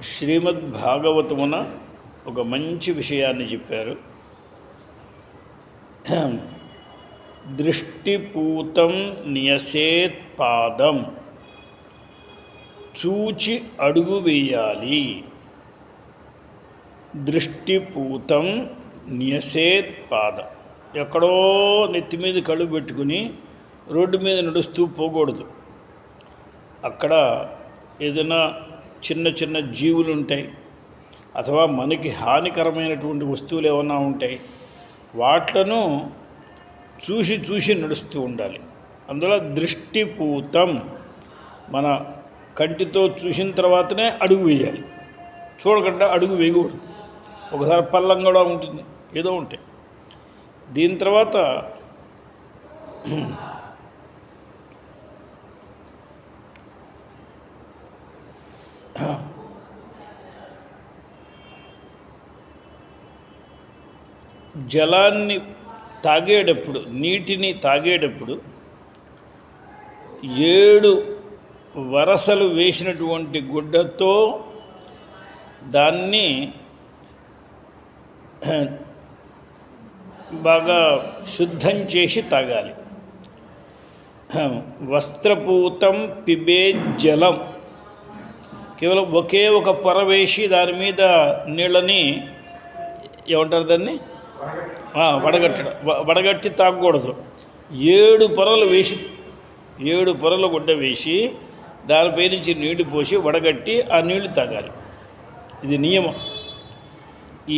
శ్రీమద్భాగవతమున ఒక మంచి విషయాన్ని చెప్పారు. దృష్టిపూతం న్యసేత్ పాదం, చూచి అడుగు వేయాలి. దృష్టిపూతం న్యసేత్ పాదం, ఎక్కడో నెత్తి మీద కళ్ళు పెట్టుకుని రోడ్డు మీద నడుస్తూ పోకూడదు. అక్కడ ఏదైనా చిన్న చిన్న జీవులు ఉంటాయి, అథవా మనకి హానికరమైనటువంటి వస్తువులు ఏమన్నా ఉంటాయి, వాట్లను చూసి చూసి నడుస్తూ ఉండాలి. అందులో దృష్టిపూతం, మన కంటితో చూసిన తర్వాతనే అడుగు వేయాలి. చూడకుండా అడుగు వేయకూడదు. ఒకసారి పల్లం కూడా ఉంటుంది, ఏదో ఉంటాయి. దీని తర్వాత జలాన్ని తాగేటప్పుడు, నీటిని తాగేటప్పుడు 7 వరసలు వేసినటువంటి గుడ్డతో దాన్ని బాగా శుద్ధం చేసి తాగాలి. వస్త్రపూతం పిబే జలం, కేవలం ఒకే ఒక పొర వేసి దాని మీద నీళ్ళని ఏమంటారు దాన్ని వడగట్టి తాగకూడదు. 7 పొరలు వేసి 7 పొరల గుడ్డ వేసి దానిపై నుంచి నీళ్లు పోసి వడగట్టి ఆ నీళ్లు తాగాలి. ఇది నియమం.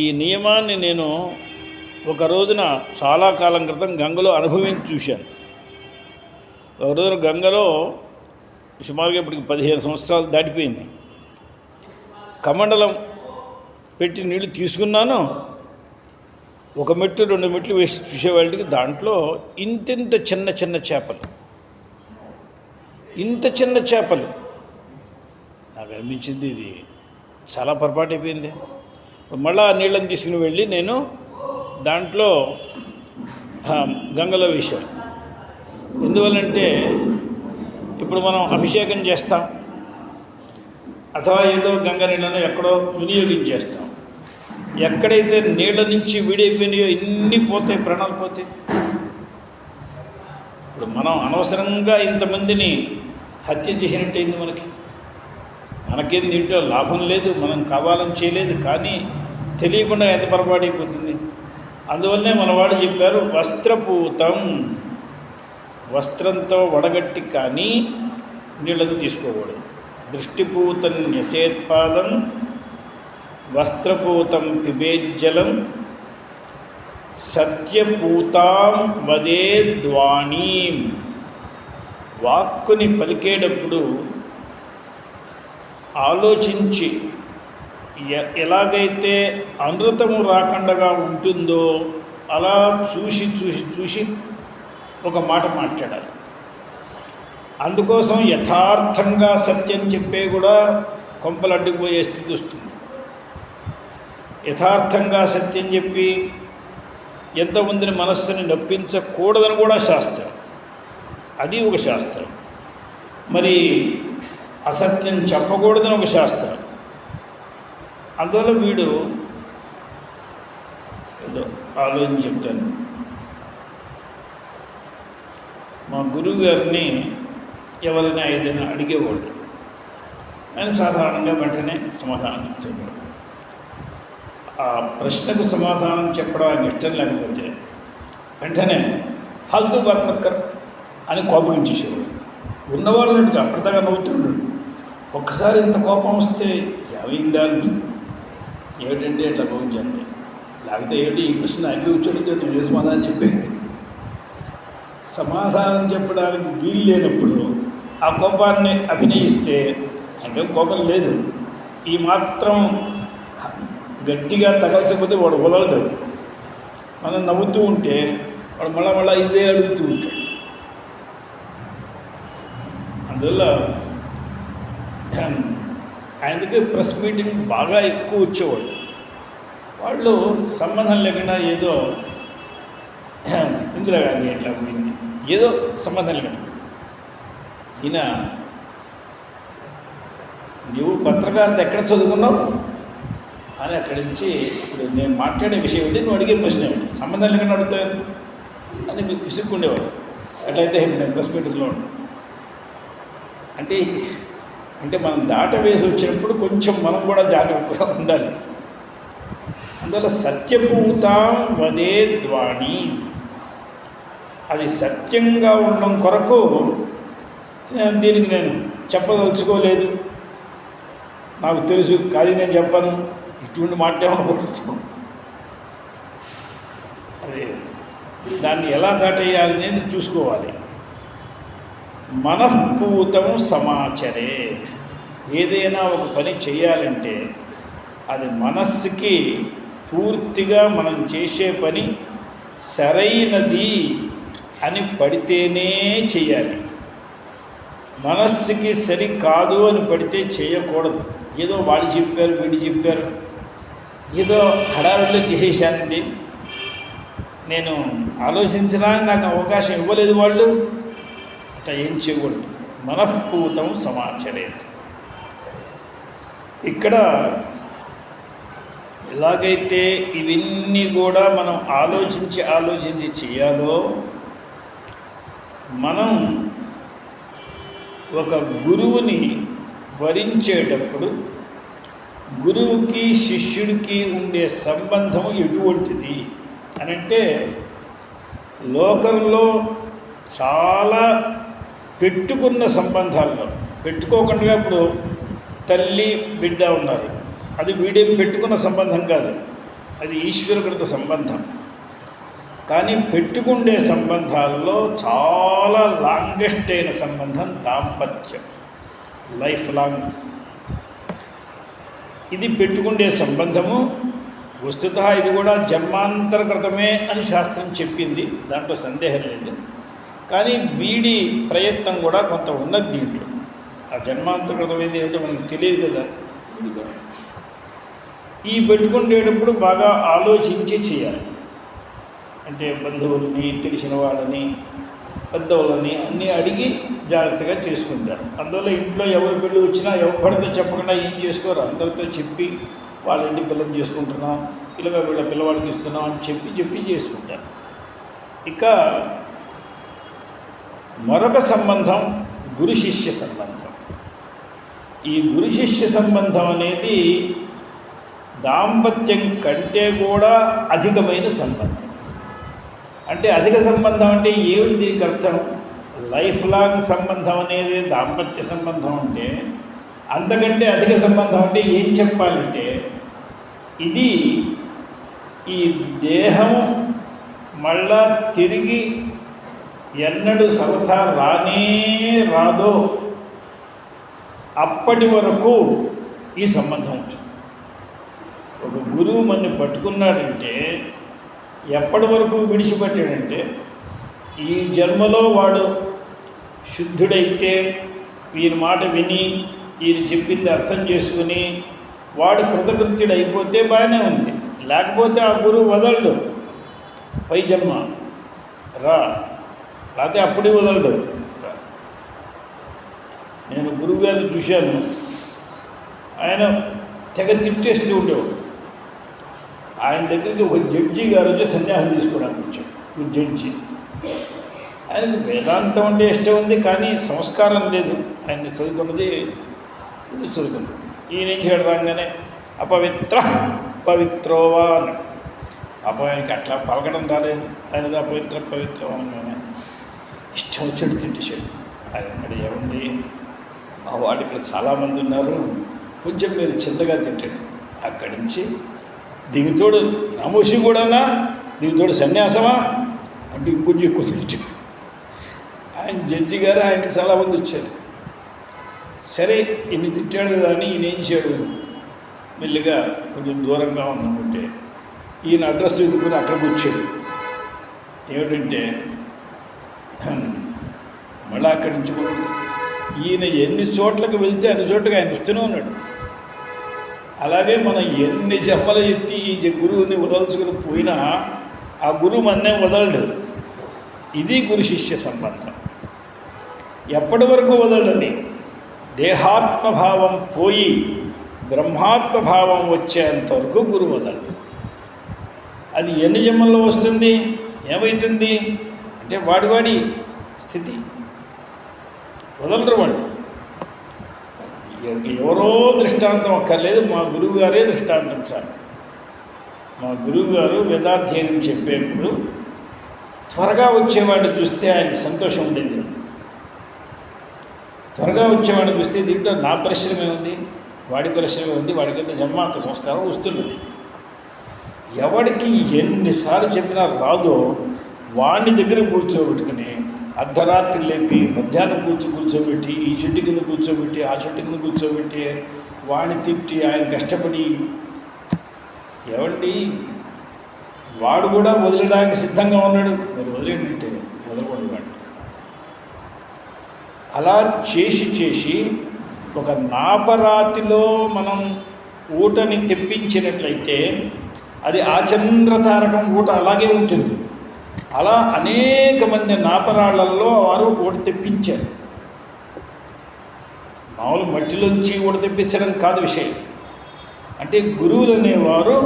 ఈ నియమాన్ని నేను ఒక రోజున చాలా కాలం క్రితం గంగలో అనుభవించి చూశాను. ఒక రోజున గంగలో సుమారుగా ఇప్పటికి 15 సంవత్సరాలు దాటిపోయింది. కమండలం పెట్టి నీళ్లు తీసుకున్నాను. 1 మెట్టు 2 మెట్లు వేసి చూసేవాళ్ళకి దాంట్లో ఇంత చిన్న చిన్న చేపలు, ఇంత చిన్న చేపలు. నాకు అనిపించింది ఇది చాలా పొరపాటు అయిపోయింది. మళ్ళీ ఆ నీళ్ళని తీసుకుని వెళ్ళి నేను దాంట్లో గంగలో వేశాను. ఎందువల్లంటే ఇప్పుడు మనం అభిషేకం చేస్తాం, అథవా ఏదో గంగ నీళ్ళను ఎక్కడో వినియోగించేస్తాం. ఎక్కడైతే నీళ్ళ నుంచి వీడైపోయినాయో ఇన్ని పోతాయి, ప్రాణాలు పోతాయి. ఇప్పుడు మనం అనవసరంగా ఇంతమందిని హత్య చేసినట్టయింది. మనకేం దీంట్లో లాభం లేదు, మనం కావాలని చేయలేదు, కానీ తెలియకుండా ఎంత పొరపాటైపోతుంది. అందువల్లనే మన వాళ్ళు చెప్పారు, వస్త్రపూతం, వస్త్రంతో వడగట్టి కానీ నీళ్ళని తీసుకోకూడదు. దృష్టిపూతం న్యసేత్పాదం, వస్త్రపూతం పిబేజ్జలం, సత్యపూతాం వదేద్వాణీం. వాక్కుని పలికేటప్పుడు ఆలోచించి, ఎలాగైతే అనృతము రాకుండా ఉంటుందో అలా చూసి చూసి చూసి ఒక మాట మాట్లాడాలి. అందుకోసం యథార్థంగా సత్యం చెప్పే కూడా కొంపలు అడ్డుకుపోయే స్థితి వస్తుంది. యథార్థంగా సత్యం చెప్పి ఎంతమందిని మనస్సుని నొప్పించకూడదని కూడా శాస్త్రం. అది ఒక శాస్త్రం. మరి అసత్యం చెప్పకూడదని ఒక శాస్త్రం. అందువల్ల వీడు ఏదో ఆలోచన చెప్తాను. మా గురువు గారిని ఎవరైనా ఏదైనా అడిగేవాళ్ళు, ఆయన సాధారణంగా వెంటనే సమాధానం చెప్తాడు. ఆ ప్రశ్నకు సమాధానం చెప్పడం ఆయన ఇష్టం లేకపోతే వెంటనే ఫాల్తూ బాత్ మత్ కర్ అని కోపగించేసేవాడు. ఉన్నవాళ్ళున్నట్టుగా అప్పటిదాకా నవ్వుతున్నాడు. ఒక్కసారి ఇంత కోపం వస్తే ఏమైందాన్ని, ఏమిటంటే అట్లా కోపించండి, లేకపోతే ఏమిటి ఈ ప్రశ్న అగ్గి కూర్చొనితో నేను సమాధానం చెప్పేది. సమాధానం చెప్పడానికి వీలు లేనప్పుడు ఆ కోపాన్ని అభినయిస్తే ఇంకేం కోపం లేదు. ఈ మాత్రం గట్టిగా తగల్చకపోతే వాడు వదలడు. మనం నవ్వుతూ ఉంటే వాడు మళ్ళా ఇదే అడుగుతూ ఉంటాడు. అందువల్ల ఆయన దగ్గర ప్రెస్ మీటింగ్ బాగా ఎక్కువ వచ్చేవాడు. వాళ్ళు సంబంధం లేకుండా ఏదో ఇందిరాగాంధీ ఎట్లా పోయింది, ఏదో సంబంధం లేకుండా ఈయన నువ్వు పత్రకారిత ఎక్కడ చదువుకున్నావు అని అక్కడి నుంచి ఇప్పుడు నేను మాట్లాడే విషయం ఏంటి, నువ్వు అడిగే ప్రశ్న ఏంటి, సంబంధం లేకుండా అడుగుతావు అని మీకు విసుక్కుండేవాడు. అట్లయితే నేను ప్రెస్ మీటింగ్లో అంటే అంటే మనం దాటవేసి వచ్చినప్పుడు కొంచెం మనం కూడా జాగ్రత్తగా ఉండాలి. అందువల్ల సత్యపూతాం వదేద్వాణి, అది సత్యంగా ఉండడం కొరకు దీనికి నేను చెప్పదలుచుకోలేదు, నాకు తెలుసు కానీ నేను చెప్పను, ఇటువంటి మాట ఏమనకూడదు. అదే దాన్ని ఎలా దాటేయాలి అనేది చూసుకోవాలి. మనఃపూతం సమాచరేత్, ఏదైనా ఒక పని చేయాలంటే అది మనస్సుకి పూర్తిగా మనం చేసే పని సరైనది అని పడితేనే చేయాలి. మనస్సుకి సరి కాదు అని పడితే చేయకూడదు. ఏదో వాళ్ళు చెప్పారు వీళ్ళు చెప్పారు, ఏదో హడావిడిలో చేసేసానండి, నేను ఆలోచించడానికి నాకు అవకాశం ఇవ్వలేదు వాళ్ళు, అట్లా ఏం చేయకూడదు. మనఃపూతం సమాచరేత్. ఇక్కడ ఎలాగైతే ఇవన్నీ కూడా మనం ఆలోచించి చేయాలో, మనం ఒక గురువుని వరించేటప్పుడు గురువుకి శిష్యుడికి ఉండే సంబంధం ఎటువంటిది అని అంటే, లోకంలో చాలా పెట్టుకున్న సంబంధాల్లో, పెట్టుకోకుండా ఇప్పుడు తల్లి బిడ్డ ఉన్నారు, అది వీడేం పెట్టుకున్న సంబంధం కాదు, అది ఈశ్వరకృత సంబంధం. కానీ పెట్టుకుండే సంబంధాల్లో చాలా లాంగెస్ట్ అయిన సంబంధం దాంపత్యం, లైఫ్ లాంగ్. ఇది పెట్టుకుండే సంబంధము. వస్తుతః ఇది కూడా జన్మాంతరకృతమే అని శాస్త్రం చెప్పింది, దాంట్లో సందేహం లేదు. కానీ వీడి ప్రయత్నం కూడా కొంత ఉన్నది దీంట్లో. ఆ జన్మాంతరకృతమైంది ఏమిటో మనకు తెలియదు కదా. ఈ పెట్టుకునేటప్పుడు బాగా ఆలోచించి చేయాలి. అంటే బంధువుల్ని, తెలిసిన వాళ్ళని, పెద్దవాళ్ళని అన్నీ అడిగి జాగ్రత్తగా చేసుకుంటారు. అందువల్ల ఇంట్లో ఎవరి పెళ్ళి వచ్చినా ఎవరితో చెప్పకుండా ఏం చేసుకోరు, అందరితో చెప్పి వాళ్ళ ఇంటి పిల్లలు చేసుకుంటున్నాం, ఇలాగ వీళ్ళ పిల్లవాడికి ఇస్తున్నాం అని చెప్పి చేసుకుంటారు. ఇక మరొక సంబంధం గురు శిష్య సంబంధం. ఈ గురు శిష్య సంబంధం అనేది దాంపత్యం కంటే కూడా అధికమైన సంబంధం. అంటే అధిక సంబంధం అంటే ఏమిటి దీనికి అర్థం? లైఫ్ లాంగ్ సంబంధం అనేది దాంపత్య సంబంధం అంటే, అంతకంటే అధిక సంబంధం అంటే ఏం చెప్పాలంటే, ఇది ఈ దేహం మళ్ళా తిరిగి ఎన్నడూ సవతా రానే రాదో అప్పటి వరకు ఈ సంబంధం ఉంటుంది. ఒక గురువు మనని పట్టుకున్నాడంటే ఎప్పటి వరకు విడిచిపెట్టాడంటే, ఈ జన్మలో వాడు శుద్ధుడైతే వీరి మాట విని ఈయన చెప్పింది అర్థం చేసుకుని వాడు కృతకృత్యుడు అయిపోతే బాగానే ఉంది. లేకపోతే ఆ గురువు వదలడు, పై జన్మ లేకపోతే అప్పుడే వదలడు. నేను గురువు గారిని చూశాను, ఆయన తెగ తిట్టేస్తూ ఉండేవాడు. ఆయన దగ్గరికి ఒక జడ్జి గారు వచ్చి సన్యాసం తీసుకోవడానికి వచ్చాడు. ఒక జడ్జి, ఆయనకు వేదాంతం అంటే ఇష్టం ఉంది, కానీ సంస్కారం లేదు. ఆయన్ని చదువుకున్నది ఇది చదువుకున్నది. ఈయన ఏం చేయడం రాగానే అపవిత్ర పవిత్రోవా అన్నాడు. ఆయనకి అట్లా పలకడం రాలేదు. ఆయనది పవిత్ర అనగానే ఇష్టం వచ్చాడు తిట్టేశాడు. ఆయన అన్నాడు, ఏమండి మా వాడు ఇక్కడ చాలామంది ఉన్నారు, కొంచెం మీరు చిన్నగా తిట్టాడు. అక్కడి నుంచి దిగుతోడు నమోషి కూడానా, దిగుతోడు సన్యాసమా అంటే ఇంకొంచెం ఎక్కువ తిట్టాడు. ఆయన జడ్జి గారు ఆయనకి చాలామంది వచ్చారు. సరే ఇన్ని తిట్టాడు కదా అని ఈయన ఏం చేయడు, మెల్లిగా కొంచెం దూరంగా ఉందనుకుంటే ఈయన అడ్రస్ వెతుక్కుని అక్కడికి వచ్చాడు. ఏమిటంటే మళ్ళీ అక్కడి నుంచి ఈయన ఎన్ని చోట్లకు వెళ్తే అన్ని చోట్లకి ఆయన వస్తూనే ఉన్నాడు. అలాగే మనం ఎన్ని జన్మలు ఎత్తి ఈ గురువుని వదల్చుకుని పోయినా ఆ గురువు మన్నే వదలడు. ఇది గురు శిష్య సంబంధం. ఎప్పటి వరకు వదలడని దేహాత్మభావం పోయి బ్రహ్మాత్మభావం వచ్చేంతవరకు గురువు వదలడు. అది ఎన్ని జన్మల్లో వస్తుంది, ఏమవుతుంది అంటే వాడి స్థితి వదలరు వాళ్ళు. ఎవరో దృష్టాంతం అక్కర్లేదు, మా గురువు గారే దృష్టాంతం సార్. మా గురువుగారు వేదాధ్యయనం చెప్పేప్పుడు త్వరగా వచ్చేవాడిని చూస్తే ఆయనకి సంతోషం ఉండేది. త్వరగా వచ్చేవాడిని చూస్తే దీంట్లో నా పరిశ్రమే ఉంది, వాడి పరిశ్రమే ఉంది, వాడికి జన్మాంత సంస్కారం వస్తున్నది. ఎవడికి ఎన్నిసార్లు చెప్పినా రాదో వాడిని దగ్గర కూర్చోబెట్టుకుని అర్ధరాత్రి లేపి మధ్యాహ్నం కూర్చోబెట్టి ఈ చెట్టు కింద కూర్చోబెట్టి ఆ చెట్టు కింద కూర్చోబెట్టి వాడిని తిట్టి ఆయన కష్టపడి, ఏమండి వాడు కూడా వదిలడానికి సిద్ధంగా ఉన్నాడు, మీరు వదిలేంటే వదలకూడదు వాడిని. అలా చేసి ఒక నాపరాతిలో మనం ఊటని తెప్పించినట్లయితే అది ఆచంద్రతారకం ఊట అలాగే ఉంటుంది. అలా అనేక మంది నాపరాళ్లలో వారు ఊట తెప్పించారు. మామూలు మట్టిలోంచి ఊట తెప్పించడం కాదు విషయం. అంటే గురువులు అనేవారు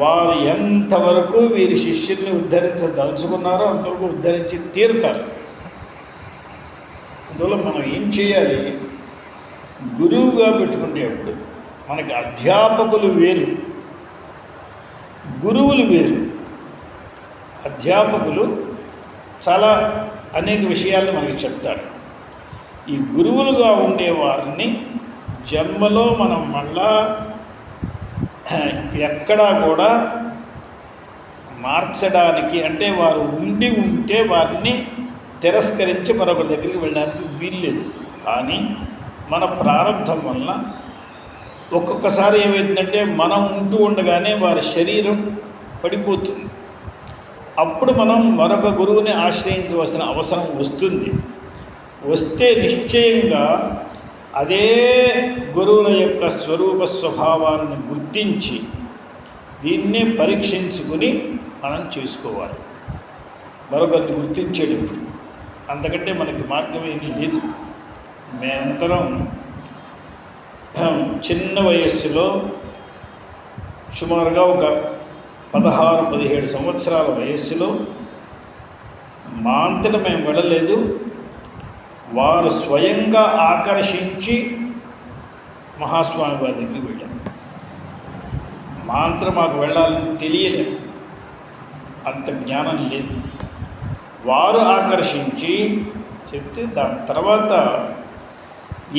వారు ఎంతవరకు వీరి శిష్యుల్ని ఉద్ధరించదలుచుకున్నారో అంతవరకు ఉద్ధరించి తీరుతారు. అందువల్ల మనం ఏం చేయాలి, గురువుగా పెట్టుకునేప్పుడు మనకి అధ్యాపకులు వేరు, గురువులు వేరు. అధ్యాపకులు చాలా అనేక విషయాలను మనకి చెప్తారు. ఈ గురువులుగా ఉండేవారిని జన్మలో మనం మళ్ళా ఎక్కడా కూడా మార్చడానికి, అంటే వారు ఉంటే వారిని తిరస్కరించి మరొకరి దగ్గరికి వెళ్ళడానికి వీల్లేదు. కానీ మన ప్రారంభం వల్ల ఒక్కొక్కసారి ఏమైందంటే మనం ఉంటూ ఉండగానే వారి శరీరం పడిపోతుంది. అప్పుడు మనం మరొక గురువుని ఆశ్రయించవలసిన అవసరం వస్తుంది. వస్తే నిశ్చయంగా అదే గురువుల యొక్క స్వరూప స్వభావాలను గుర్తించి దీన్నే పరీక్షించుకుని మనం చేసుకోవాలి. మరొకరిని గుర్తించేటప్పుడు అంతకంటే మనకి మార్గం ఏమీ లేదు. మేమంతరం చిన్న వయస్సులో సుమారుగా ఒక 16-17 సంవత్సరాల వయస్సులో మా అంతటా మేము వెళ్ళలేదు, వారు స్వయంగా ఆకర్షించి మహాస్వామి వారి దగ్గరికి వెళ్ళాం. మా అంతటా మాకు వెళ్ళాలని తెలియలేదు, అంత జ్ఞానం లేదు. వారు ఆకర్షించి చెప్తే దాని తర్వాత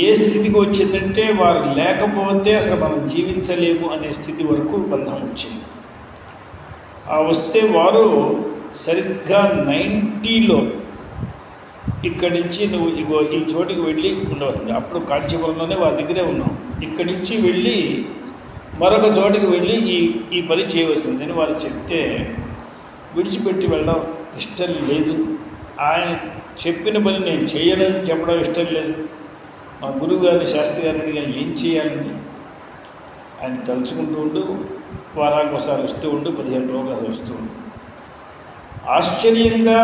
ఏ స్థితికి వచ్చిందంటే వారు లేకపోతే అసలు మనం జీవించలేము అనే స్థితి వరకు బంధం వచ్చింది. ఆ వస్తే వారు సరిగ్గా 90లో ఇక్కడి నుంచి నువ్వు ఇగో ఈ చోటికి వెళ్ళి ఉండవలసింది. అప్పుడు కాంచీపురంలోనే వారి దగ్గరే ఉన్నాం. ఇక్కడి నుంచి వెళ్ళి మరొక చోటికి వెళ్ళి ఈ పని చేయవలసింది అని వారు చెప్తే విడిచిపెట్టి వెళ్ళడం ఇష్టం లేదు. ఆయన చెప్పిన పని నేను చేయనని చెప్పడం ఇష్టం లేదు. మా గురువు గారిని శాస్త్రి గారిని అడిగా ఏం చేయాలండి, ఆయన తలుచుకుంటూ ఉండు, వారానికి ఒకసారి వస్తూ ఉండు, 15 రోజులు వస్తూ ఉండు. ఆశ్చర్యంగా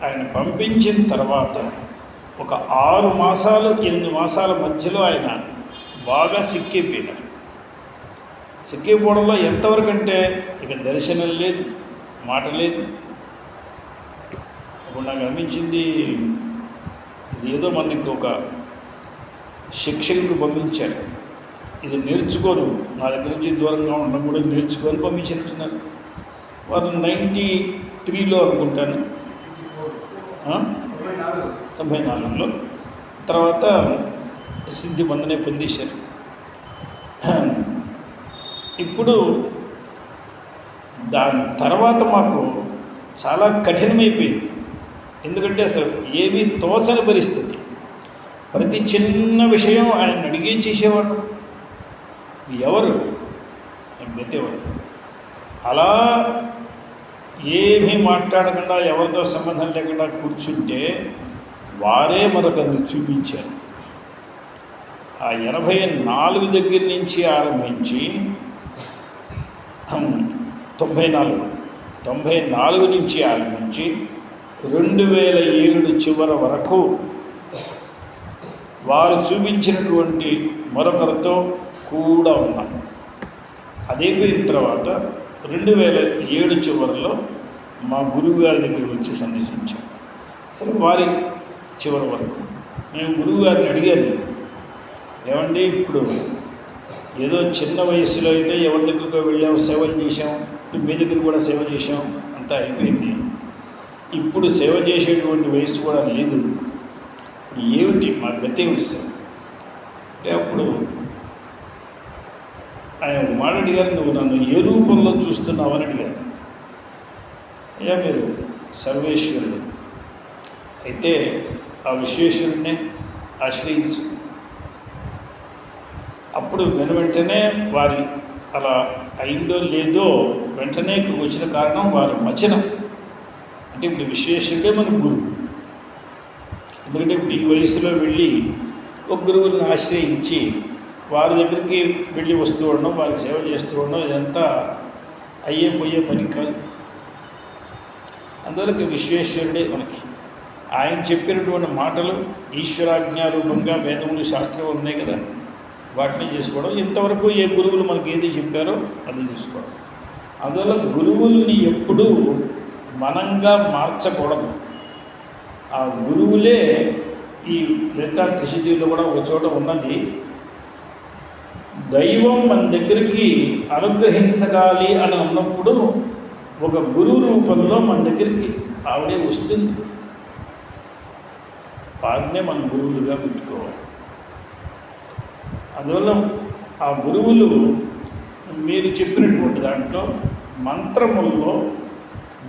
ఆయన పంపించిన తర్వాత ఒక 6 మాసాలు 8 మాసాల మధ్యలో ఆయన బాగా సిక్కిపోయినారు. సిక్కిపోవడంలో ఎంతవరకు అంటే ఇక దర్శనం లేదు, మాట లేదు. అప్పుడు నాకు అనిపించింది ఇది ఏదో మనకి ఒక శిక్షకుడికి పంపించారు, ఇది నేర్చుకోను, నా దగ్గర నుంచి దూరంగా ఉండడం కూడా నేర్చుకొని పంపించినట్టున్నారు. వారు 93లో అనుకుంటాను, 94లో తర్వాత సిద్ధి బంధనే పొందేశారు. ఇప్పుడు దాని తర్వాత మాకు చాలా కఠినమైపోయింది. ఎందుకంటే అసలు ఏమీ తోచని పరిస్థితి. ప్రతి చిన్న విషయం ఆయన అడిగే చేసేవాడు. ఎవరు బెత్తేవారు. అలా ఏమీ మాట్లాడకుండా ఎవరితో సంబంధం లేకుండా కూర్చుంటే వారే మరొకరిని చూపించారు. ఆ 84 దగ్గర నుంచి ఆరంభించి 94 నుంచి ఆరంభించి 2007 చివరి వరకు వారు చూపించినటువంటి మరొకరితో కూడా ఉన్నాం. అదైపోయిన తర్వాత 2007 చివరిలో మా గురువు గారి దగ్గరికి వచ్చి సందర్శించాం. అసలు వారి చివరి వరకు నేను గురువు గారిని అడిగాను, ఏమండి ఇప్పుడు ఏదో చిన్న వయసులో అయితే ఎవరి దగ్గరకు వెళ్ళాం, సేవలు చేసాం, మీ దగ్గర కూడా సేవ చేసాం, అంతా అయిపోయింది. ఇప్పుడు సేవ చేసేటువంటి వయసు కూడా లేదు, ఏమిటి మా గతి ఏమిటి సార్ అంటే అప్పుడు ఆయన ఒక మాట అడిగారు, నువ్వు నన్ను ఏ రూపంలో చూస్తున్నావని అడిగారు. అయ్యా మీరు సర్వేశ్వరుడు అయితే ఆ విశ్వేశ్వరుడినే ఆశ్రయించు. అప్పుడు వెంటనే వారి అలా అయిందో లేదో వెంటనే ఇక్కడికి వచ్చిన కారణం వారి వచనం. అంటే ఇప్పుడు విశ్వేశ్వరుడే మన గురువు. ఎందుకంటే ఇప్పుడు ఈ వయసులో వెళ్ళి ఒక గురువుని ఆశ్రయించి వారి దగ్గరికి వెళ్ళి వస్తూ ఉండడం, వారికి సేవ చేస్తూ ఉండడం ఇదంతా పోయే పని కాదు. అందువల్ల విశ్వేశ్వరుడే మనకి ఆయన చెప్పినటువంటి మాటలు ఈశ్వరాజ్ఞారూపంగా వేదములు శాస్త్రాలు ఉన్నాయి కదా, వాటిని చేసుకోవడం. ఇంతవరకు ఏ గురువులు మనకి ఏది చెప్పారో అది తీసుకోవడం. అందువల్ల గురువుల్ని ఎప్పుడూ మనంగా మార్చకూడదు. ఆ గురువులే ఈ లలితా త్రిశతిలో కూడా ఒక చోట ఉన్నది, దైవం మన దగ్గరికి అనుగ్రహించగాలి అని ఉన్నప్పుడు ఒక గురువు రూపంలో మన దగ్గరికి ఆవిడే వస్తుంది. వారినే మనం గురువులుగా పెట్టుకోవాలి. అందువల్ల ఆ గురువులు మీరు చెప్పినటువంటి దాంట్లో మంత్రముల్లో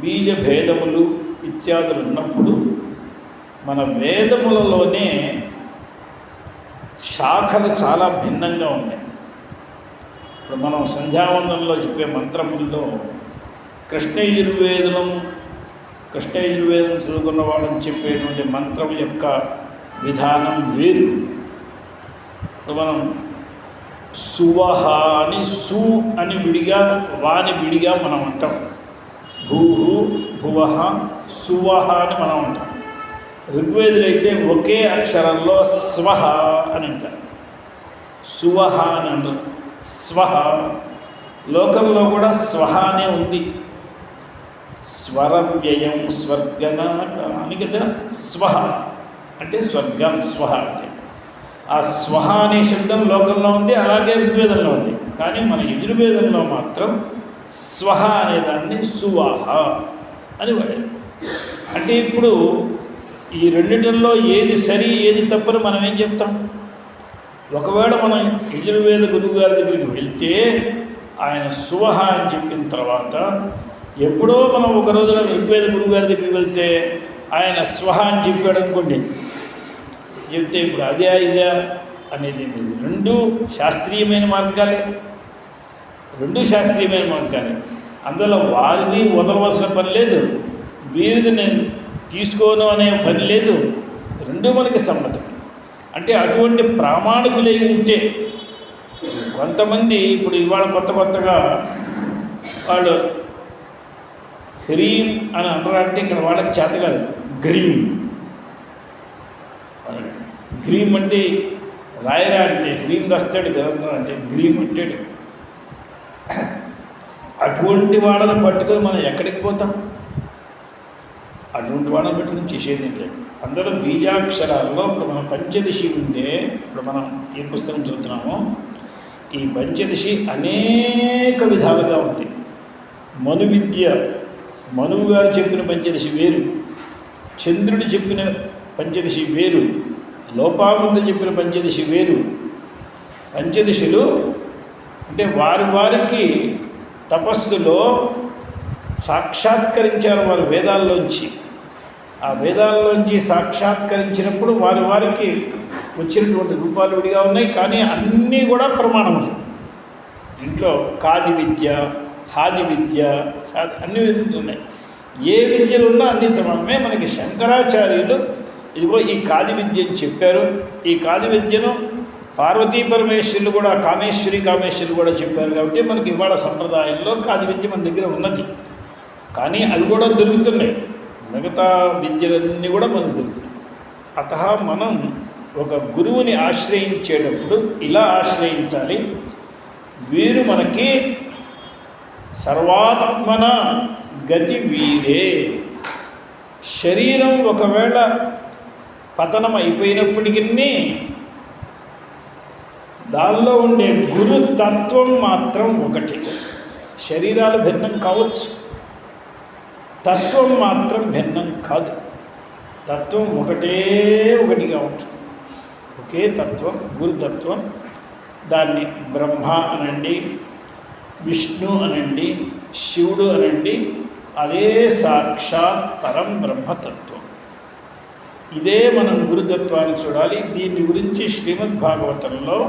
బీజ భేదములు ఇత్యాదులు ఉన్నప్పుడు మన వేదములలోనే శాఖలు చాలా భిన్నంగా ఉన్నాయి. ఇప్పుడు మనం సంధ్యావందనంలో చెప్పే మంత్రముల్లో కృష్ణయజుర్వేదం చదువుకున్న వాళ్ళని చెప్పేటువంటి మంత్రం యొక్క విధానం వేరు. మనం సువహ అని సు అని విడిగా వాని విడిగా మనం అంటాం. భూహు భువహ సువహ అని మనం అంటాం. ఋగ్వేదులైతే ఒకే అక్షరంలో స్వహ అని అంటారు, సువహ అని అంటారు. స్వహ లోకంలో కూడా స్వహ అనే ఉంది. స్వర వ్యయం స్వర్గనాక అని కదా. స్వహ అంటే స్వర్గం, స్వహ అంటే ఆ స్వహ అనే శబ్దం లోకంలో ఉంది, అలాగే ఋగ్వేదంలో ఉంది. కానీ మన యజుర్వేదంలో మాత్రం స్వహ అనేదాన్ని సువాహ అని వాడారు. అంటే ఇప్పుడు ఈ రెండిటిల్లో ఏది సరి ఏది తప్పని మనం ఏం చెప్తాం? ఒకవేళ మనం యజుర్వేద గురువు గారి దగ్గరికి వెళ్తే ఆయన సువహ అని చెప్పిన తర్వాత, ఎప్పుడో మనం ఒక రోజున ఋగ్వేద గురువు గారి దగ్గరికి వెళ్తే ఆయన స్వహ అని చెప్పాడు అనుకోండి, చెప్తే ఇప్పుడు అదే ఇదే అనేది రెండు శాస్త్రీయమైన మార్గాలే. అందువల్ల వారిది వదలవలసిన పని లేదు, వీరిది నేను తీసుకోను అనే పని లేదు. రెండూ మనకి సమ్మతం. అంటే అటువంటి ప్రామాణికులై ఉంటే, కొంతమంది ఇప్పుడు ఇవాళ కొత్తగా వాళ్ళు హ్రీం అని అంటారంటే ఇక్కడ వాళ్ళకి చేత కాదు, గ్రీం అంటే రాయరా అంటే హ్రీం రాస్తాడు కదా అంటే గ్రీం అంటాడు. అటువంటి వాళ్ళని పట్టుకొని మనం ఎక్కడికి పోతాం? అటువంటి వాళ్ళని పెట్టుకుని చేసేది లేదు. అందులో బీజాక్షరాల్లో ఇప్పుడు మనం పంచదశి ఉందే, ఇప్పుడు మనం ఏ పుస్తకం చదువుతున్నామో ఈ పంచదశి అనేక విధాలుగా ఉంది. మనువు గారు చెప్పిన పంచదశి వేరు, చంద్రుడు చెప్పిన పంచదశి వేరు, లోపాముద్ర చెప్పిన పంచదశి వేరు. పంచదశులు అంటే వారికి తపస్సులో సాక్షాత్కరించారు వారు వేదాల్లోంచి. ఆ వేదాల్లోంచి సాక్షాత్కరించినప్పుడు వారికి వచ్చినటువంటి రూపాలు విడిగా ఉన్నాయి, కానీ అన్నీ కూడా ప్రమాణములు. దీంట్లో కాది విద్య, హాది విద్య, అన్ని ఉన్నాయి. ఏ విద్యలు ఉన్నా అన్ని సమానమే. మనకి శంకరాచార్యులు ఇదిగో ఈ కాది విద్య అని చెప్పారు. ఈ కాది విద్యను పార్వతీ పరమేశ్వరులు కూడా కామేశ్వరులు కూడా చెప్పారు. కాబట్టి మనకి ఇవాళ సంప్రదాయంలో కాది విద్య మన దగ్గర ఉన్నది. కానీ అవి కూడా దొరుకుతున్నాయి, మిగతా విద్యలన్నీ కూడా మనకు దొరుకుతున్నాయి. అత మనం ఒక గురువుని ఆశ్రయించేటప్పుడు ఇలా ఆశ్రయించాలి. వీరు మనకి సర్వాత్మన గతి వీరే. శరీరం ఒకవేళ పతనం అయిపోయినప్పటికీ దానిలో ఉండే గురుతత్వం మాత్రం ఒకటి. శరీరాలు భిన్నం కావచ్చు, తత్వం మాత్రం భిన్నం కాదు. తత్వం ఒకటిగా ఉంటుంది. ఒకే తత్వం, గురుతత్వం. దాన్ని బ్రహ్మ అనండి, విష్ణు అనండి, శివుడు అనండి, అదే సాక్షాత్ పరం బ్రహ్మతత్వం. ఇదే మనం గురుతత్వాన్ని చూడాలి. దీని గురించి శ్రీమద్భాగవతంలో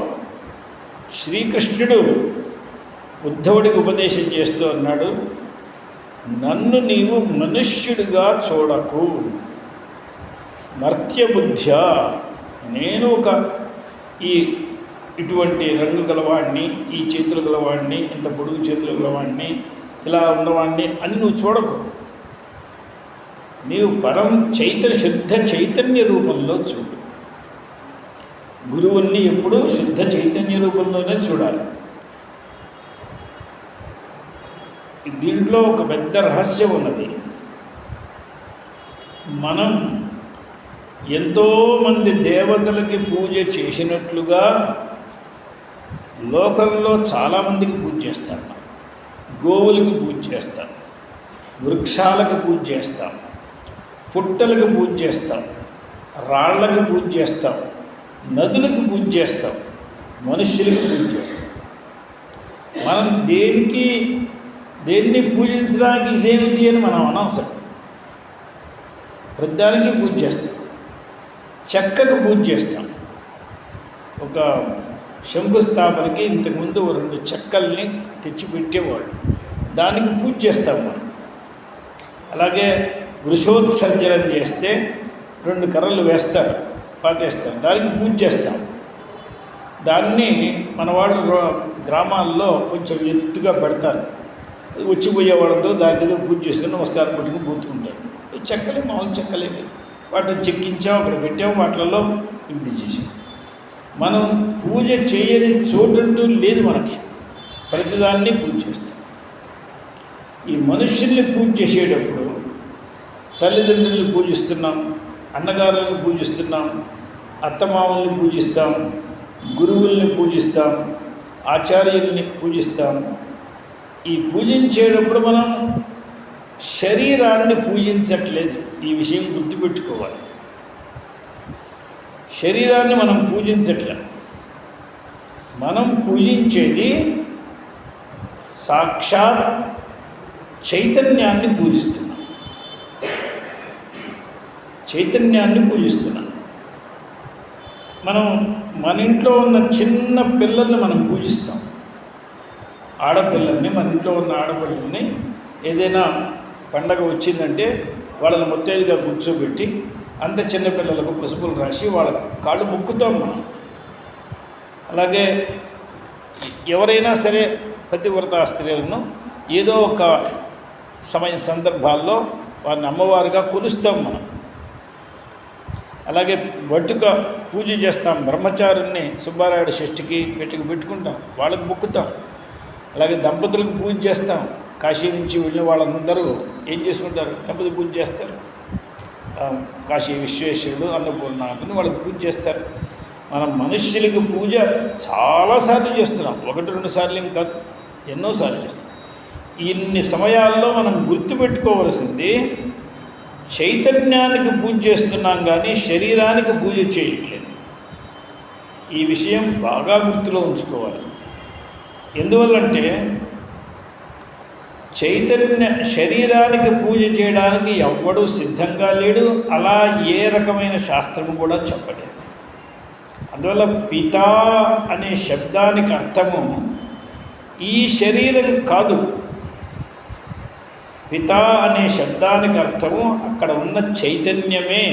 శ్రీకృష్ణుడు ఉద్ధవుడికి ఉపదేశం చేస్తూ అన్నాడు, నన్ను నీవు మనుష్యుడిగా చూడకు, మర్త్యబుద్ధ్య. నేను ఇటువంటి రంగు గలవాడిని, ఈ చేతులు గలవాడిని, ఇంత పొడుగు చేతులు గలవాడిని, ఇలా ఉన్నవాడిని అని నువ్వు చూడకు. నీవు పరం శుద్ధ చైతన్య రూపంలో చూడు. గురువుల్ని ఎప్పుడూ శుద్ధ చైతన్య రూపంలోనే చూడాలి. దీంట్లో ఒక పెద్ద రహస్యం ఉన్నది. మనం ఎంతోమంది దేవతలకి పూజ చేసినట్లుగా లోకంలో చాలామందికి పూజ చేస్తాం. గోవులకి పూజ చేస్తాం, వృక్షాలకు పూజ చేస్తాం, పుట్టలకు పూజ చేస్తాం, రాళ్ళకి పూజ చేస్తాం, నదులకు పూజ చేస్తాం, మనుష్యులకు పూజ చేస్తాం. మనం దేన్ని పూజించడానికి ఇదేమిటి అని మనం అనవసరం. ప్రతిదానికి పూజ చేస్తాం. చెక్కకు పూజ చేస్తాం. ఒక శంకుస్థాపనకి ఇంతకుముందు 2 చెక్కల్ని తెచ్చిపెట్టేవాళ్ళు, దానికి పూజ చేస్తాం మనం. అలాగే వృషోత్సర్జనం చేస్తే 2 కర్రలు వేస్తారు, పాతేస్తారు, దానికి పూజ చేస్తాం. దాన్ని మన వాళ్ళు గ్రామాల్లో కొంచెం ఎత్తుగా పెడతారు. వచ్చిపోయే వాళ్ళందరూ దానికి ఏదో పూజ చేసుకుని నమస్కారం పెట్టుకుని పూతుకుంటారు. చెక్కలే, మామూలు చెక్కలేవి. వాటిని చెక్కించాం, అక్కడ పెట్టాం, వాటిలలో ఇది చేసాం. మనం పూజ చేయని చోటంటూ లేదు మనకి. ప్రతిదాన్ని పూజ చేస్తాం. ఈ మనుష్యుల్ని పూజ చేసేటప్పుడు తల్లిదండ్రుల్ని పూజిస్తున్నాం, అన్నగారులను పూజిస్తున్నాం, అత్తమామల్ని పూజిస్తాం, గురువుల్ని పూజిస్తాం, ఆచార్యుల్ని పూజిస్తాం. ఈ పూజించేటప్పుడు మనం శరీరాన్ని పూజించట్లేదు. ఈ విషయం గుర్తుపెట్టుకోవాలి. శరీరాన్ని మనం పూజించట్లేదు. మనం పూజించేది సాక్షాత్ చైతన్యాన్ని పూజిస్తున్నాం. చైతన్యాన్ని పూజిస్తున్నాం. మనం మన ఇంట్లో ఉన్న చిన్న పిల్లల్ని మనం పూజిస్తాం. ఆడపిల్లల్ని, మన ఇంట్లో ఉన్న ఆడపిల్లల్ని ఏదైనా పండగ వచ్చిందంటే వాళ్ళని ముత్తైదుగా కూర్చోబెట్టి అంత చిన్నపిల్లలకు పసుపులు రాసి వాళ్ళ కాళ్ళు మొక్కుతాం మనం. అలాగే ఎవరైనా సరే పతివ్రత స్త్రీలను ఏదో ఒక సందర్భాల్లో వారిని అమ్మవారిగా కొలుస్తాం మనం. అలాగే బట్టుక పూజ చేస్తాం. బ్రహ్మచారుల్ని సుబ్బారాయుడు షష్ఠికి వీటికి పెట్టుకుంటాం, వాళ్ళకి మొక్కుతాం. అలాగే దంపతులకు పూజ చేస్తాం. కాశీ నుంచి వెళ్ళిన వాళ్ళందరూ ఏం చేసుకుంటారు? దంపతి పూజ చేస్తారు. కాశీ విశ్వేశ్వరుడు, అన్నపూర్ణాకుని వాళ్ళకి పూజ చేస్తారు. మనం మనుష్యులకి పూజ చాలాసార్లు చేస్తున్నాం. 1-2 సార్లు ఏం కాదు, ఎన్నోసార్లు చేస్తాం. ఇన్ని సమయాల్లో మనం గుర్తుపెట్టుకోవలసింది, చైతన్యానికి పూజ చేస్తున్నాం కానీ శరీరానికి పూజ చేయట్లేదు. ఈ విషయం బాగా గుర్తులో ఉంచుకోవాలి. ఎందువల్లంటే శరీరానికి పూజ చేయడానికి ఎవ్వడూ సిద్ధంగా లేడు. అలా ఏ రకమైన శాస్త్రము కూడా చెప్పలేదు. అందువల్ల పిత అనే శబ్దానికి అర్థము ఈ శరీరం కాదు. పిత అనే శబ్దానికి అర్థము అక్కడ ఉన్న చైతన్యమే.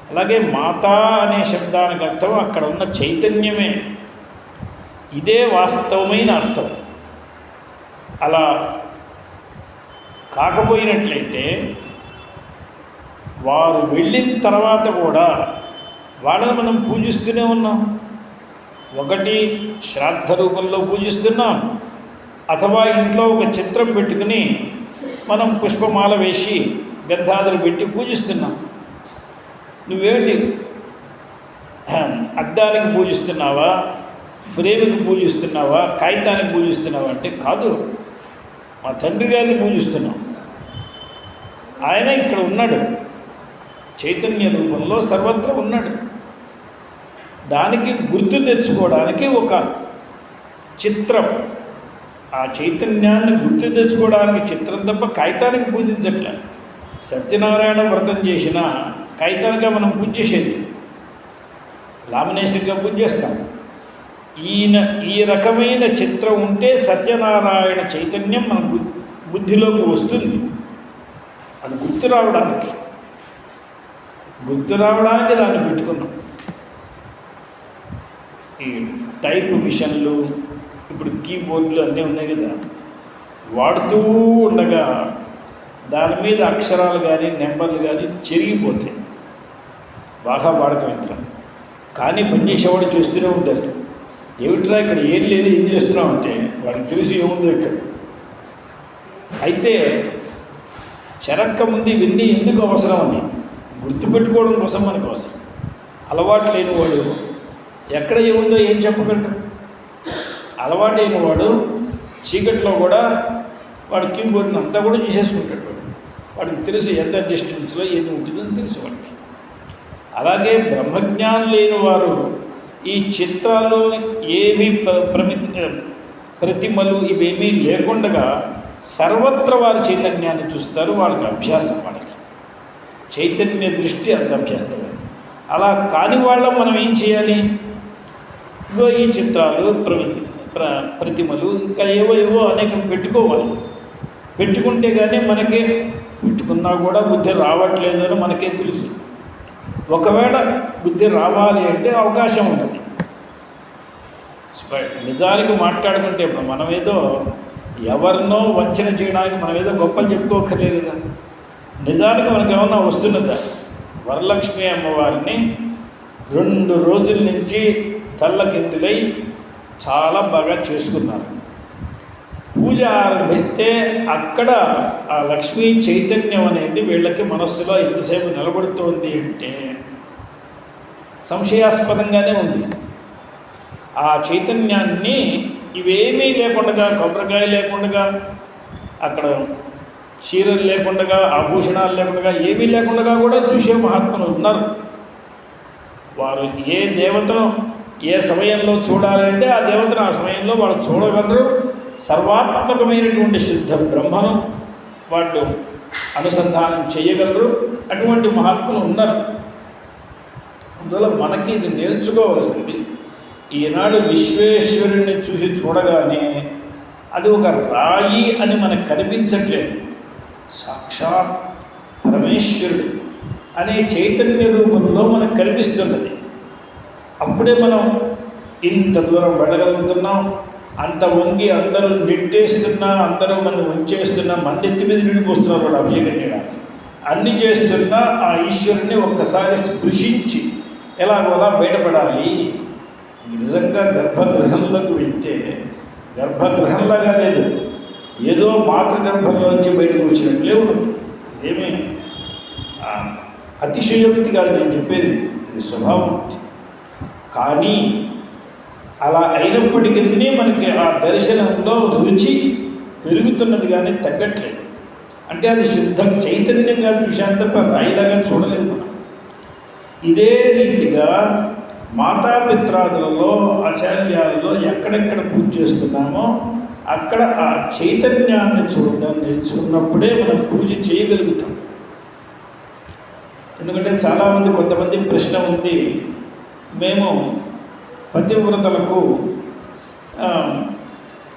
అలాగే మాతా అనే శబ్దానికి అర్థం అక్కడ ఉన్న చైతన్యమే. ఇదే వాస్తవమైన అర్థం. అలా కాకపోయినట్లయితే వారు వెళ్ళిన తర్వాత కూడా వాళ్ళని మనం పూజిస్తూనే ఉన్నాం. ఒకటి శ్రాద్ధ రూపంలో పూజిస్తున్నాం, అథవా ఇంట్లో ఒక చిత్రం పెట్టుకుని మనం పుష్పమాల వేసి గంధాదులు పెట్టి పూజిస్తున్నాం. నువ్వేంటి అద్దానికి పూజిస్తున్నావా, ఫ్రేమ్కి పూజిస్తున్నావా, కాగితానికి పూజిస్తున్నావా అంటే కాదు, మా తండ్రి గారిని పూజిస్తున్నాం. ఆయన ఇక్కడ ఉన్నాడు, చైతన్య రూపంలో సర్వత్రా ఉన్నాడు. దానికి గుర్తు తెచ్చుకోవడానికి ఒక చిత్రం, ఆ చైతన్యాన్ని గుర్తు తెచ్చుకోవడానికి చిత్రం తప్ప కాగితానికి పూజించట్లే. సత్యనారాయణ వ్రతం చేసిన కాగితానిగా మనం పూజ చేసేది, లామినేషన్గా పూజ చేస్తాం. ఈ రకమైన చిత్రం ఉంటే సత్యనారాయణ చైతన్యం మన బుద్ధిలోకి వస్తుంది. అది గుర్తు రావడానికి దాన్ని పెట్టుకున్నాం. ఈ టైప్ మిషన్లు, ఇప్పుడు కీబోర్డులు అన్నీ ఉన్నాయి కదా, వాడుతూ ఉండగా దాని మీద అక్షరాలు కానీ నెంబర్లు కానీ చెరిగిపోతాయి, బాగా వాడకం. కానీ పనిచేసేవాడు చూస్తూనే ఉంటారు, ఏమిట్రా ఇక్కడ ఏం లేదు, ఏం చేస్తున్నావు అంటే వాడికి తెలిసి ఏముందో ఇక్కడ. అయితే చెరక్క ముందు ఇవన్నీ ఎందుకు అవసరం అని గుర్తుపెట్టుకోవడం కోసం మనకు అవసరం. అలవాటు లేనివాడు ఎక్కడ ఏముందో ఏం చెప్పగలడు. అలవాటైన వాడు చీకట్లో కూడా వాడు కీబోర్డ్ని అంతా కూడా చేసేసుకుంటాడు. వాడికి తెలుసు ఎంత డిస్టెన్స్లో ఏది ఉంటుందని తెలుసు వాడికి. అలాగే బ్రహ్మజ్ఞానం లేని వారు ఈ చిత్రాలు ఏమీ ప్రతిమలు ఇవేమీ లేకుండా సర్వత్ర వారి చైతన్యాన్ని చూస్తారు. వాళ్ళకి అభ్యాసం, వాళ్ళకి చైతన్య దృష్టి అంత అభ్యస్తం. అలా కాని వాళ్ళ మనం ఏం చేయాలి? ఇగో ఈ చిత్రాలు ప్రతిమలు ఇంకా ఏవో అనేకం పెట్టుకోవాలి. పెట్టుకుంటే కానీ మనకే, పెట్టుకున్నా కూడా బుద్ధి రావట్లేదు అని మనకే తెలుసు. ఒకవేళ బుద్ధి రావాలి అంటే అవకాశం ఉన్నది. నిజానికి మాట్లాడుకుంటే ఇప్పుడు మనమేదో ఎవరినో వంచన చేయడానికి మనమేదో గొప్పలు చెప్పుకోకర్లేదు కదా. నిజానికి మనకు ఏమన్నా వస్తున్నదా? వరలక్ష్మి అమ్మవారిని 2 రోజుల నుంచి తల్లకిందులై చాలా బాగా చేసుకున్నారు. పూజ ఆరంభిస్తే అక్కడ ఆ లక్ష్మీ చైతన్యం అనేది వీళ్ళకి మనస్సులో ఎంతసేపు నిలబడుతోంది అంటే సంశయాస్పదంగానే ఉంది. ఆ చైతన్యాన్ని ఇవేమీ లేకుండా, కొబ్బరికాయ లేకుండా, అక్కడ చీరలు లేకుండా, ఆభూషణాలు లేకుండా, ఏమీ లేకుండా కూడా చూసే మహాత్ములు ఉన్నారు. వారు ఏ దేవతను ఏ సమయంలో చూడాలంటే ఆ దేవతను ఆ సమయంలో వాళ్ళు చూడగలరు. సర్వాత్మకమైనటువంటి శుద్ధ బ్రహ్మను వాళ్ళు అనుసంధానం చేయగలరు. అటువంటి మహాత్ములు ఉన్నారు. అందువల్ల మనకి ఇది నేర్చుకోవలసింది. ఈనాడు విశ్వేశ్వరుణ్ణి చూసి చూడగానే అది ఒక రాయి అని మనకు కనిపించట్లేదు. సాక్షాత్ పరమేశ్వరుడు అనే చైతన్య రూపంలో మనకు కనిపిస్తున్నది. అప్పుడే మనం ఇంత దూరం వెళ్ళగలుగుతున్నాం. అంత వంగి అందరూ నెట్టేస్తున్నా, అందరూ మనం వంచేస్తున్నా, మన్నెత్తి మీద నిండిపోస్తున్నారు వాళ్ళు అభిషేకం చేయడానికి. అన్నీ చేస్తున్నా ఆ ఈశ్వరుని ఒక్కసారి స్పృశించి ఎలాగోలా బయటపడాలి. నిజంగా గర్భగృహంలోకి వెళ్తే గర్భగృహంలాగా లేదు, ఏదో మాతృగర్భంలోంచి బయటకు వచ్చినట్లే ఉన్నది. ఇదేమీ అతిశయోక్తి కాదు నేను చెప్పేది, ఇది స్వభావోక్తి. కానీ అలా అయినప్పటికీ మనకి ఆ దర్శనంలో రుచి పెరుగుతున్నది కానీ తగ్గట్లేదు. అంటే అది శుద్ధ చైతన్యంగా చూశాను తప్ప రాయిలాగా చూడలేదు మనం. ఇదే రీతిగా మాతాపిత్రాదులలో, ఆచార్యాలలో ఎక్కడెక్కడ పూజ చేస్తున్నామో అక్కడ ఆ చైతన్యాన్ని చూడడం నేర్చుకున్నప్పుడే మనం పూజ చేయగలుగుతాం. ఎందుకంటే చాలామంది, కొంతమంది ప్రశ్న ఉంది, మేము పతివ్రతలకు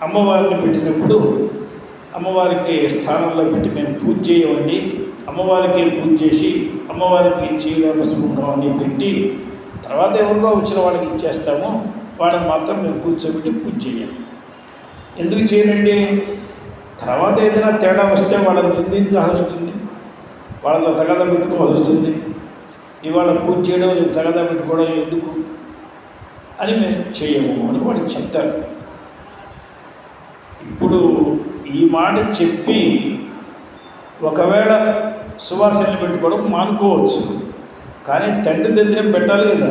అమ్మవారిని పెట్టినప్పుడు అమ్మవారికి స్థానంలో పెట్టి మేము పూజ చేయవండి, అమ్మవారికి పూజ చేసి అమ్మవారికి చీర పసుపు అన్నీ పెట్టి తర్వాత ఎవరికో వచ్చిన వాళ్ళకి ఇచ్చేస్తాము, వాళ్ళని మాత్రం మేము కూర్చోబెట్టి పూజ చేయాలి. ఎందుకు చేయనండి? తర్వాత ఏదైనా తేడా వస్తే వాళ్ళని నిందించాల్సి వస్తుంది, వాళ్ళతో తగద పెట్టుకోవాల్సి వస్తుంది. ఇవాళ పూజ చేయడం రేపు తగదా పెట్టుకోవడం ఎందుకు అని మేము చేయము అని వాడికి చెప్తారు. ఇప్పుడు ఈ మాట చెప్పి ఒకవేళ సువాసనలు పెట్టుకోవడం మానుకోవచ్చు, కానీ తండ్రి దగ్గర పెట్టాలి కదా,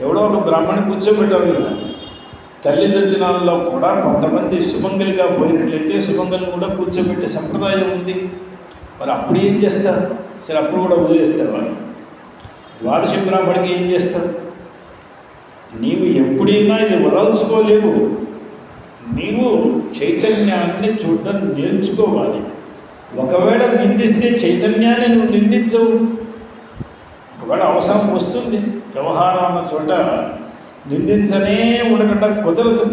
ఎవడో ఒక బ్రాహ్మణి కూర్చోబెట్టాలి కదా. తల్లిదండ్రులలో కూడా కొంతమంది సుమంగలిగా పోయినట్లయితే సుమంగలిని కూడా కూర్చోబెట్టే సంప్రదాయం ఉంది. మరి అప్పుడు ఏం చేస్తారు? సరే, అప్పుడు కూడా వదిలేస్తారు వాళ్ళు. ద్వాదశ బ్రాహ్మడికి ఏం చేస్తారు? నీవు ఎప్పుడైనా ఇది వదల్చుకోలేవు. నీవు చైతన్యాన్ని చూడడం నేర్చుకోవాలి. ఒకవేళ నిందిస్తే చైతన్యాన్ని నువ్వు నిందించవు. ఒకవేళ అవసరం వస్తుంది, వ్యవహారం అన్న చోట నిందించనే ఉండకుండా కుదరదు.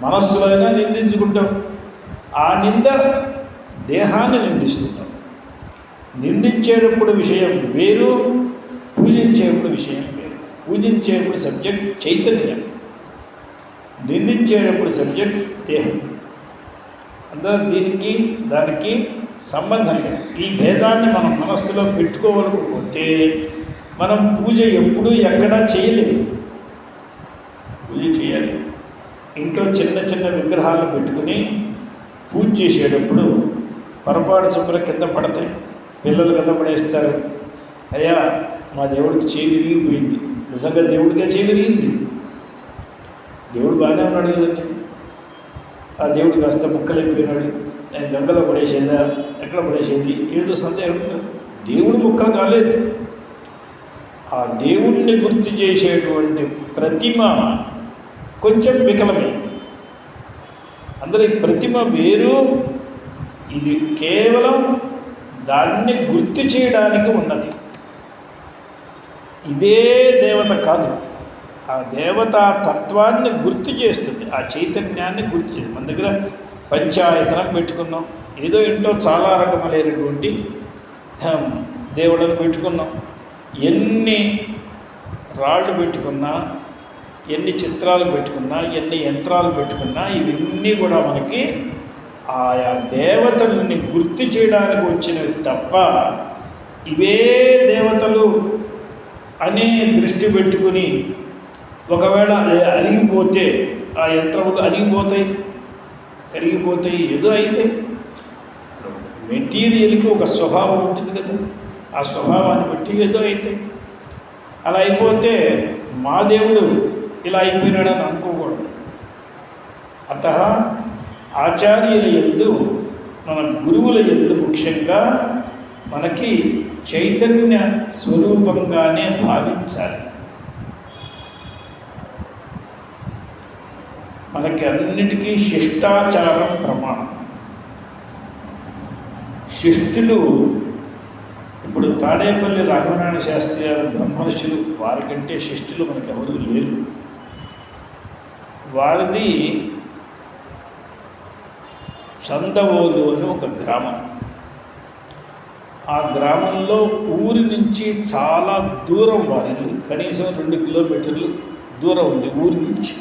మనస్సులో అయినా నిందించుకుంటాం. ఆ నింద దేహాన్ని నిందిస్తున్నాం. నిందించేటప్పుడు విషయం వేరు, పూజించేటప్పుడు విషయం వేరు. పూజించేటప్పుడు సబ్జెక్ట్ చైతన్యం, నిందించేటప్పుడు సబ్జెక్ట్ దేహం. అందులో దీనికి దానికి సంబంధం లేదు. ఈ భేదాన్ని మనం మనస్సులో పెట్టుకోవకపోతే మనం పూజ ఎప్పుడూ ఎక్కడా చేయలేము. పూజ చేయాలి. ఇంట్లో చిన్న చిన్న విగ్రహాలు పెట్టుకుని పూజ చేసేటప్పుడు పొరపాటు చొప్పున కింద పడతాయి. పిల్లలు కింద పడేస్తారు. అయ్యా, మా దేవుడికి చేయి విరిగిపోయింది. నిజంగా దేవుడిగా చేయి విరిగింది. దేవుడు బాగానే ఉన్నాడు కదండి. ఆ దేవుడు కాస్త ముక్కలైపోయినాడు. నేను గంగలో పడేసేదా, ఎక్కడ పడేసేది, ఏదో సందేహం అడుగుతాడు. దేవుడు ముక్కలు కాలేదు. ఆ దేవుణ్ణి గుర్తు చేసేటువంటి ప్రతిమ కొంచెం వికలమైంది. అందులో ఈ ప్రతిమ వేరు, ఇది కేవలం దాన్ని గుర్తు చేయడానికి ఉన్నది. ఇదే దేవత కాదు. ఆ దేవతా తత్వాన్ని గుర్తు చేస్తుంది, ఆ చైతన్యాన్ని గుర్తు చేస్తుంది. మన దగ్గర పంచాయతనం పెట్టుకున్నాం, ఏదో ఇంట్లో చాలా రకములైనటువంటి దేవుళ్ళను పెట్టుకున్నాం. ఎన్ని రాళ్ళు పెట్టుకున్నా, ఎన్ని చిత్రాలు పెట్టుకున్నా, ఎన్ని యంత్రాలు పెట్టుకున్నా, ఇవన్నీ కూడా మనకి ఆయా దేవతల్ని గుర్తు చేయడానికి వచ్చినవి తప్ప ఇవే దేవతలు అనే దృష్టి పెట్టుకుని ఒకవేళ అరిగిపోతే ఆ యంత్రములు అరిగిపోతాయి, కరిగిపోతాయి, ఏదో అయితే. మెటీరియల్కి ఒక స్వభావం ఉంటుంది కదా, ఆ స్వభావాన్ని బట్టి ఏదో అయితే. అలా అయిపోతే మా దేవుడు ఇలా అయిపోయినాడని అనుకోకూడదు. అత ఆచార్యుల యందు, మన గురువుల యందు ముఖ్యంగా మనకి చైతన్య స్వరూపంగానే భావించాలి. మనకి అన్నిటికీ శిష్టాచారం ప్రమాణం. శిష్టులు ఇప్పుడు తాడేపల్లి రాఘవనారాయణ శాస్త్రి గారు బ్రహ్మర్షులు, వారికంటే శిష్టులు మనకి ఎవరూ లేరు. వారిది చందవోలు అని ఒక గ్రామం. ఆ గ్రామంలో ఊరి నుంచి చాలా దూరం వారిల్లు, కనీసం 2 కిలోమీటర్లు దూరం ఉంది ఊరి నుంచి.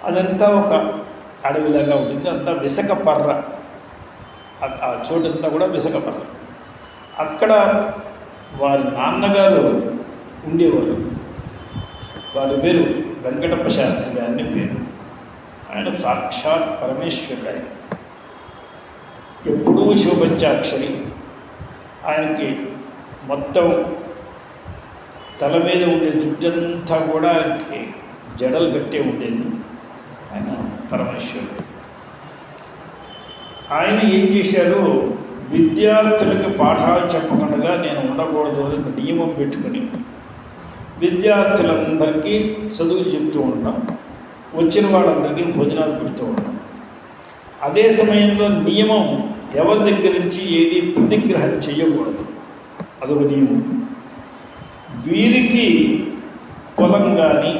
అదంతా ఒక అడవిలాగా ఉంటుంది. అంతా విసకపర్ర, ఆ చోటంతా కూడా విసకపర్ర. అక్కడ వారి నాన్నగారు ఉండేవారు. వారి పేరు వెంకటప్ప శాస్త్రి గారిని పేరు. ఆయన సాక్షాత్ పరమేశ్వరుడు. ఆయన ఎప్పుడూ శివపంచాక్షరి. ఆయనకి మొత్తం తల మీద ఉండే జుట్టంతా కూడా ఆయనకి జడలు కట్టే ఉండేది. ఆయన పరమేశ్వరుడు. ఆయన ఏం చేశారు, విద్యార్థులకు పాఠాలు చెప్పకుండా నేను ఉండకూడదు అని ఒక నియమం పెట్టుకుని విద్యార్థులందరికీ చదువులు చెప్తూ ఉన్నాం, వచ్చిన వాళ్ళందరికీ భోజనాలు పెడుతూ ఉన్నాం. అదే సమయంలో నియమం, ఎవరి దగ్గర నుంచి ఏది ప్రతిగ్రహం చేయకూడదు, అదొక నియమం. వీరికి పొలం కానీ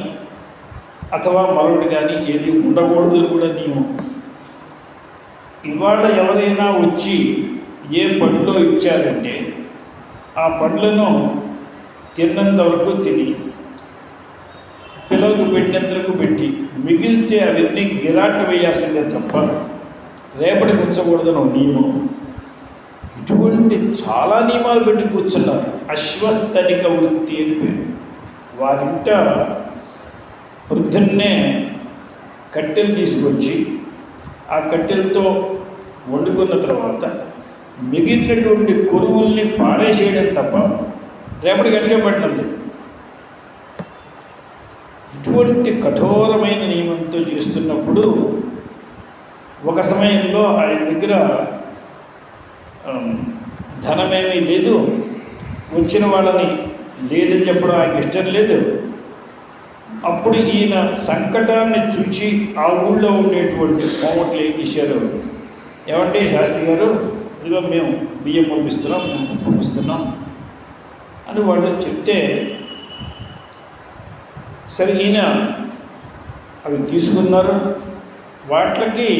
అథవా మరొకటి కానీ ఏది ఉండకూడదు అని కూడా నియమం. ఇవాళ ఎవరైనా వచ్చి ఏ పండ్లో ఇచ్చారంటే ఆ పండ్లను తిన్నంత వరకు తిని, పిల్లలకు పెట్టినంతకు పెట్టి, మిగిలితే అవన్నీ గిరాట్ వేయాల్సిందే తప్ప రేపటికి ఉంచకూడదని ఒక నియమం. ఇటువంటి చాలా నియమాలు పెట్టి కూర్చున్నారు. అశ్వస్తనిక వృత్తి అని పేరు. వారింట పొద్దున్నే కట్టెలు తీసుకొచ్చి ఆ కట్టెలతో వండుకున్న తర్వాత మిగిలినటువంటి కొరువుల్ని పారేసేయడం తప్ప రేపటి గంటే పడడం లేదు. ఇటువంటి కఠోరమైన నియమంతో చేస్తున్నప్పుడు ఒక సమయంలో ఆయన దగ్గర ధనమేమీ లేదు, వచ్చిన వాళ్ళని లేదని చెప్పడం ఆయనకి ఇష్టం లేదు. అప్పుడు ఈయన సంకటాన్ని చూచి ఆ ఊళ్ళో ఉండేటువంటి కోమట్లు ఏం చేశారు, ఏమంటే శాస్త్రి గారు ఇదిగో మేము బియ్యం పంపిస్తున్నాం, మేము పంపిస్తున్నాం అని వాళ్ళు చెప్తే, సరే ఈయన అవి తీసుకున్నారు. వాటికి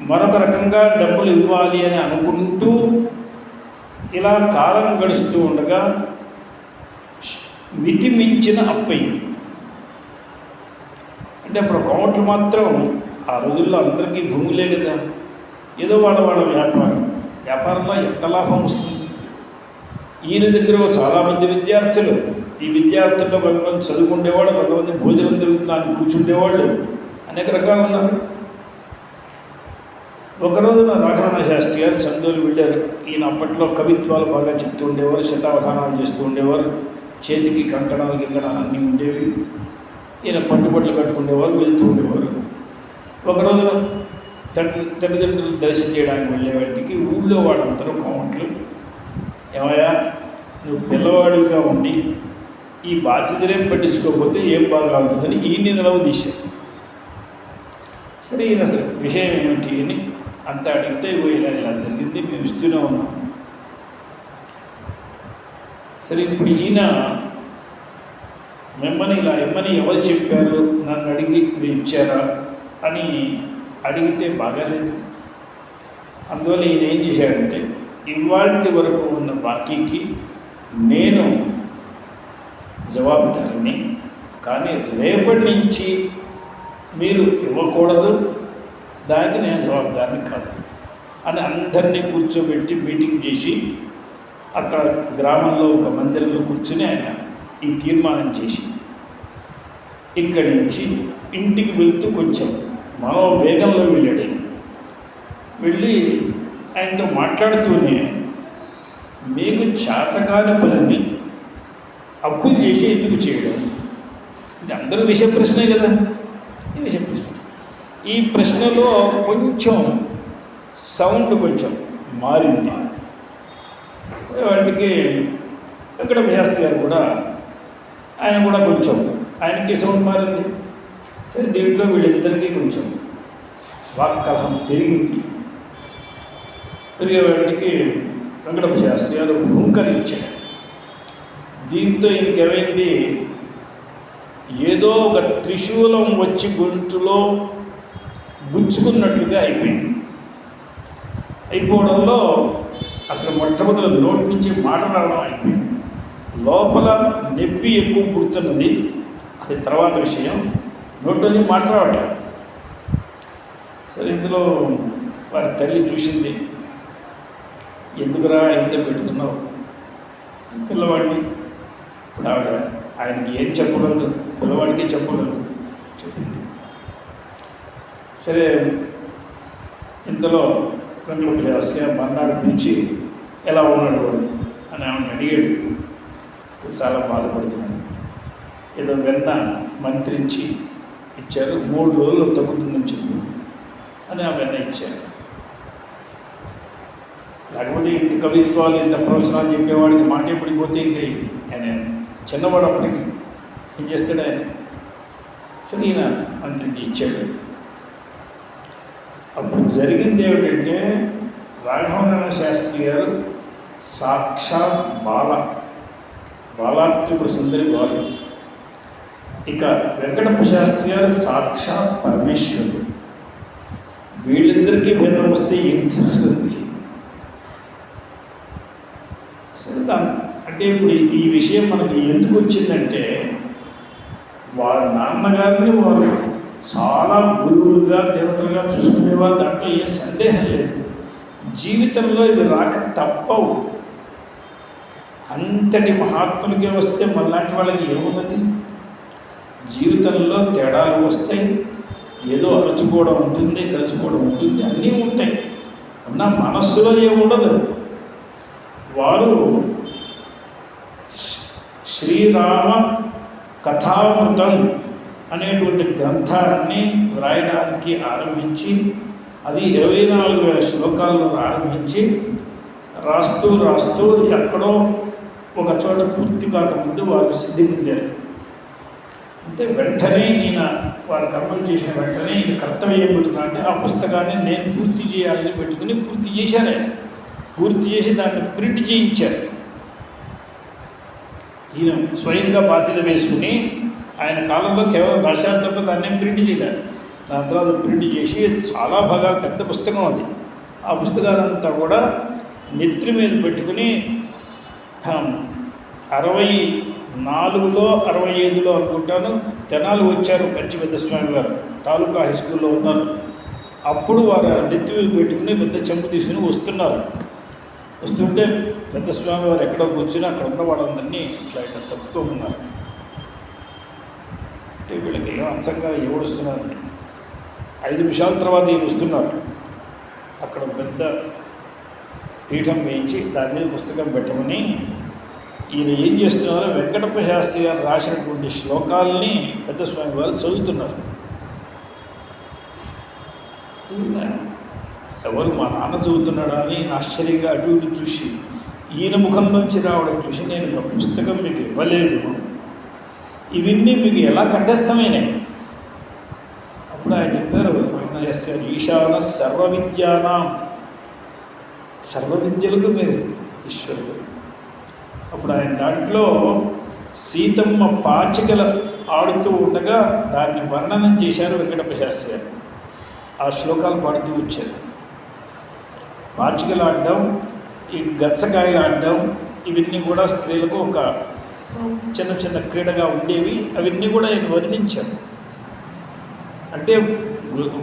మరొక రకంగా డబ్బులు ఇవ్వాలి అని అనుకుంటూ ఇలా కాలం గడుస్తూ ఉండగా మితిమించిన అప్పయింది. అంటే అప్పుడు కోమట్లు మాత్రం ఆ రోజుల్లో అందరికీ భూములే కదా, ఏదో వాళ్ళ వ్యాపారంలో ఎంత లాభం వస్తుంది. ఈయన దగ్గర చాలామంది విద్యార్థులు, ఈ విద్యార్థుల్లో కొంతమంది చదువుకుండేవాళ్ళు, కొంతమంది భోజనం తిరుగుతుందని కూర్చుండేవాళ్ళు, అనేక రకాలు ఉన్నారు. ఒకరోజున రాఘవనాథ శాస్త్రి గారు చందోలు వెళ్ళారు. ఈయన అప్పట్లో కవిత్వాలు బాగా చెప్తూ ఉండేవారు, శతావధానాలు చేస్తూ ఉండేవారు, చేతికి కంకణాలు గింకణాలు అన్నీ ఉండేవి. ఈయన పట్టుబట్లు కట్టుకునేవారు, వెళ్తూ ఉండేవారు. ఒకరోజున తల్లిదండ్రులు దర్శనం చేయడానికి వెళ్ళే వాటికి ఊళ్ళో వాళ్ళందరూ కోమట్లు, ఏమయ్యా నువ్వు పిల్లవాడిగా ఉండి ఈ బాధ్యతలేం పట్టించుకోకపోతే ఏం బాగా ఉంటుందని ఈయన్ని నిలవదీశారు. సరే ఈయన అసలు విషయం ఏమిటి అని అంతా అడిగితే ఇలా జరిగింది, మేము ఇస్తూనే ఉన్నాం. సరే ఇప్పుడు ఈయన మిమ్మల్ని ఇలా ఇమ్మని ఎవరు చెప్పారు, నన్ను అడిగి మీరు ఇచ్చారా అని అడిగితే బాగాలేదు. అందువల్ల ఈయన ఏం చేశాడంటే, ఇవాటి వరకు ఉన్న బాకీకి నేను జవాబుదారిని, కానీ రేపటి నుంచి మీరు ఇవ్వకూడదు, దానికి నేను జవాబుదారిని కాదు అని అందరినీ కూర్చోబెట్టి మీటింగ్ చేసి అక్కడ గ్రామంలో ఒక మందిరంలో కూర్చుని ఆయన ఈ తీర్మానం చేసి ఇక్కడి నుంచి ఇంటికి వెళ్తూ కొంచెం మనోవేగంలో వెళ్ళాడు. వెళ్ళి ఆయనతో మాట్లాడుతూనే, మీకు చేతకాని పనిని అప్పులు చేసి ఎందుకు చేయడం, ఇది అందరూ విషయ ప్రశ్నే కదా. ఈ విషయ ప్రశ్న, ఈ ప్రశ్నలో కొంచెం సౌండ్ కొంచెం మారింది. వాటికి వెంకట శాస్త్రి గారు కూడా ఆయన కూడా కొంచెం ఆయనకి సౌండ్ మారింది. సరే దీంట్లో వీళ్ళిద్దరికీ కొంచెం వాక్కలహం పెరిగింది. పెరిగే వాటికి వెంకట శాస్త్రి గారు హుంకరించాడు. దీంతో ఈయనకేమైంది, ఏదో ఒక త్రిశూలం వచ్చి గొంతులో గుచ్చుకున్నట్లుగా అయిపోయింది. అయిపోవడంలో అసలు మొట్టమొదటి నోటి నుంచి మాట రావడం అయిపోయింది. లోపల నొప్పి ఎక్కువ పుడుతున్నది, అది తర్వాత విషయం. నోట్లోంచి మాట రావట్లేదు. సరే ఇందులో వారి తల్లి చూసింది, ఎందుకురా ఎంత పెట్టుకున్నావు పిల్లవాడిని. ఇప్పుడు ఆవిడ ఆయనకి ఏం చెప్పగలదు, పిల్లవాడికే చెప్పగలదు, చెప్పింది. సరే ఇంతలో వెంకట శాస్త్రి మర్నాడు పిలిచి ఎలా ఉన్నాడు వాడు అని ఆమెను అడిగాడు. చాలా బాధపడుతున్నాడు. ఏదో వెన్న మంత్రించి ఇచ్చారు, 3 రోజులు తగ్గుతుందని చెప్పు అని ఆ వెన్న ఇచ్చారు. లేకపోతే ఇంత కవిత్వాలు ఇంత ప్రవచనాలు చెప్పేవాడికి మాట పడిపోతే ఇంకా ఆయన చిన్నవాడు, అప్పటికి ఏం చేస్తాడు ఆయన. సరే ఈయన మంత్రించి ఇచ్చాడు. అప్పుడు జరిగింది ఏమిటంటే, రాఘవనారాయణ శాస్త్రి గారు సాక్షాత్ బాలాత్రిపుర సుందరి వారు, ఇక వెంకటప్ప శాస్త్రి గారు సాక్షాత్ పరమేశ్వరుడు. వీళ్ళిద్దరికీ భేదం వస్తే ఏం జరుగుతుంది? సరే అంటే ఇప్పుడు ఈ విషయం మనకి ఎందుకు వచ్చిందంటే, వారి నాన్నగారిని వారు చాలా గురువులుగా దేవతలుగా చూసుకునేవారు, దాంట్లో ఏ సందేహం లేదు. జీవితంలో ఇవి రాక తప్పవు. అంతటి మహాత్ములకే వస్తే మనలాంటి వాళ్ళకి ఏమున్నది? జీవితంలో తేడాలు వస్తాయి, ఏదో అరుచుకోవడం ఉంటుంది, కలుచుకోవడం ఉంటుంది, అన్నీ ఉంటాయి. అన్న మనస్సులో ఏముండదు. వారు శ్రీరామ కథామృతం అనేటువంటి గ్రంథాన్ని వ్రాయడానికి ఆరంభించి, అది 24,000 శ్లోకాల్లో ఆరంభించి రాస్తూ ఎక్కడో ఒక చోట పూర్తి కాకముందు వారు సిద్ధి పొందారు. అంటే వెంటనే ఈయన వారు కర్మలు చేసిన వెంటనే ఈయన కర్తవ్యం ఏమిటంటే అంటే ఆ పుస్తకాన్ని నేను పూర్తి చేయాలని పెట్టుకుని పూర్తి చేశారు. ఆయన పూర్తి చేసి దాన్ని ప్రింట్ చేయించారు. ఈయన స్వయంగా బాధ్యత వేసుకుని ఆయన కాలంలో కేవలం రాశారు తప్ప దాన్ని ప్రింట్ చేయలేదు. దాని తర్వాత ప్రింట్ చేసి చాలా బాగా పెద్ద పుస్తకం అది. ఆ పుస్తకాలంతా కూడా నెత్తి మీద పెట్టుకుని 64లో 65లో అనుకుంటాను తెనాలి వచ్చారు కంచి పెద్దస్వామి గారు, తాలూకా హై స్కూల్లో ఉన్నారు. అప్పుడు వారు నెత్తి మీద పెట్టుకుని పెద్ద చెంపు తీసుకుని వస్తుంటే పెద్దస్వామి వారు ఎక్కడో కూర్చుని అక్కడ ఉన్న వాళ్ళందరినీ ఇట్లా తప్పుకోమన్నారు. అంటే వీళ్ళకి ఏం అర్థంగా ఎవడుస్తున్నారండి. 5 నిమిషాల తర్వాత ఈయన వస్తున్నారు. అక్కడ పెద్ద పీఠం వేయించి దాని మీద పుస్తకం పెట్టమని ఈయన ఏం చేస్తున్నారో వెంకటప్ప శాస్త్రి గారు రాసినటువంటి శ్లోకాలని పెద్దస్వామి వారు చదువుతున్నారు. ఎవరు మా నాన్న చదువుతున్నాడా అని ఆశ్చర్యంగా అటు ఇటు చూసి ఈయన ముఖం నుంచి రావడం చూసి నేను ఒక పుస్తకం మీకు ఇవ్వలేదు, ఇవన్నీ మీకు ఎలా కంఠస్థమైనాయి? అప్పుడు ఆయన చెప్పారు, ఈశాన సర్వవిద్యానాం, సర్వవిద్యలకు మీరు ఈశ్వరుడు. అప్పుడు ఆయన దాంట్లో సీతమ్మ పాచికలు ఆడుతూ ఉండగా దాన్ని వర్ణనం చేశారు వెంకటప్ప శాస్త్రి గారు. ఆ శ్లోకాలు పాడుతూ వచ్చారు. పాచికలు ఆడడం, ఈ గచ్చకాయలు ఆడడం, ఇవన్నీ కూడా స్త్రీలకు ఒక చిన్న చిన్న క్రీడగా ఉండేవి. అవన్నీ కూడా ఆయన వర్ణించారు. అంటే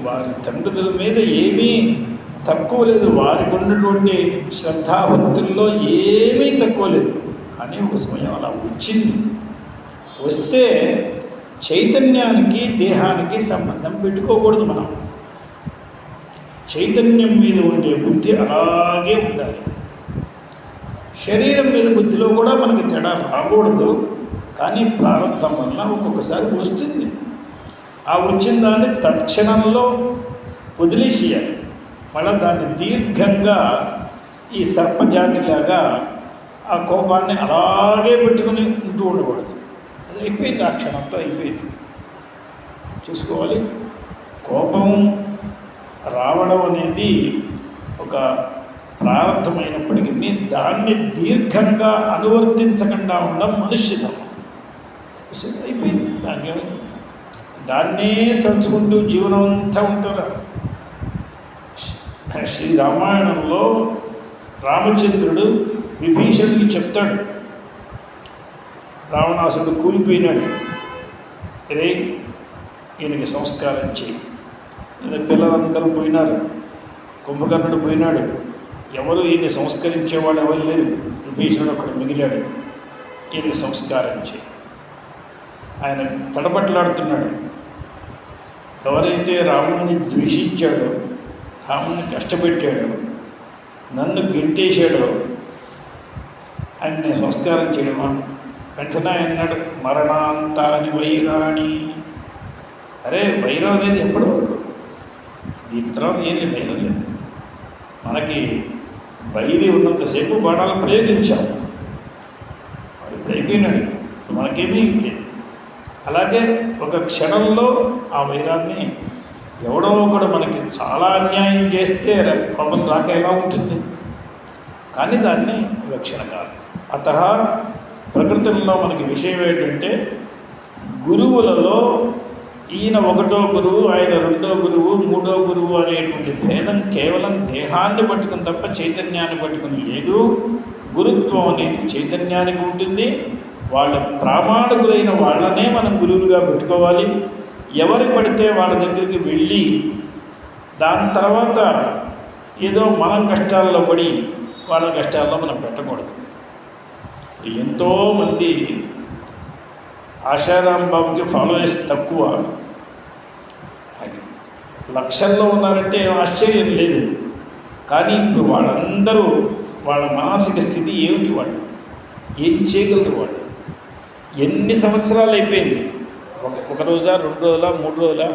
వారి తండ్రుల మీద ఏమీ తక్కువ లేదు, వారికి ఉన్నటువంటి శ్రద్ధాభక్తుల్లో ఏమీ తక్కువ లేదు. కానీ ఒక సమయం అలా వస్తే చైతన్యానికి దేహానికి సంబంధం పెట్టుకోకూడదు. మనం చైతన్యం మీద ఉండే బుద్ధి అలాగే ఉండాలి. శరీరం మీద బుద్ధిలో కూడా మనకి తేడా రాకూడదు. కానీ ప్రారంభం వల్ల ఒక్కొక్కసారి వస్తుంది. ఆ వచ్చిన దాన్ని తక్షణంలో వదిలేసేయాలి. మళ్ళీ దాన్ని దీర్ఘంగా ఈ సర్పజాతిలాగా ఆ కోపాన్ని అలాగే పెట్టుకుని ఉంటూ ఉండకూడదు. అది అయిపోయింది, ఆ క్షణంతో అయిపోయింది. చూసుకోవాలి. కోపం రావడం అనేది ఒక ప్రారంభమైనప్పటికీ దాన్ని దీర్ఘంగా అనువర్తించకుండా ఉండడం మనుష్యతం. అయిపోయింది, దాన్ని దాన్నే తలుచుకుంటూ జీవనం అంతా ఉంటారా. శ్రీ రామాయణంలో రామచంద్రుడు విభీషణుడికి చెప్తాడు, రావణాసుడు కూలిపోయినాడు, రే ఈయనకి సంస్కారం చేయి. పిల్లలందరూ పోయినారు, కుంభకర్ణుడు పోయినాడు, ఎవరు ఈయన్ని సంస్కరించేవాడు ఎవరు లేరు, విభీషణుడు అక్కడ మిగిలాడు, ఈయనకి సంస్కారం చేయి. ఆయన తడబట్లాడుతున్నాడు. ఎవరైతే రాముడిని ద్వేషించాడో, రాముడిని కష్టపెట్టాడో, నన్ను గెంటేశాడో ఆయన సంస్కారం చేయడమా? వెంటనే అన్నాడు, మరణాంతాని వైరాణి. అరే వైరం అనేది ఎప్పటి వరకు? దీని తర్వాత ఏం లేదు, వైరం లేదు. మనకి వైరి ఉన్నంతసేపు బాణాలు ప్రయోగించాం, వాడు ప్రయోగినాడు, మనకేమీ లేదు. అలాగే ఒక క్షణంలో ఆ వైరాన్ని ఎవడో కూడా మనకి చాలా అన్యాయం చేస్తే కోపం రాక ఎలా ఉంటుంది? కానీ దాన్ని ఒక క్షణకాలం. అత ప్రకృతిలో మనకి విషయం ఏంటంటే, గురువులలో ఈయన ఒకటో గురువు, ఆయన రెండో గురువు, మూడో గురువు అనేటువంటి భేదం కేవలం దేహాన్ని పట్టుకుని తప్ప చైతన్యాన్ని పట్టుకుని లేదు. గురుత్వం అనేది చైతన్యానికి ఉంటుంది. వాళ్ళ ప్రామాణికులైన వాళ్ళనే మనం గురువులుగా పెట్టుకోవాలి. ఎవరికి పడితే వాళ్ళ దగ్గరికి వెళ్ళి దాని తర్వాత ఏదో మనం కష్టాల్లో పడి వాళ్ళ కష్టాల్లో మనం పెట్టకూడదు. ఎంతోమంది ఆశారాం బాబుకి ఫాలోయర్స్ తక్కువ, లక్షల్లో ఉన్నారంటే ఆశ్చర్యం లేదు. కానీ ఇప్పుడు వాళ్ళందరూ వాళ్ళ మానసిక స్థితి ఏమిటి, వాళ్ళు ఏం చేయగలరు, వాళ్ళు ఎన్ని సంవత్సరాలు అయిపోయింది, ఒక రోజా 2 రోజులా 3 రోజులా,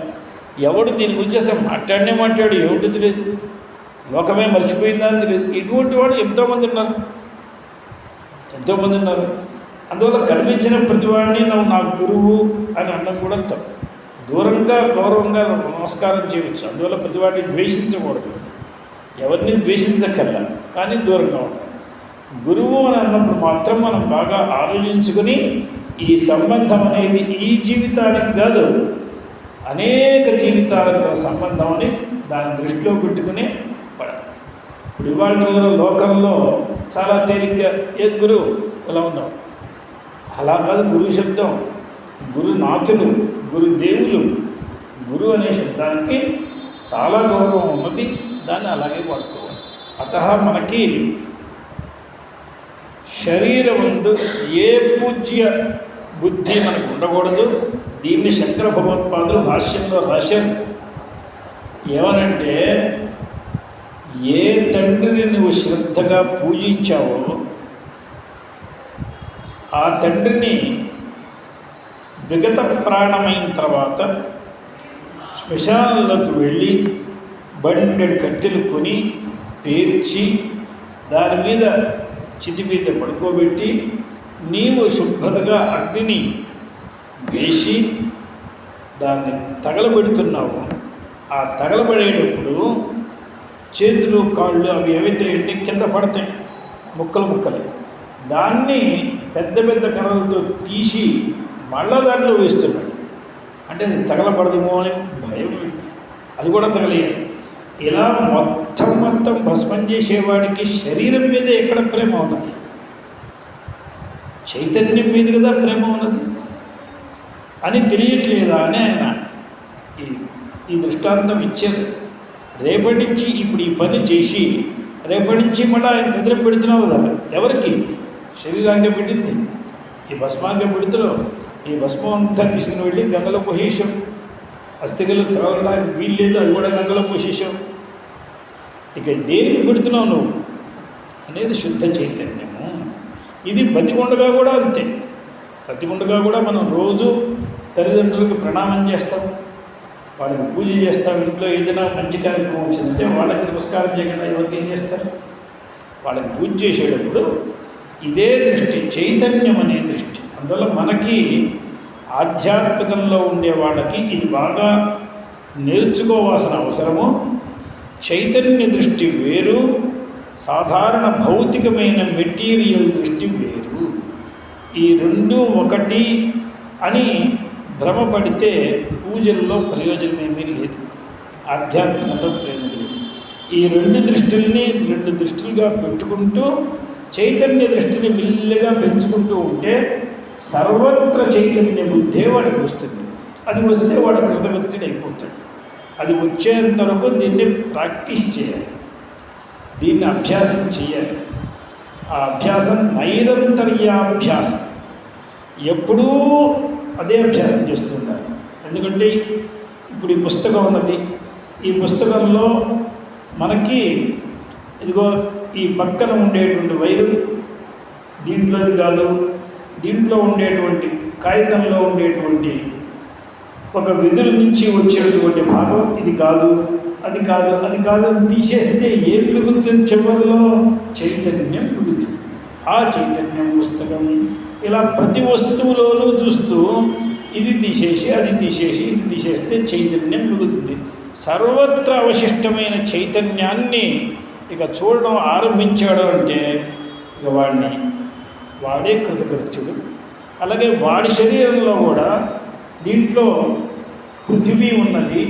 ఎవడు దీని గురించి అసలు మాట్లాడు ఏమిటో తెలియదు, లోకమే మర్చిపోయిందా అని తెలియదు. ఇటువంటి వాడు ఎంతోమంది ఉన్నారు. అందువల్ల కనిపించిన ప్రతి వాడిని నువ్వు నా గురువు అని అనడం కూడా తప్పు. దూరంగా గౌరవంగా నమస్కారం చేయవచ్చు. అందువల్ల ప్రతివాడిని ద్వేషించకూడదు, ఎవరిని ద్వేషించకల్లా, కానీ దూరంగా ఉండాలి. గురువు అని అన్నప్పుడు మాత్రం మనం బాగా ఆలోచించుకొని ఈ సంబంధం అనేది ఈ జీవితానికి కాదు, అనేక జీవితాలకు గల సంబంధం అని దాన్ని దృష్టిలో పెట్టుకుని పడాలి. ఇప్పుడు ఇవాళ రోజున లోకంలో చాలా తేలిగ్గా ఏ గురువు ఎలా ఉన్నాం, అలా కాదు. గురువు శబ్దం, గురునాథులు, గురుదేవులు, గురువు అనే శబ్దానికి చాలా గౌరవం ఉన్నది. దాన్ని అలాగే వాడుకోవాలి. అతః మనకి శరీరమందు ఏ పూజ్య బుద్ధి మనకు ఉండకూడదు. దీన్ని శంకర భగవత్పాదులు భాష్యంలో రాశారు. ఏమనంటే, ఏ తండ్రిని నువ్వు శ్రద్ధగా పూజించావో ఆ తండ్రిని విగత ప్రాణమైన తర్వాత శ్మశానంలోకి వెళ్ళి బండెడు కట్టెలు కొని పేర్చి దాని మీద చితి మీద పడుకోబెట్టి నీవు శుభ్రతగా అగ్నిని వేసి దాన్ని తగలబెడుతున్నావు. ఆ తగలబడేటప్పుడు చేతులు కాళ్ళు అవి ఏవైతే అంటే కింద పడతాయి, ముక్కలు. దాన్ని పెద్ద పెద్ద కర్రలతో తీసి మళ్ళా దాంట్లో వేస్తున్నాడు. అంటే అది తగలబడదేమో అని భయం, అది కూడా తగలేయాలి. ఇలా మొత్తం భస్మం చేసేవాడికి శరీరం మీద ఎక్కడ ప్రేమ ఉన్నది? చైతన్యం మీద కదా ప్రేమ ఉన్నది అని తెలియట్లేదా అని ఆయన ఈ దృష్టాంతం ఇచ్చారు. రేపటి నుంచి ఇప్పుడు ఈ పని చేసి రేపటి నుంచి మళ్ళీ ఆయన నిద్ర పెడుతున్నావు కదా, ఎవరికి? శరీరాంగా పెట్టింది. ఈ భస్మాంగా పెడుతున్నావు. ఈ భస్మం అంతా తీసుకుని వెళ్ళి గంగలో పోసేసాం. అస్థికలు తగలడానికి వీలు లేదు, అవి కూడా గంగలో పోసేసాం. ఇక దేనికి పెడుతున్నావు నువ్వు అనేది శుద్ధ చైతన్యము. ఇది బతికుండగా కూడా అంతే. బతికుండగా కూడా మనం రోజు తల్లిదండ్రులకు ప్రణామం చేస్తాం, వాళ్ళకి పూజ చేస్తాం. ఇంట్లో ఏదైనా మంచి కార్యక్రమం వచ్చిందంటే వాళ్ళకి నమస్కారం చేయకుండా ఎవరికి ఏం చేస్తారు? వాళ్ళకి పూజ చేసేటప్పుడు ఇదే దృష్టి, చైతన్యం అనే దృష్టి. అందువల్ల మనకి ఆధ్యాత్మికంలో ఉండే వాళ్ళకి ఇది బాగా నేర్చుకోవాల్సిన అవసరము. చైతన్య దృష్టి వేరు, సాధారణ భౌతికమైన మెటీరియల్ దృష్టి వేరు. ఈ రెండు ఒకటి అని భ్రమపడితే పూజల్లో ప్రయోజనమేమీ లేదు, ఆధ్యాత్మికంలో ప్రయోజనం లేదు. ఈ రెండు దృష్టిల్ని రెండు దృష్టిలుగా పెట్టుకుంటూ చైతన్య దృష్టిని మెల్లిగా పెంచుకుంటూ ఉంటే సర్వత్ర చైతన్య బుద్ధే వాడికి వస్తుంది. అది వస్తే వాడు కృతకృత్యుడు అయిపోతాడు. అది వచ్చేంత వరకు దీన్ని ప్రాక్టీస్ చేయాలి, దీన్ని అభ్యాసం చేయాలి. ఆ అభ్యాసం నైరంతర్యాభ్యాసం, ఎప్పుడూ అదే అభ్యాసం చేస్తుంటారు. ఎందుకంటే ఇప్పుడు ఈ పుస్తకం ఉన్నది, ఈ పుస్తకంలో మనకి ఇదిగో ఈ పక్కన ఉండేటువంటి వైరు దీంట్లోది కాదు, దీంట్లో ఉండేటువంటి కాగితంలో ఉండేటువంటి ఒక వెదురు నుంచి వచ్చేటువంటి భాగం ఇది కాదు, అది కాదు అని తీసేస్తే ఏం మిగులుతుంది? చివరిలో చైతన్యం మిగులుతుంది. ఆ చైతన్యం పుస్తకం ఇలా ప్రతి వస్తువులోనూ చూస్తూ ఇది తీసేసి అది తీసేసి ఇది తీసేస్తే చైతన్యం మిగులుతుంది. సర్వత్ర అవశిష్టమైన చైతన్యాన్ని ఇక చూడడం ఆరంభించాడు అంటే ఇక వాడే కృతకృత్యుడు. అలాగే వాడి శరీరంలో కూడా దీంట్లో పృథివీ ఉన్నది,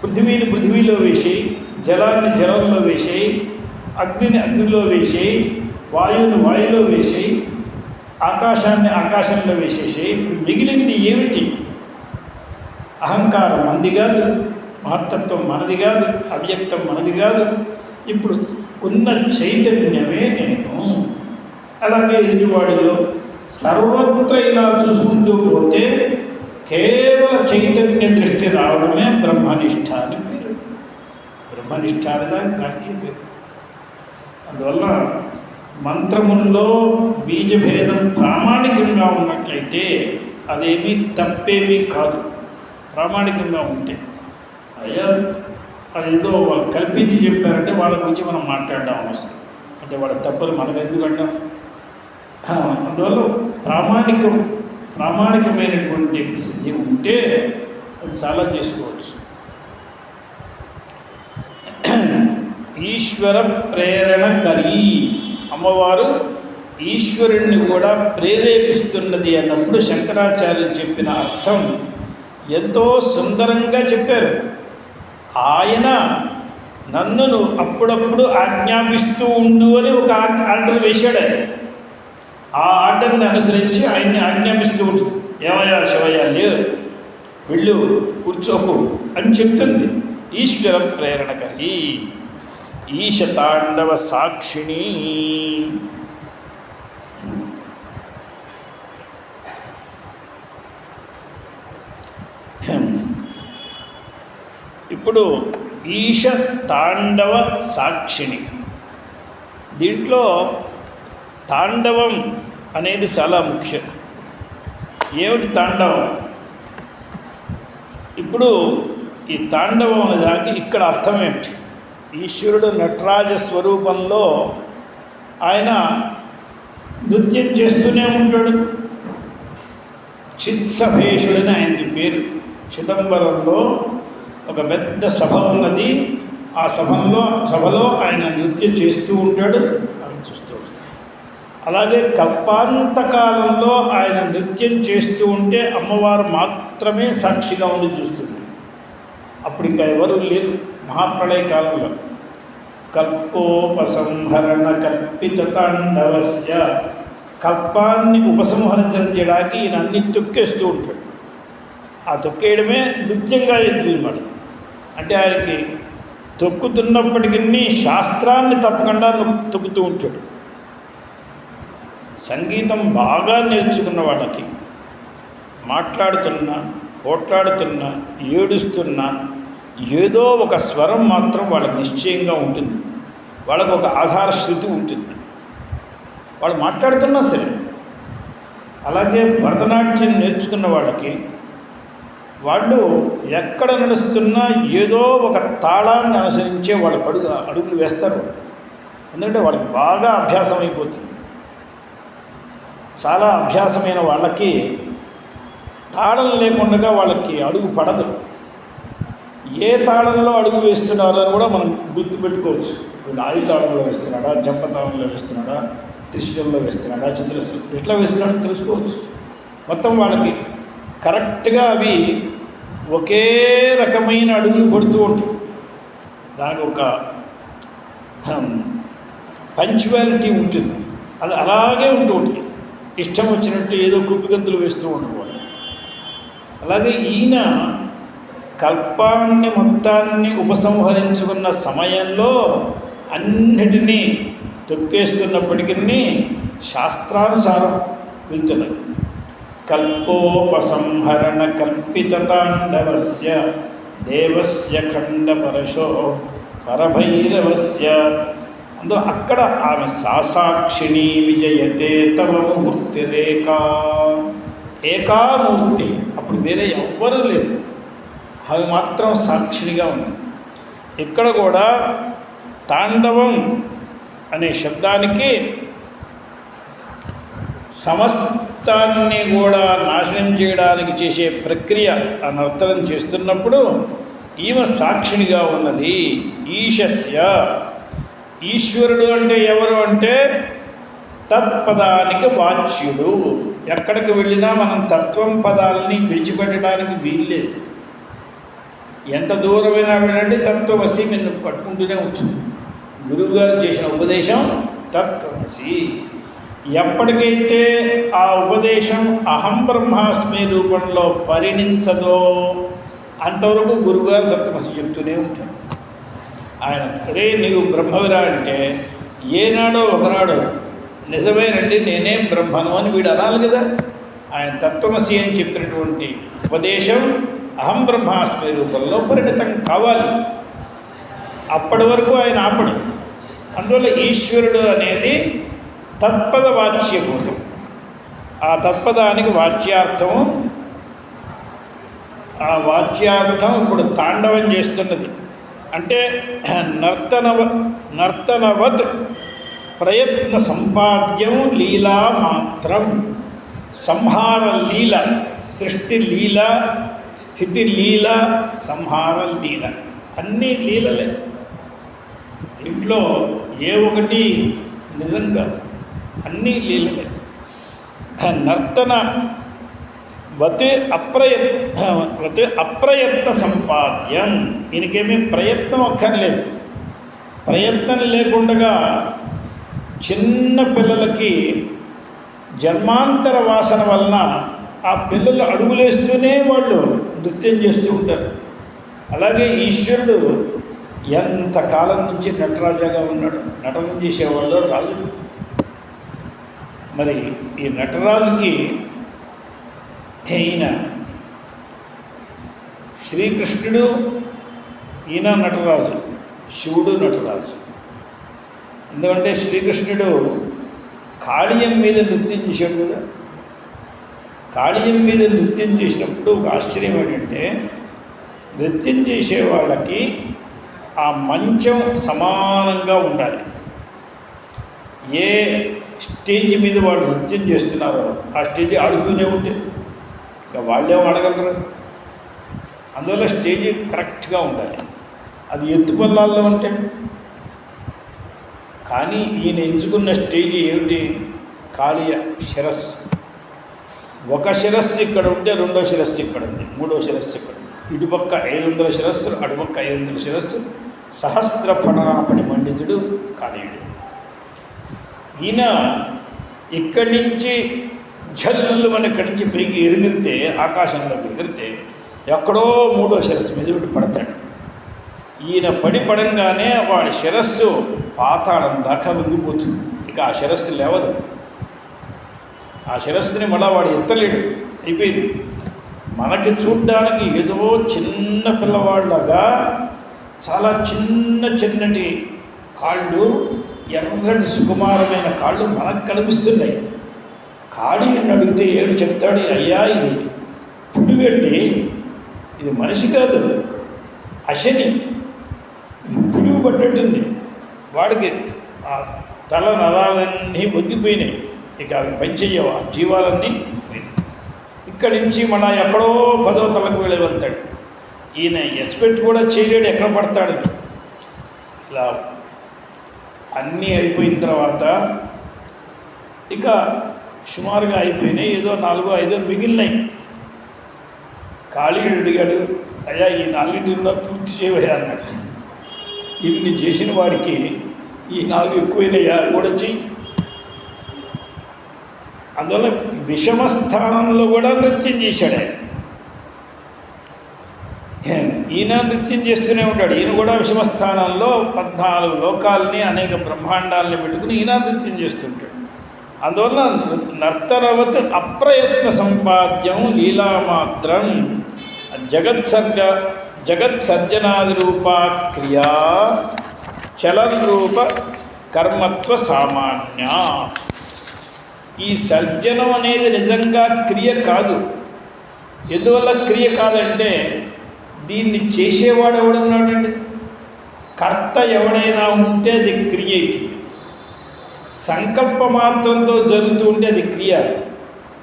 పృథివీని పృథివీలో వేసేయి, జలాన్ని జలంలో వేసేయి, అగ్నిని అగ్నిలో వేసేయి, వాయువుని వాయువులో వేసేయి, ఆకాశాన్ని ఆకాశంలో వేసేసేయి. ఇప్పుడు మిగిలింది ఏమిటి? అహంకారం మనది కాదు, మహత్తత్వం మనది కాదు, అవ్యక్తం మనది కాదు. ఇప్పుడు ఉన్న చైతన్యమే నేను. అలాగే ఎదుటివాడిలో సర్వత్ర ఇలా చూసుకుంటూ పోతే కేవల చైతన్య దృష్టి రావడమే బ్రహ్మనిష్ట అని పేరు. బ్రహ్మనిష్ట అనేది దానికి పేరు. అందువల్ల మంత్రముల్లో బీజభేదం ప్రామాణికంగా ఉన్నట్లయితే అదేమీ తప్పేమీ కాదు. ప్రామాణికంగా ఉంటే అయ్యా అదేదో వాళ్ళు కల్పించి చెప్పారంటే వాళ్ళ గురించి మనం మాట్లాడడం అవసరం. అంటే వాళ్ళ తప్పులు మనం ఎందుకంటాం? అందువల్ల ప్రామాణికమైనటువంటి సిద్ధి ఉంటే అది చాలా చేసుకోవచ్చు. ఈశ్వర ప్రేరణకరీ, అమ్మవారు ఈశ్వరుణ్ణి కూడా ప్రేరేపిస్తున్నది అన్నప్పుడు శంకరాచార్యులు చెప్పిన అర్థం ఎంతో సుందరంగా చెప్పారు. ఆయన నన్ను అప్పుడప్పుడు ఆజ్ఞాపిస్తూ ఉండు అని ఒక ఆర్డర్ వేశాడు. ఆయన ఆ ఆర్డర్ని అనుసరించి ఆయన్ని ఆజ్ఞాపిస్తూ ఉంటుంది. ఏమయ్యా శివయ్య లేదు, వెళ్ళు, కూర్చోకు అని చెప్తుంది. ఈశ్వర ప్రేరణకరీ, ఈశతాండవ సాక్షిణి. ఇప్పుడు ఈశ తాండవ సాక్షిణి. దీంట్లో తాండవం అనేది చాలా ముఖ్యం. ఏమిటి తాండవం? ఇప్పుడు ఈ తాండవం అనే దానికి ఇక్కడ అర్థం ఏమిటి? ఈశ్వరుడు నటరాజ స్వరూపంలో ఆయన నృత్యం చేస్తూనే ఉంటాడు. చిత్సభేషుడని ఆయనకి పేరు. చిదంబరంలో ఒక పెద్ద సభ ఉన్నది. ఆ సభలో ఆయన నృత్యం చేస్తూ ఉంటాడు, ఆయన చూస్తూ ఉంటాడు. అలాగే కల్పాంతకాలంలో ఆయన నృత్యం చేస్తూ ఉంటే అమ్మవారు మాత్రమే సాక్షిగా ఉండి చూస్తుంది. అప్పుడు ఇంకా ఎవరు లేరు. మహాప్రళయ కాలంలో కల్పోపసంహరణ కల్పిత తాండవస్య, కల్పాన్ని ఉపసంహరించడం చేయడానికి ఈయన అన్ని తొక్కేస్తూ ఉంటాడు. ఆ తొక్కేయడమే నృత్యంగా చూడమాట. అంటే ఆయనకి తొక్కుతున్నప్పటికీ శాస్త్రాన్ని తప్పకుండా తొక్కుతూ ఉంటాడు. సంగీతం బాగా నేర్చుకున్న వాళ్ళకి మాట్లాడుతున్నా, పోట్లాడుతున్నా, ఏడుస్తున్నా ఏదో ఒక స్వరం మాత్రం వాళ్ళకి నిశ్చయంగా ఉంటుంది. వాళ్ళకు ఒక ఆధార శృతి ఉంటుంది. వాళ్ళు మాట్లాడుతున్నా సరే. అలాగే భరతనాట్యం నేర్చుకున్న వాళ్ళకి వాళ్ళు ఎక్కడ నడుస్తున్నా ఏదో ఒక తాళాన్ని అనుసరించే వాళ్ళు అడుగులు వేస్తారు. ఎందుకంటే వాళ్ళకి బాగా అభ్యాసం అయిపోతుంది. చాలా అభ్యాసమైన వాళ్ళకి తాళం లేకుండా వాళ్ళకి అడుగు పడదు. ఏ తాళంలో అడుగు వేస్తున్నారో అని కూడా మనం గుర్తుపెట్టుకోవచ్చు. వీళ్ళు ఆది తాళంలో వేస్తున్నాడా, జంప తాళంలో వేస్తున్నాడా, త్రిశూలంలో వేస్తున్నాడా, చతురస్రం ఎట్లా వేస్తున్నాడో తెలుసుకోవచ్చు. మొత్తం వాళ్ళకి కరెక్ట్గా అవి ఒకే రకమైన అడుగులు పడుతూ ఉంటాయి. దానికి ఒక పంక్చువాలిటీ ఉంటుంది. అది అలాగే ఉంటూ ఉంటుంది. ఇష్టం వచ్చినట్టు ఏదో కుప్పిగంతులు వేస్తూ ఉంటారు వాళ్ళు. అలాగే ఈయన కల్పాన్ని మొత్తాన్ని ఉపసంహరించుకున్న సమయంలో అన్నిటినీ తొక్కేస్తున్నప్పటికీ శాస్త్రానుసారం వెళ్తున్నది. కల్పోపసంహరణ కల్పిత తాండవస్య దేవస్య ఖండపరశో పరభైరవస్య. అందులో అక్కడ ఆమె సాసాక్షిణి విజయతే తవ మూర్తిరేకా. ఏకామూర్తి, అప్పుడు వేరే ఎవ్వరూ లేరు, అవి మాత్రం సాక్షినిగా ఉంది. ఇక్కడ కూడా తాండవం అనే శబ్దానికి సమస్తాన్ని కూడా నాశనం చేయడానికి చేసే ప్రక్రియ అని అర్థం చేస్తున్నప్పుడు ఈమె సాక్షినిగా ఉన్నది. ఈశస్య, ఈశ్వరుడు అంటే ఎవరు అంటే తత్పదానికి వాచ్యుడు. ఎక్కడికి వెళ్ళినా మనం తత్వం పదాలని విడిచిపెట్టడానికి వీల్లేదు. ఎంత దూరమైనా వెళ్ళండి, తత్వమసి నిన్ను పట్టుకుంటూనే ఉంటుంది. గురువుగారు చేసిన ఉపదేశం తత్వమసి. ఎప్పటికైతే ఆ ఉపదేశం అహం బ్రహ్మాస్మి రూపంలో పరిణించదో అంతవరకు గురువుగారు తత్వమసి చెప్తూనే ఉంటారు. ఆయన అరే నీవు బ్రహ్మవిరా అంటే ఏనాడో ఒకనాడు నిజమేనండి నేనే బ్రహ్మను అని వీడు అనాలి కదా. ఆయన తత్వమసి అని చెప్పినటువంటి ఉపదేశం అహం బ్రహ్మాస్మి రూపంలో పరిణితం కావాలి. అప్పటి వరకు ఆయన ఆపడు. అందువల్ల ఈశ్వరుడు అనేది తత్పద వాచ్యభూతం. ఆ తత్పదానికి వాచ్యార్థం, ఆ వాచ్యార్థం ఇప్పుడు తాండవం చేస్తున్నది. అంటే నర్తనవత్ ప్రయత్న సంపాద్యం లీలా మాత్రం. సంహార లీల, సృష్టి లీల, స్థితి లీల, సంహార లీల, అన్నీ లీలలే. దీంట్లో ఏ ఒకటి నిజంగా అన్నీ లీలలే. నర్తనవత్ అప్రయత్న సంపాద్యం. ఈయనకేమీ ప్రయత్నం అక్కర్లేదు. ప్రయత్నం లేకుండా చిన్న పిల్లలకి జన్మాంతర వాసన వలన ఆ పిల్లలు అడుగులేస్తూనే వాళ్ళు నృత్యం చేస్తూ ఉంటారు. అలాగే ఈశ్వరుడు ఎంతకాలం నుంచి నటరాజాగా ఉన్నాడు. నటనం చేసేవాళ్ళు రాజు. మరి ఈ నటరాజుకి ఈయన శ్రీకృష్ణుడు, ఈయన నటరాజు, శివుడు నటరాజు. ఎందుకంటే శ్రీకృష్ణుడు కాళీయం మీద నృత్యం చేశాడు కదా. కాళీయం మీద నృత్యం చేసినప్పుడు ఒక ఆశ్చర్యం ఏంటంటే నృత్యం చేసే వాళ్ళకి ఆ మంచం సమానంగా ఉండాలి. ఏ స్టేజ్ మీద వాళ్ళు నృత్యం చేస్తున్నారో ఆ స్టేజ్ ఆడుతూనే ఉంటే ఇంకా వాళ్ళేమో ఆడగలరు. అందువల్ల స్టేజ్ కరెక్ట్గా ఉండాలి. అది ఎత్తుపల్లాల్లో ఉంటే. కానీ ఈయన ఎంచుకున్న స్టేజ్ ఏమిటి? కాళీయ శిరస్సు. ఒక శిరస్సు ఇక్కడ ఉంటే రెండో శిరస్సు ఇక్కడ ఉంది, మూడో శిరస్సు ఇక్కడ ఉంది. ఇటుపక్క 500 శిరస్సులు, అటుపక్క 500 శిరస్సు. సహస్ర ఫణాపడి పండితుడు కాళీయుడు. ఈయన ఇక్కడి నుంచి జల్లు మన ఇక్కడి నుంచి పైకి ఎగిరితే, ఆకాశంలోకి ఎగిరితే ఎక్కడో మూడో శిరస్సు మీద పడతాడు. ఈయన పడంగానే వాడి శిరస్సు పాతాళం దాకా వంగిపోతుంది. ఇక ఆ శిరస్సు లేవదు. ఆ శిరస్సుని మళ్ళా వాడు ఎత్తలేడు. అయిపోయింది. మనకి చూడ్డానికి ఏదో చిన్న పిల్లవాళ్ళగా చాలా చిన్నటి కాళ్ళు, ఎర్రటి సుకుమారమైన కాళ్ళు మనకు కనిపిస్తున్నాయి. కాళీయుడిని అడిగితే ఏడు చెప్తాడు, అయ్యా ఇది పుడిగండి, ఇది మనిషి కాదు, అశని, ఇది పుడిగు పట్టేట్టుంది. వాడికి ఆ తల నరాలన్నీ వంగిపోయినాయి. ఇక అవి పనిచేయవు. ఆ జీవాలన్నీ ఇక్కడి నుంచి మన ఎక్కడో 10వ తలకు వెళ్తాడు. ఈయన ఎక్స్పెక్ట్ కూడా చేయలేడు ఎక్కడ పడతాడు. ఇలా అన్నీ అయిపోయిన తర్వాత ఇక సుమారుగా అయిపోయినాయి. ఏదో 4-5 మిగిలినాయి. కాళీయుడు అడిగాడు, అయ్యా ఈ 4 కూడా పూర్తి చేయవయ్యా అన్నాడు. ఇన్ని చేసిన వాడికి ఈ 4 ఎక్కువైనాయా కూడా చెయ్యి. అందువల్ల విషమ స్థానంలో కూడా నృత్యం చేశాడు ఆయన. ఈయన నృత్యం చేస్తూనే ఉంటాడు. ఈయన కూడా విషమ స్థానంలో 14 లోకాలని, అనేక బ్రహ్మాండాలని పెట్టుకుని ఈయన నృత్యం చేస్తుంటాడు. అందువల్ల నర్తనవత్ అప్రయత్న సంపాద్యం లీలామాత్రం జగత్సర్జనాది రూపా క్రియా చలన్ రూప కర్మత్వ సామాన్య. ఈ సర్జనం అనేది నిజంగా క్రియ కాదు. ఎందువల్ల క్రియ కాదంటే దీన్ని చేసేవాడు ఎవడున్నాడండి? కర్త ఎవడైనా ఉంటే అది క్రియ అవుతుంది. సంకల్ప మాత్రంతో జరుగుతూ ఉంటే అది క్రియ.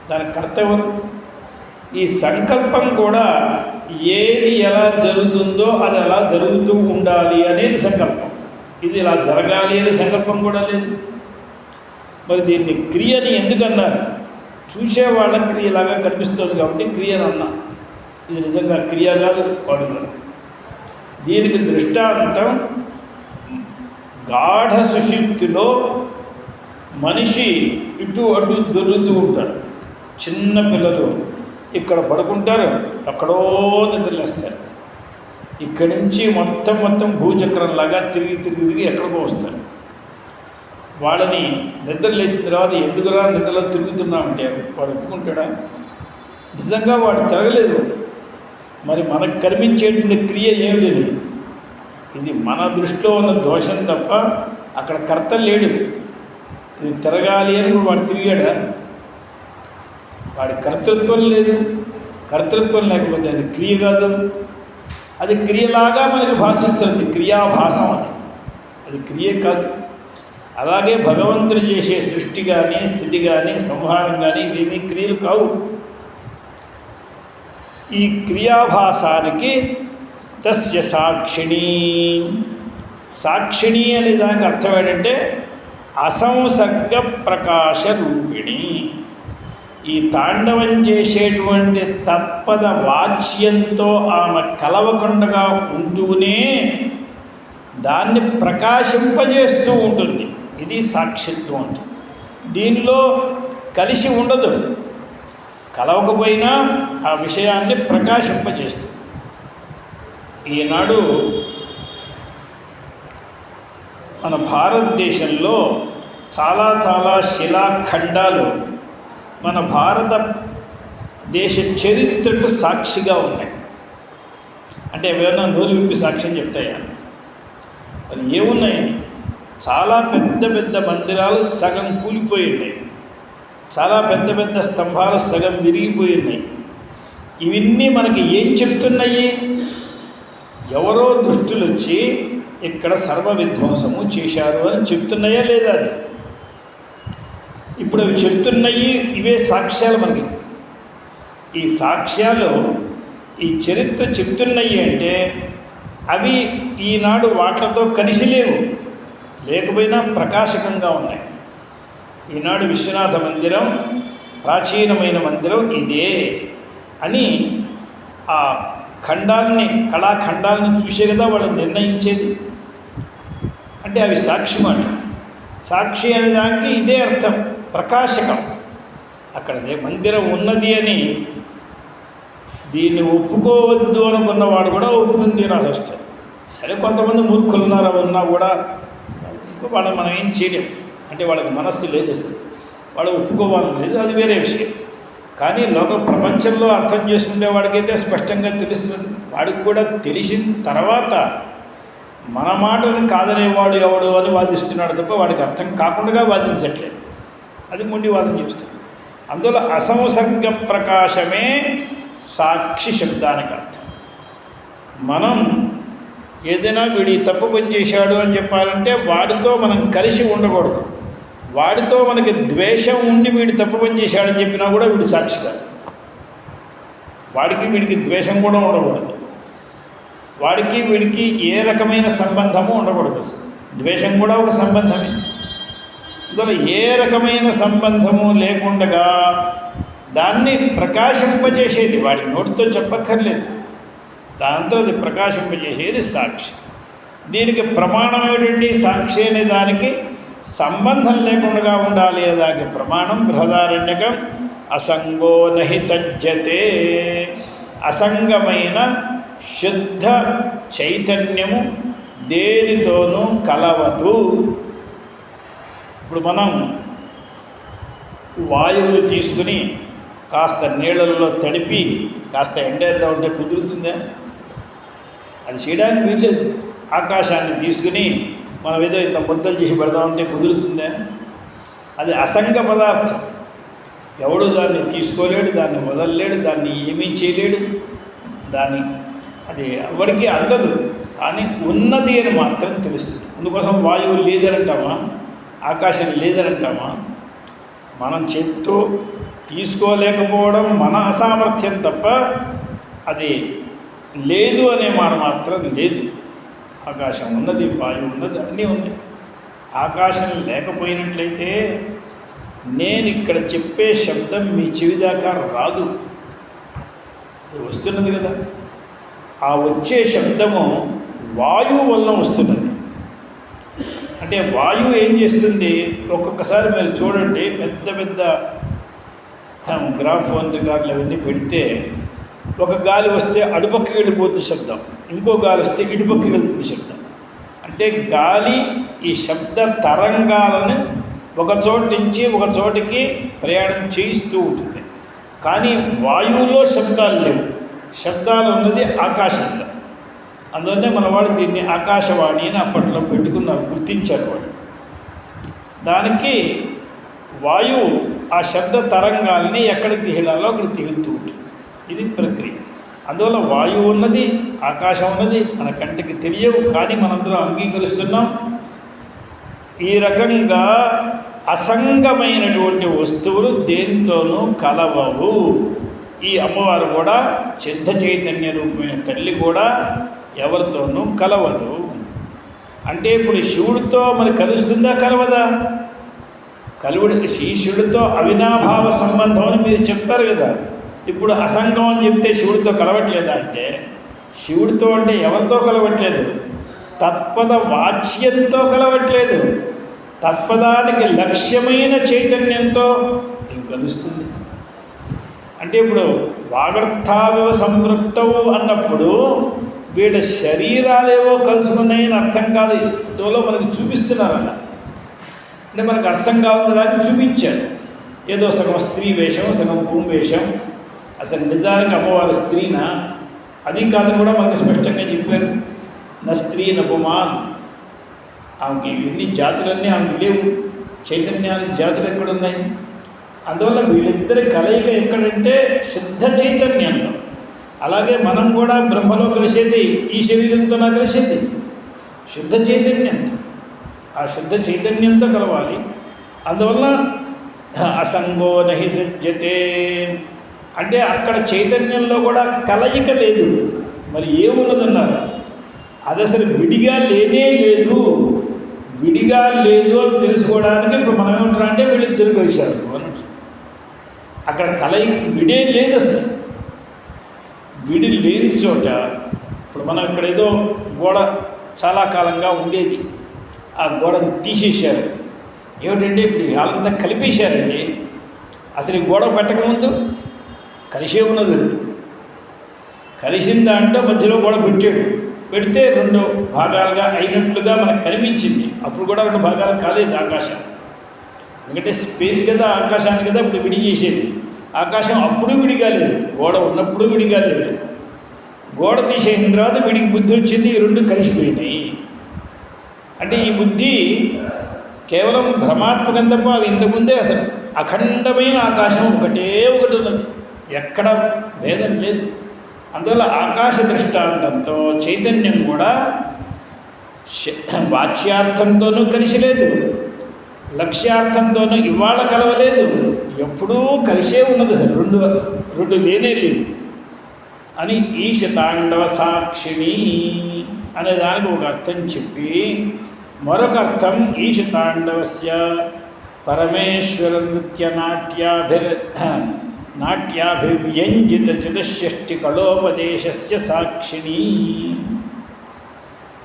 దాని కర్త ఎవరు? ఈ సంకల్పం కూడా ఏది ఎలా జరుగుతుందో అది అలా జరుగుతూ ఉండాలి అనేది సంకల్పం. ఇది ఇలా జరగాలి అనే సంకల్పం కూడా లేదు. మరి దీన్ని క్రియని ఎందుకన్నారు? చూసేవాళ్ళ క్రియలాగా కనిపిస్తుంది కాబట్టి క్రియని అన్నా. ఇది నిజంగా క్రియ కాదు, వాడు కాదు. దీనికి దృష్టాంతం గాఢ సుషుప్తిలో మనిషి ఇటు అటు దొరుకుతూ ఉంటారు. చిన్న పిల్లలు ఇక్కడ పడుకుంటారు, ఎక్కడో నిద్రలేస్తారు. ఇక్కడి నుంచి మొత్తం భూచక్రంలాగా తిరిగి ఎక్కడికో వస్తారు. వాళ్ళని నిద్ర లేచిన తర్వాత ఎందుకురా నిద్రలో తిరుగుతున్నామంటే వాడు ఒప్పుకుంటాడా? నిజంగా వాడు తిరగలేదు. మరి మనకు కనిపించేటువంటి క్రియ ఏమిటని? ఇది మన దృష్టిలో ఉన్న దోషం తప్ప అక్కడ కర్త లేడు. ఇది తిరగాలి అని వాడు తిరిగాడా? వాడి కర్తృత్వం లేదు. కర్తృత్వం లేకపోతే అది క్రియ కాదు, అది క్రియలాగా మనకి భాషిస్తుంది. క్రియాభాసం అది క్రియ కాదు. అలాగే భగవంతుడు చేసే సృష్టి కానీ స్థితి కానీ సంహారం కానీ ఇవేమీ క్రియలు కావు. ఈ క్రియాభాసానికి తస్య సాక్షిణి అనే దానికి అర్థం ఏంటంటే అసంసర్గ ప్రకాశ రూపిణి. ఈ తాండవం చేసేటువంటి తత్పద వాచ్యంతో ఆమె కలవకుండా ఉంటూనే దాన్ని ప్రకాశింపజేస్తూ ఉంటుంది. ఇది సాక్షిత్వం ఉంటుంది. దీనిలో కలిసి ఉండదు, కలవకపోయినా ఆ విషయాన్ని ప్రకాశింపజేస్తుంది. ఈనాడు మన భారతదేశంలో చాలా శిలాఖండాలు మన భారతదేశ చరిత్రకు సాక్షిగా ఉన్నాయి. అంటే ఏమైనా నోరు విప్పి సాక్ష్యం చెప్తాయా? అది ఏమున్నాయని చాలా పెద్ద మందిరాలు సగం కూలిపోయి ఉన్నాయి. చాలా పెద్ద స్తంభాలు సగం విరిగిపోయి ఉన్నాయి. ఇవన్నీ మనకి ఏం చెప్తున్నాయి? ఎవరో దుష్టులు వచ్చి ఇక్కడ సర్వ విధ్వంసము చేశారు అని చెప్తున్నాయా లేదా? అది ఇప్పుడు అవి చెప్తున్నాయి. ఇవే సాక్ష్యాలు మనకి. ఈ సాక్ష్యాలు ఈ చరిత్ర చెప్తున్నాయి అంటే అవి ఈనాడు వాటితో కలిసి లేకపోయినా ప్రకాశకంగా ఉన్నాయి. ఈనాడు విశ్వనాథ మందిరం ప్రాచీనమైన మందిరం ఇదే అని ఆ కళాఖండాలని చూసే కదా వాళ్ళు నిర్ణయించేది. అంటే అవి సాక్షి మాట. సాక్షి అనే దానికి ఇదే అర్థం, ప్రకాశకం. అక్కడదే మందిరం ఉన్నది అని దీన్ని ఒప్పుకోవద్దు అనుకున్నవాడు కూడా ఒప్పుకుని రాసి వస్తారు. సరే, కొంతమంది మూర్ఖులు ఉన్నారు, ఉన్నా కూడా ఇంకో వాళ్ళని మనం ఏం చేయలేం. అంటే వాళ్ళకి మనస్సు లేదు, అసలు వాళ్ళు ఒప్పుకోవాలని లేదు, అది వేరే విషయం. కానీ లోక ప్రపంచంలో అర్థం చేసుకునే వాడికైతే స్పష్టంగా తెలుస్తుంది. వాడికి కూడా తెలిసిన తర్వాత మన మాటని కాదనేవాడు ఎవడు అని వాదిస్తున్నాడు తప్ప వాడికి అర్థం కాకుండా వాదించట్లేదు. అది మొండి వాదన చేస్తుంది. అందులో అసంసర్గ ప్రకాశమే సాక్షి శబ్దానికి అర్థం. మనం ఏదైనా వీడి తప్పు పని చేశాడు అని చెప్పాలంటే వాడితో మనం కలిసి ఉండకూడదు. వాడితో మనకి ద్వేషం ఉండి వీడి తప్పు పని చేశాడని చెప్పినా కూడా వీడి సాక్షి కాదు. వాడికి వీడికి ద్వేషం కూడా ఉండకూడదు. వాడికి వీడికి ఏ రకమైన సంబంధము ఉండకూడదు. ద్వేషం కూడా ఒక సంబంధమే. అందులో ఏ రకమైన సంబంధము లేకుండగా దాన్ని ప్రకాశింపజేసేది వాడి నోటితో చెప్పక్కర్లేదు, దాంతో అది ప్రకాశింపజేసేది సాక్షి. దీనికి ప్రమాణం ఏమిటండి? సాక్షి అనే దానికి సంబంధం లేకుండా ఉండాలి అనే దానికి ప్రమాణం బృహదారణ్యకం అసంగో నహి సజ్జతే. అసంగమైన శుద్ధ చైతన్యము దేనితోనూ కలవదు. ఇప్పుడు మనం వాయువులు తీసుకుని కాస్త నీళ్ళల్లో తడిపి కాస్త ఎండేద్దామంటే కుదురుతుందా? అది చేయడానికి వీల్లేదు. ఆకాశాన్ని తీసుకుని మనం ఏదో ఇంత ముద్దలు చేసి పెడదామంటే కుదురుతుందా? అది అసంగ పదార్థం. ఎవడు దాన్ని తీసుకోలేడు, దాన్ని వదలలేడు, దాన్ని ఏమీ చేయలేడు. అది ఎవరికి అందదు. కానీ ఉన్నది అని మాత్రం తెలుస్తుంది. అందుకోసం వాయువు లేదనంటామా, ఆకాశం లేదనంటామా? మనం చెప్తూ తీసుకోలేకపోవడం మన అసామర్థ్యం తప్ప అది లేదు అనే మాట మాత్రం లేదు. ఆకాశం ఉన్నది, వాయువు ఉన్నది, అన్నీ ఉన్నాయి. ఆకాశం లేకపోయినట్లయితే నేను ఇక్కడ చెప్పే శబ్దం మీ చెవి దాకా రాదు. వస్తున్నది కదా, ఆ వచ్చే శబ్దము వాయువు వల్ల వస్తున్నది. అంటే వాయువు ఏం చేస్తుంది? ఒక్కొక్కసారి మీరు చూడండి, పెద్ద గ్రామ్ఫోన్ రికార్డులు అవన్నీ పెడితే ఒక గాలి వస్తే అడుపక్కకి వెళ్ళిపోతుంది శబ్దం, ఇంకో గాలి వస్తే ఇటుపక్కకి వెళ్తుంది శబ్దం. అంటే గాలి ఈ శబ్ద తరంగాలను ఒక చోటు నుంచి ఒక చోటికి ప్రయాణం చేయిస్తూ ఉంటుంది. కానీ వాయువులో శబ్దాలు లేవు, శబ్దాలు ఉన్నది ఆకాశంలో. అందువల్లనే మన వాళ్ళు దీన్ని ఆకాశవాణి అని అప్పట్లో పెట్టుకున్నారు, గుర్తించారు వాళ్ళు. దానికి వాయువు ఆ శబ్ద తరంగాల్ని ఎక్కడికి తీయాలో అక్కడికి తీలుతూ ఉంటుంది. ఇది ప్రక్రియ. అందువల్ల వాయువు ఉన్నది, ఆకాశం ఉన్నది, మన కంటికి తెలియవు, కానీ మనందరం అంగీకరిస్తున్నాం. ఈ రకంగా అసంగమైనటువంటి వస్తువులు దేంతోనూ కలవవు. ఈ అమ్మవారు కూడా సిద్ధ చైతన్య రూపమైన తల్లి కూడా ఎవరితోనూ కలవదు. అంటే ఇప్పుడు శివుడితో మరి కలుస్తుందా కలవదా? కలువుడు శిష్యుడితో అవినాభావ సంబంధం అని మీరు చెప్తారు కదా. ఇప్పుడు అసంగం అని చెప్తే శివుడితో కలవట్లేదా అంటే, శివుడితో అంటే ఎవరితో కలవట్లేదు? తత్పద వాచ్యంతో కలవట్లేదు, తత్పదానికి లక్ష్యమైన చైతన్యంతో ఇవి కలుస్తుంది. అంటే ఇప్పుడు వాగర్థావివ సంపృక్తవు అన్నప్పుడు వీళ్ళ శరీరాలేవో కలుసుకున్నాయని అర్థం కాదు. ఫోటోలో మనకి చూపిస్తున్నారు అలా. అంటే మనకు అర్థం కావడానికి చూపించారు. ఏదో సగం స్త్రీ వేషం, సగం భూమి వేషం. అసలు నిజానికి అమ్మవారి స్త్రీనా అది కాదని కూడా మనకు స్పష్టంగా చెప్పారు. నా స్త్రీ నపుమాన్, ఆమెకి ఇవన్నీ జాతులన్నీ ఆమెకి లేవు. చైతన్యానికి జాతులు ఎక్కడున్నాయి? అందువల్ల వీళ్ళిద్దరి కలయిక ఎక్కడంటే శుద్ధ చైతన్యంలో. అలాగే మనం కూడా బ్రహ్మలో కలిసేది ఈ శరీరంతో నా కలిసేది శుద్ధ చైతన్యంతో. ఆ శుద్ధ చైతన్యంతో కలవాలి. అందువల్ల అసంగో నహి సజ్జతే అంటే అక్కడ చైతన్యంలో కూడా కలయిక లేదు. మరి ఏమున్నదన్నారు? అది అసలు విడిగా లేనే లేదు. విడిగా లేదు అని తెలుసుకోవడానికి ఇప్పుడు మనం ఏమంటారు అంటే వీళ్ళిద్దరు కలిశారు అన్నట్టు. అక్కడ విడే లేదు అసలు. విడి లేని చోట ఇప్పుడు మనం ఇక్కడ ఏదో గోడ చాలా కాలంగా ఉండేది, ఆ గోడను తీసేశారు. ఏమిటంటే ఇప్పుడు వాళ్ళంతా కలిపేశారండి. అసలు ఈ గోడ పెట్టకముందు కలిసే ఉన్నది. అది కలిసిన దాంట్లో మధ్యలో గోడ పెడితే 2 భాగాలుగా అయినట్లుగా మనకు కనిపించింది. అప్పుడు కూడా 2 భాగాలు కాలేదు ఆకాశం. ఎందుకంటే స్పేస్ కదా, ఆకాశాన్ని కదా ఇప్పుడు విడి చేసేది. ఆకాశం అప్పుడు విడిగా లేదు, గోడ ఉన్నప్పుడు విడిగా లేదు. గోడ తీసేసిన తర్వాత వీడికి బుద్ధి వచ్చింది, ఈ 2 కలిసిపోయినాయి. అంటే ఈ బుద్ధి కేవలం భ్రమాత్మకం తప్ప అవి ఇంతకుముందే అసలు అఖండమైన ఆకాశం ఒకటి ఉన్నది, ఎక్కడ భేదం లేదు. అందువల్ల ఆకాశ దృష్టాంతంతో చైతన్యం కూడా వాచ్యార్థంతోనూ కలిసి లేదు, లక్ష్యార్థంతోనూ ఇవాళ కలవలేదు, ఎప్పుడూ కలిసే ఉన్నది. సార్ రెండు లేనే లేవు అని ఈశతాండవ సాక్షిణి అనే దానికి ఒక అర్థం చెప్పి, మరొక అర్థం ఈశతాండవస్య పరమేశ్వర నృత్య నాట్యాభివ్యంజిత చతుషష్ఠి కళోపదేశస్య సాక్షిణి.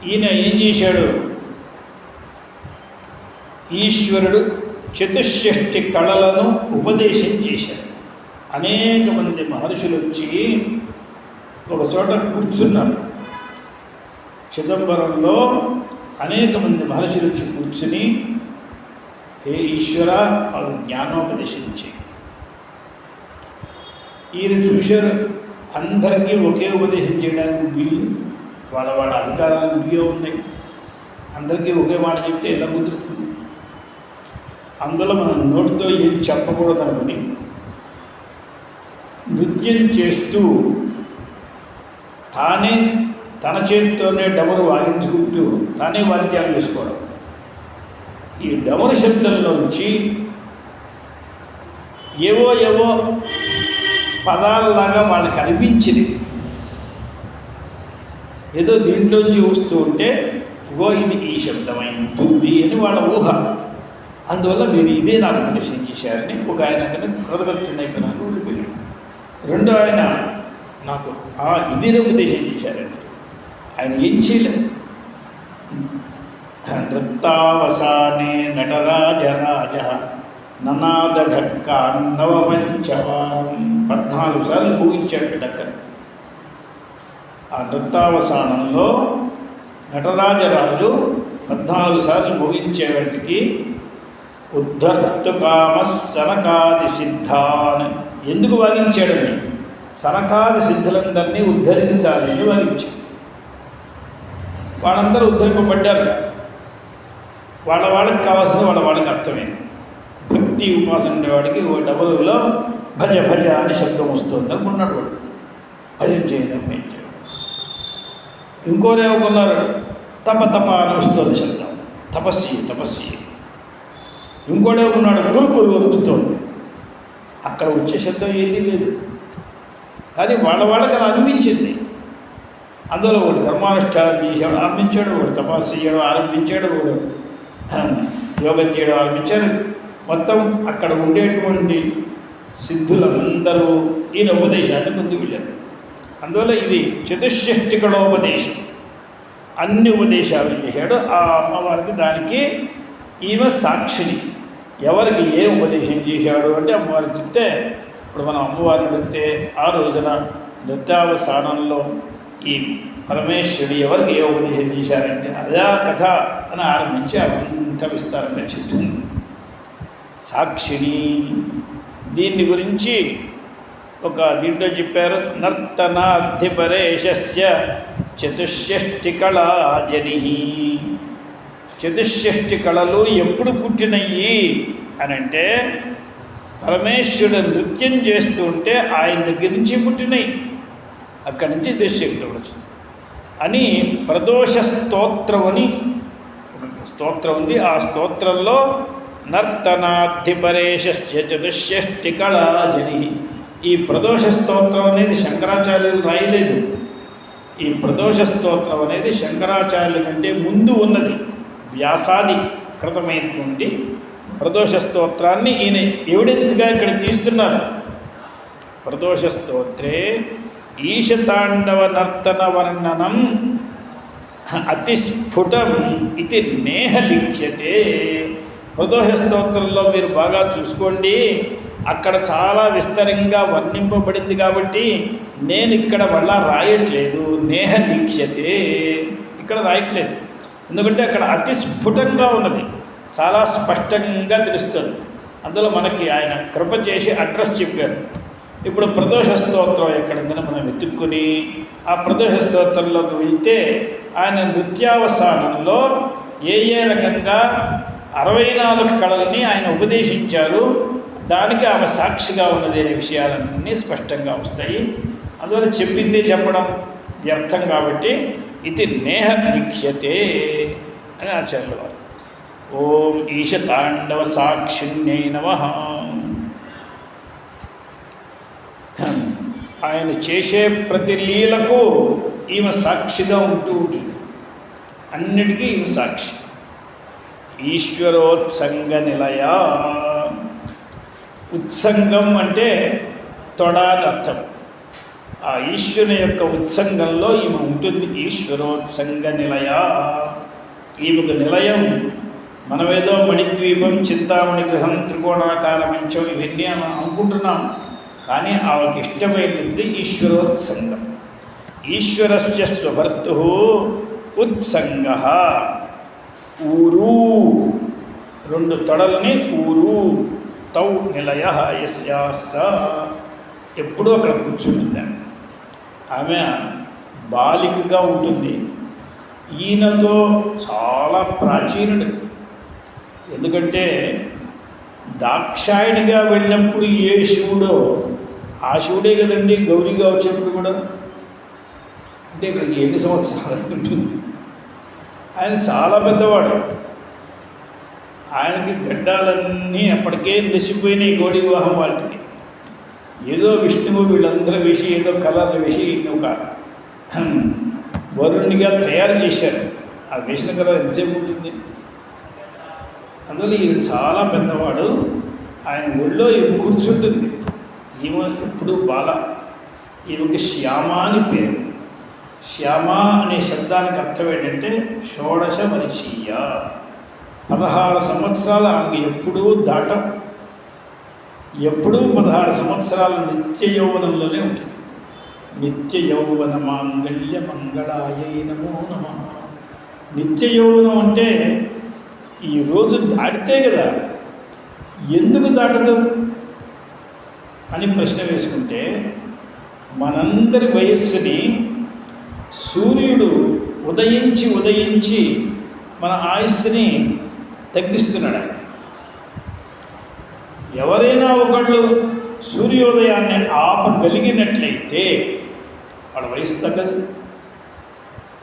ఈయన ఏం చేశాడు? ఈశ్వరుడు చతుషష్ఠి కళలను ఉపదేశం చేశాడు. అనేక మంది మహర్షులు వచ్చి ఒక చోట కూర్చున్నారు. చిదంబరంలో అనేక మంది మహర్షులు వచ్చి కూర్చుని, హే ఈశ్వర జ్ఞానోపదేశించి. ఈయన చూశారు, అందరికీ ఒకే ఉపదేశం చేయడానికి వీల్లేదు, వాళ్ళ అధికారాలు విడిగా ఉన్నాయి. అందరికీ ఒకే మాట చెప్తే ఎలా కుదురుతుంది? అందులో మనం నోటితో ఏం చెప్పకూడదు అనుకుని నృత్యం చేస్తూ తానే తన చేతితోనే డమరు వాయించుకుంటూ తానే వాద్యాలు వేసుకోవడం. ఈ డమరు శబ్దంలోంచి ఏవో పదాలలాగా వాళ్ళకి అనిపించింది. ఏదో దీంట్లోంచి వస్తూ ఉంటే ఇది ఈ శబ్దమై ఉంటుంది అని వాళ్ళ ఊహ. అందువల్ల మీరు ఇదే నాకు ఉపదేశం చేశారని ఒక ఆయన కృతకృత్యం అయిపోయినాను ఊడిపోయాడు. రెండో ఆయన నాకు ఇదే ఉపదేశం చేశారండి. ఆయన ఏం చేయలేదు. నృత్తావసానే నటరాజరాజ ననాద ఢక్కా నవపంచవాన్ 14 సార్లు ఊహించాడు డక్క. ఆ నృత్యావసానంలో నటరాజరాజు 14 సార్లు ముగించేవాటికి ఉద్ధర్తుకామ సనకాది సిద్ధాన్ ఎందుకు వాగించాడని సనకాది సిద్ధులందరినీ ఉద్ధరించాలి అని వాగించాడు. వాళ్ళందరూ ఉద్ధరింపబడ్డారు. వాళ్ళకి కావాల్సింది వాళ్ళకి అర్థమైంది. భక్తి ఉపాసన ఉండేవాడికి ఓ డబుల్లో భజ భజ అని శబ్దం వస్తుంది అనుకున్నాడు. వాడు భజన చేయండి. ఇంకోరేమనుకున్నారు, తప తప అని వస్తుంది శబ్దం, తపస్సి. ఇంకోడేమనుకున్నాడు, కురు అని వస్తుంది. అక్కడ వచ్చే శబ్దం ఏదీ లేదు, కానీ వాళ్ళకి అది అనిపించింది. అందులో వాడు కర్మానుష్ఠానం చేసాడు ఆరంభించాడు, వాడు తపస్సు చేయడం ఆరంభించాడు, వాడు యోగం చేయడం ఆరంభించాడు. మొత్తం అక్కడ ఉండేటువంటి సిద్ధులందరూ ఈయన ఉపదేశాన్ని ముందుకు వెళ్ళారు. అందువల్ల ఇది చతుషష్టికళోపదేశం, అన్ని ఉపదేశాలు చేశాడు ఆ అమ్మవారికి. దానికి ఈమె సాక్షిని. ఎవరికి ఏ ఉపదేశం చేశాడు అంటే అమ్మవారికి చెప్తే, ఇప్పుడు మనం అమ్మవారిని అడిగితే ఆ రోజున నృత్యావసానంలో ఈ పరమేశ్వరుడు ఎవరికి ఏ ఉపదేశం చేశారంటే అదే కథ అని ఆరంభించి అవంత విస్తారంగా చెప్తుంది. సాక్షిని దీన్ని గురించి ఒక దీంట్లో చెప్పారు. నర్తనాధిపరేశస్య చతుషష్టి కళా జని. చతుషష్టి కళలు ఎప్పుడు పుట్టినయ్యి అని అంటే పరమేశ్వరుడు నృత్యం చేస్తూ ఉంటే ఆయన దగ్గర నుంచి పుట్టినాయి. అక్కడి నుంచి చతుషష్టి వచ్చింది అని ప్రదోష స్తోత్రం అని ఒక స్తోత్రం ఉంది. ఆ స్తోత్రంలో నర్తనాధిపరేశస్య చతుషష్టి కళా జని. ఈ ప్రదోష స్తోత్రం అనేది శంకరాచార్యులు రాయలేదు. ఈ ప్రదోష స్తోత్రం అనేది శంకరాచార్యుల కంటే ముందు ఉన్నది. వ్యాసాది కృతమైనటువంటి ప్రదోష స్తోత్రాన్ని ఈయన ఎవిడెన్స్గా ఇక్కడ తీస్తున్నారు. ప్రదోష స్తోత్రే ఈశతాండవ నర్తన వర్ణనం అతిస్ఫుటం ఇది నేహలిఖ్యతే. ప్రదోష స్తోత్రంలో మీరు బాగా చూసుకోండి, అక్కడ చాలా విస్తరంగా వర్ణింపబడింది కాబట్టి నేను ఇక్కడ మళ్ళా రాయట్లేదు. నేహలిఖ్యతే ఇక్కడ రాయట్లేదు, ఎందుకంటే అక్కడ అతి స్ఫుటంగా ఉన్నది, చాలా స్పష్టంగా తెలుస్తుంది. అందులో మనకి ఆయన కృప చేసి అడ్రస్ చెప్పారు. ఇప్పుడు ప్రదోష స్తోత్రం ఎక్కడుందని మనం వెతుక్కుని ఆ ప్రదోష స్తోత్రంలోకి వెళ్తే ఆయన నృత్యావసానంలో ఏ రకంగా 64 కళల్ని ఆయన ఉపదేశించారు, దానికి ఆమె సాక్షిగా ఉన్నది అనే విషయాలన్నీ స్పష్టంగా వస్తాయి. అందువల్ల చెప్పింది చెప్పడం వ్యర్థం కాబట్టి ఇది నేహ లిఖ్యతే అని ఆచార్యుల వారు. ఓం ఈశతాండవ సాక్షిణ్యై నమః. ఆయన చేసే ప్రతి లీలకు ఈమె సాక్షిగా ఉంటూ ఉంటుంది, అన్నిటికీ ఈమె సాక్షి. ఈశ్వరోత్సంగ నిలయ. ఉత్సంగం అంటే తొడ అని అర్థం. ఆ ఈశ్వరుని యొక్క ఉత్సంగంలో ఈమె ఉంటుంది. ఈశ్వరోత్సంగ నిలయ. ఈమెకు నిలయం మనమేదో మణిద్వీపం, చింతామణి గృహం, త్రికోణాకార మంచం ఇవన్నీ అనుకుంటున్నాం, కానీ ఆమెకి ఇష్టమైనది ఈశ్వరోత్సంగం. ఈశ్వరస్య స్వభర్తు ఉత్సంగ. ఊరు 2 తొడలని ఊరు. తౌ నిలయ యస్యాస. ఎప్పుడూ అక్కడ కూర్చుంటుంది. ఆమె బాలికగా ఉంటుంది. ఈయనతో చాలా ప్రాచీనుడు. ఎందుకంటే దాక్షాయణిగా వెళ్ళినప్పుడు ఏ శివుడో ఆ శివుడే కదండి గౌరీగా వచ్చేప్పుడు కూడా. అంటే ఇక్కడ ఎన్ని సంవత్సరాలు ఉంటుంది. ఆయన చాలా పెద్దవాడు. ఆయనకి గడ్డాలన్నీ అప్పటికే నసిపోయినాయి గౌరీ వివాహం వాళ్ళకి. ఏదో విష్ణువు వీళ్ళందరూ వేసి ఏదో కలర్లు వేసి ఒక వరుణ్ణిగా తయారు చేశారు. ఆ వేసిన కలర్ ఎంతసేపు ఉంటుంది. అందువల్ల ఈయన చాలా పెద్దవాడు. ఆయన ఒళ్ళో ఈమె కూర్చుంటుంది. ఈమె ఎప్పుడు బాల. ఈమెకి శ్యామ అని పేరు. శ్యామ అనే శబ్దానికి అర్థం ఏంటంటే షోడశ వర్షీయ. 16 సంవత్సరాలు ఆమెకు ఎప్పుడూ దాటం. ఎప్పుడూ 16 సంవత్సరాల నిత్య యౌవనంలోనే ఉంటుంది. నిత్య యౌవన మాంగళ్య మంగళాయై నమో నమః. నిత్య యౌవనం అంటే ఈరోజు దాటితే కదా, ఎందుకు దాటదు అని ప్రశ్న వేసుకుంటే, మనందరి వయస్సుని సూర్యుడు ఉదయించి మన ఆయుస్సుని తగ్గిస్తున్నాడు. ఎవరైనా ఒకళ్ళు సూర్యోదయాన్ని ఆపగలిగినట్లయితే వాళ్ళ వయసు తగ్గదు.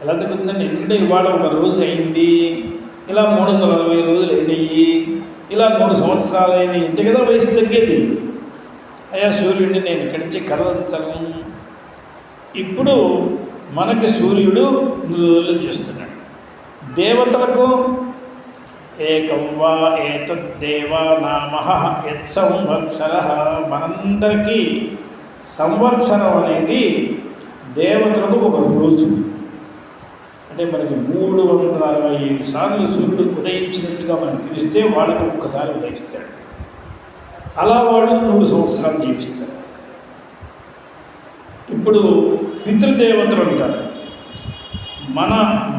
ఎలా తగ్గుతుందండి? ఎందుకంటే ఇవాళ ఒక రోజు అయింది, ఇలా 360 రోజులు అయినాయి, ఇలా 3 సంవత్సరాలు అయినాయి అంటే కదా వయసు తగ్గేది. అయ్యా సూర్యుడిని నేను ఇక్కడి నుంచి కలవచ్చను. ఇప్పుడు మనకి సూర్యుడు 100 రోజులు చేస్తున్నాడు. దేవతలకు ఏకం వా ఏతద్దేవా నామః యత్సంవత్సరః. మనందరికీ సంవత్సరం అనేది దేవతలకు ఒక రోజు. అంటే మనకి 365 సార్లు సూర్యుడు ఉదయించినట్టుగా మనకు తెలిస్తే వాళ్ళకు ఒక్కసారి ఉదయిస్తాడు. అలా వాళ్ళు 100 సంవత్సరాలు జీవిస్తారు. ఇప్పుడు పితృదేవతలు ఉంటారు, మన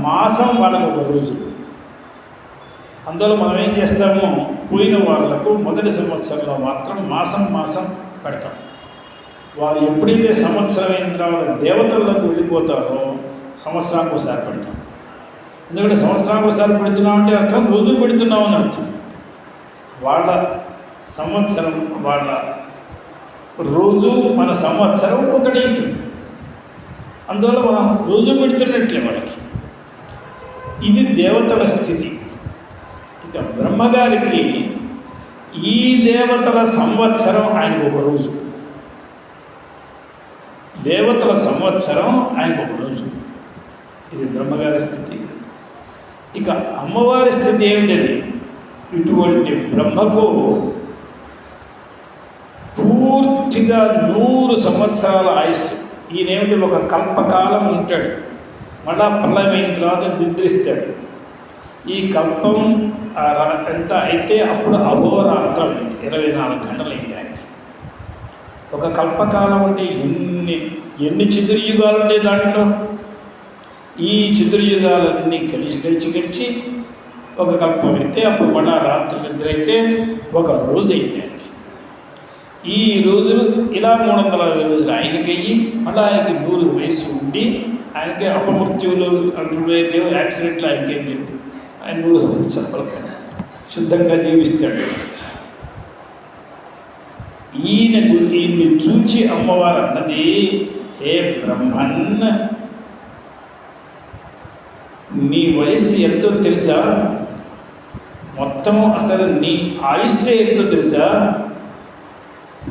మాసం వాళ్ళకు ఒక రోజు. అందులో మనం ఏం చేస్తామో, పోయిన వాళ్ళకు మొదటి సంవత్సరంలో మాత్రం మాసం పెడతాం. వారు ఎప్పుడైతే సంవత్సరం అయిన తర్వాత దేవతల్లోకి వెళ్ళిపోతారో సంవత్సరానికి ఒకసారి పెడతాం. ఎందుకంటే సంవత్సరానికి ఒకసారి పెడుతున్నామంటే అర్థం రోజు పెడుతున్నామని అర్థం. వాళ్ళ సంవత్సరం, వాళ్ళ రోజు మన సంవత్సరం ఒకటి అవుతుంది. అందువల్ల మనం రోజు పెడుతున్నట్లే వాళ్ళకి. ఇది దేవతల స్థితి. ఇక బ్రహ్మగారికి ఈ దేవతల సంవత్సరం ఆయనకు ఒక రోజు, దేవతల సంవత్సరం ఆయనకు ఒక రోజు. ఇది బ్రహ్మగారి స్థితి. ఇక అమ్మవారి స్థితి ఏమిటది? ఇటువంటి బ్రహ్మకు పూర్తిగా 100 సంవత్సరాల ఆయుస్సు. ఈయనేమిటి, ఒక కల్పకాలం ఉంటాడు, మళ్ళా ప్రళయమైన తర్వాత నిద్రిస్తాడు. ఈ కల్పం ఎంత అయితే అప్పుడు అహోరాత్రం అయింది, 24 గంటలు అయింది ఆయనకి. ఒక కల్పకాలం అంటే ఎన్ని చతుర్యుగాలు ఉంటాయి దాంట్లో. ఈ చతుర్యుగాలన్నీ గడిచి ఒక కల్పం అయితే అప్పుడు మళ్ళా రాత్రి నిద్ర అయితే ఒక రోజు అయింది ఆయనకి. ఈ రోజులు ఇలా 360 రోజులు ఆయనకయ్యి, మళ్ళీ ఆయనకి 100 వయసు ఉండి, ఆయనకి అపమృత్యువులు అంటున్నాయి లేవు, యాక్సిడెంట్లు ఆయనకేం లేదు. ఆయన 100 సంవత్సరాలు శుద్ధంగా జీవిస్తాడు. ఈయన్ని చూచి అమ్మవారు అన్నది, హే బ్రహ్మన్, నీ వయస్సు ఎంతో తెలుసా? మొత్తం అసలు నీ ఆయుష్యే ఎంతో తెలుసా?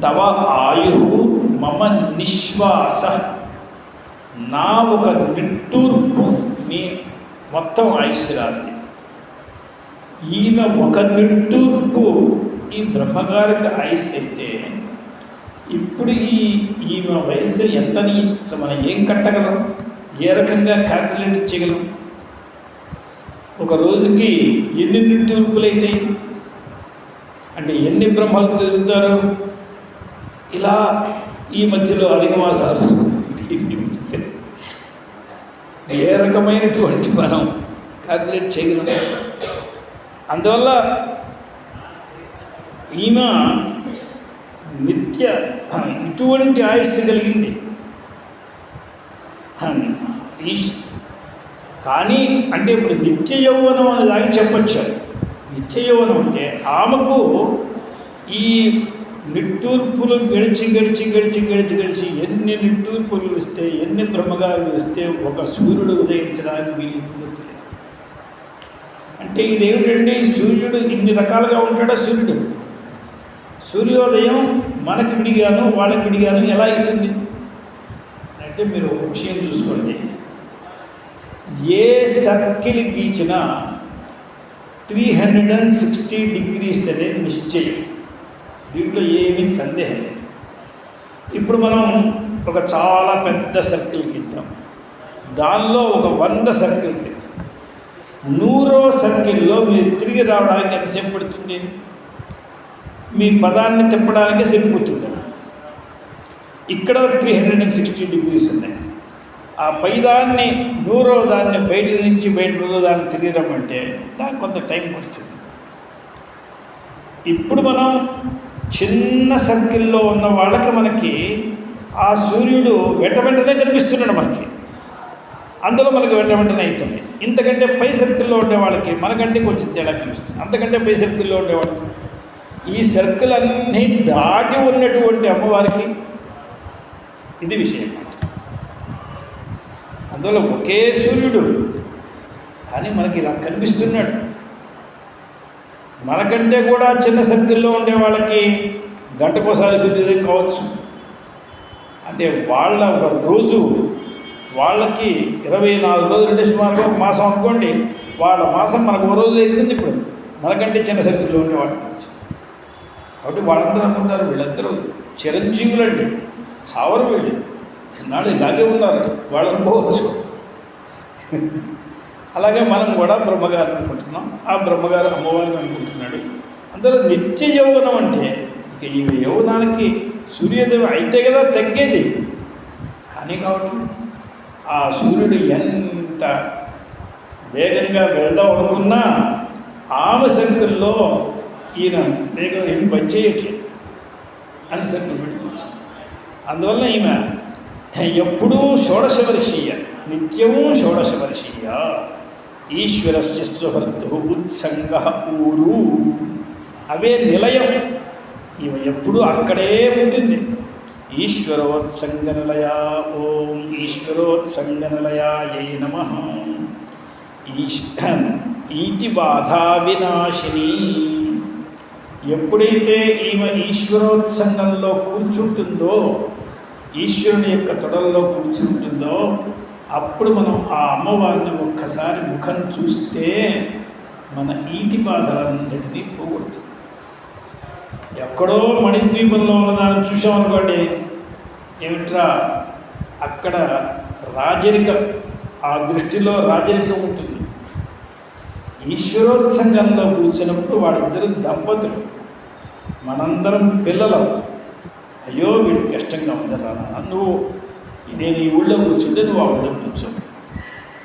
తవ ఆయు మమ నిశ్వాస, నా ఒక నిట్టూర్పు నీ మొత్తం ఆయుష్రాంతి. ఈమె ఒక నిట్టూర్పు ఈ బ్రహ్మగారికి ఆయుష్ అయితే, ఇప్పుడు ఈమె వయస్సు ఎంతని మనం ఏం కట్టగలం, ఏ రకంగా క్యాల్కులేట్ చేయగలం? ఒక రోజుకి ఎన్ని నిట్టూర్పులు అవుతాయి అంటే ఎన్ని బ్రహ్మలు తిరుగుతారు? ఇలా ఈ మధ్యలో అధిక మాసాలు ఏ రకమైనటువంటి మనం క్యాల్కులేట్ చేయగలం? అందువల్ల ఈమె నిత్య ఇటువంటి ఆయుస్సు కలిగింది. కానీ అంటే ఇప్పుడు నిత్య యౌవనం అనేది ఆయన చెప్పచ్చు. నిత్య యౌవనం అంటే ఆమెకు ఈ నిట్టూర్పులు గడిచి ఎన్ని నిట్టూర్పులు ఇస్తే, ఎన్ని బ్రహ్మగారులు ఇస్తే ఒక సూర్యుడు ఉదయించడానికి వీలుందో తెలియదు. అంటే ఇదేమిటండి, సూర్యుడు ఇన్ని రకాలుగా ఉంటాడా? సూర్యోదయం మనకి విడిగాను వాళ్ళకి విడిగాను ఎలా అవుతుంది అంటే, మీరు ఒక విషయం చూసుకోండి. ఏ సర్కిల్ గీచినా 360 డిగ్రీస్ అనేది నిశ్చయం, దీంట్లో ఏమీ సందేహం లేదు. ఇప్పుడు మనం ఒక చాలా పెద్ద సర్కిల్ గీద్దాం, దానిలో ఒక 100 సర్కిల్ గీద్దాం. 100వ సర్కిల్లో మీరు తిరిగి రావడానికి ఎంతసేపు పడుతుంది? మీ పదాన్ని తిప్పడానికి సరిపోతుంది. ఇక్కడ 360 degrees ఉన్నాయి. ఆ పైదాన్ని 100వ దాన్ని బయట నుంచి 100వ దాన్ని తిరిగిరమ్మంటే దానికి కొంత టైం పడుతుంది. ఇప్పుడు మనం చిన్న సర్కిల్లో ఉన్న వాళ్ళకి మనకి ఆ సూర్యుడు వెంటనే కనిపిస్తున్నాడు మనకి, అందులో మనకి వెంటనే అవుతుంది. ఇంతకంటే పై సర్కిల్లో ఉండే వాళ్ళకి మనకంటే కొంచెం తేడా కనిపిస్తుంది. అంతకంటే పై సర్కిల్లో ఉండే వాళ్ళకి ఈ సర్కిల్ అన్నీ దాటి ఉన్నటువంటి అమ్మవారికి ఇది విషయం అన్నమాట. అందువల్ల ఒకే సూర్యుడు కానీ మనకి ఇలా కనిపిస్తున్నాడు. మనకంటే కూడా చిన్న సర్కిల్లో ఉండే వాళ్ళకి గంటకోసారి సూర్యోదయం కావచ్చు. అంటే వాళ్ళ ఒక రోజు వాళ్ళకి 24 రోజులు అంటే సుమారుగా ఒక మాసం అనుకోండి. వాళ్ళ మాసం మనకు ఒక రోజు అవుతుంది ఇప్పుడు మనకంటే చిన్న సర్కిల్లో ఉండే వాళ్ళకి. కాబట్టి వాళ్ళందరూ అనుకుంటారు వీళ్ళందరూ చిరంజీవులండి, సావరు వీళ్ళు, ఎన్నాళ్ళు ఇలాగే ఉన్నారు వాళ్ళు అనుకోవచ్చు. అలాగే మనం కూడా బ్రహ్మగారు అనుకుంటున్నాం, ఆ బ్రహ్మగారు అమ్మవారిని అనుకుంటున్నాడు. అందులో నిత్య యౌవనం అంటే ఇక ఈ యౌవనానికి సూర్యోదయం అయితే కదా తగ్గేది. కానీ కాబట్టి ఆ సూర్యుడు ఎంత వేగంగా వెళ్దాం అనుకున్నా ఆమె సర్కిల్లో ఈయన వేగం ఏం పనిచేయట్లేదు, అని సర్కిల్ పెట్టుకోవచ్చు. అందువల్ల ఈమె ఎప్పుడూ షోడశవర్షీయ, నిత్యము షోడశవర్షీయ. ఈశ్వరస్య స్వభర్తు ఉత్సంగ ఊరు, అవే నిలయం. ఈమె ఎప్పుడూ అక్కడే ఉంటుంది. ఈశ్వరోత్సంగ నిలయ, ఓం ఈశ్వరోత్సంగ నిలయాయై నమః. ఈతి బాధా వినాశిని. ఎప్పుడైతే ఈమె ఈశ్వరోత్సంగంలో కూర్చుంటుందో, ఈశ్వరుని యొక్క తొడల్లో కూర్చుంటుందో, అప్పుడు మనం ఆ అమ్మవారిని ఒక్కసారి ముఖం చూస్తే మన ఈతి బాధలన్నిటినీ పోగొడుతుంది. ఎక్కడో మణిద్వీపంలో ఉన్నదాన్ని చూసామనుకోండి, ఏమిట్రా అక్కడ రాజరిక, ఆ దృష్టిలో రాజరికం ఉంటుంది. ఈశ్వరోత్సంగంలో కూర్చున్నప్పుడు వాళ్ళిద్దరు దంపతులు, మనందరం పిల్లలం. అయ్యో వీడికి కష్టంగా ఉందరా, నువ్వు నేను ఈ ఊళ్ళో కూర్చుంటే నువ్వు ఆ ఊళ్ళో కూర్చో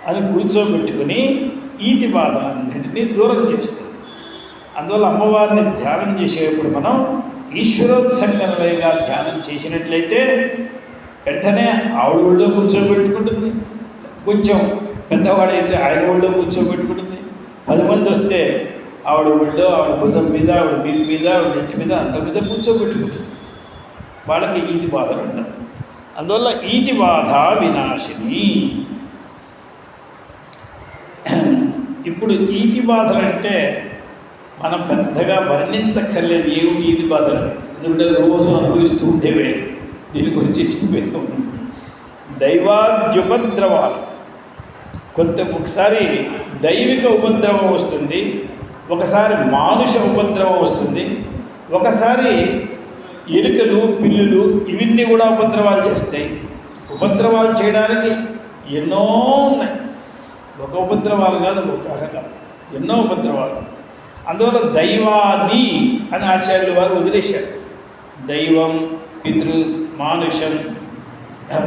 అని కూర్చోబెట్టుకుని ఈతి బాధలన్నింటినీ దూరం చేస్తుంది. అందువల్ల అమ్మవారిని ధ్యానం చేసేటప్పుడు మనం ఈశ్వరోత్సంగంగా ధ్యానం చేసినట్లయితే వెంటనే ఆవిడ ఊళ్ళో కూర్చోబెట్టుకుంటుంది. కొంచెం పెద్దవాడైతే ఆయన ఊళ్ళో కూర్చోబెట్టుకుంటుంది. 10 మంది వస్తే ఆవిడ ఊళ్ళో, ఆవిడ భుజం మీద, ఆవిడ వీపు మీద, ఆవిడ నెత్తి మీద, అంత మీద కూర్చోబెట్టుకుంటుంది. వాళ్ళకి ఈతి బాధలు ఉండవు. అందువల్ల ఈతి బాధ వినాశిని. ఇప్పుడు ఈతి బాధలు అంటే మనం పెద్దగా వర్ణించక్కర్లేదు ఏమిటి ఈతి బాధలు, ఎందుకంటే రోజు అనుభవిస్తూ ఉండేవే. దీని గురించి చెప్పేది ఉంది. దైవాద్యుపద్రవాలు, ఒకసారి దైవిక ఉపద్రవం వస్తుంది, ఒకసారి మానుష ఉపద్రవం వస్తుంది, ఒకసారి ఎలుకలు, పిల్లులు ఇవన్నీ కూడా ఉపద్రవాలు చేస్తాయి. ఉపద్రవాలు చేయడానికి ఎన్నో ఉన్నాయి, ఒక ఉపద్రవాలు కాదు, ఒక ఎన్నో ఉపద్రవాలు. అందువల్ల దైవాది అని ఆచార్యులు వారు వదిలేశారు. దైవం, పితృ, మానుషం,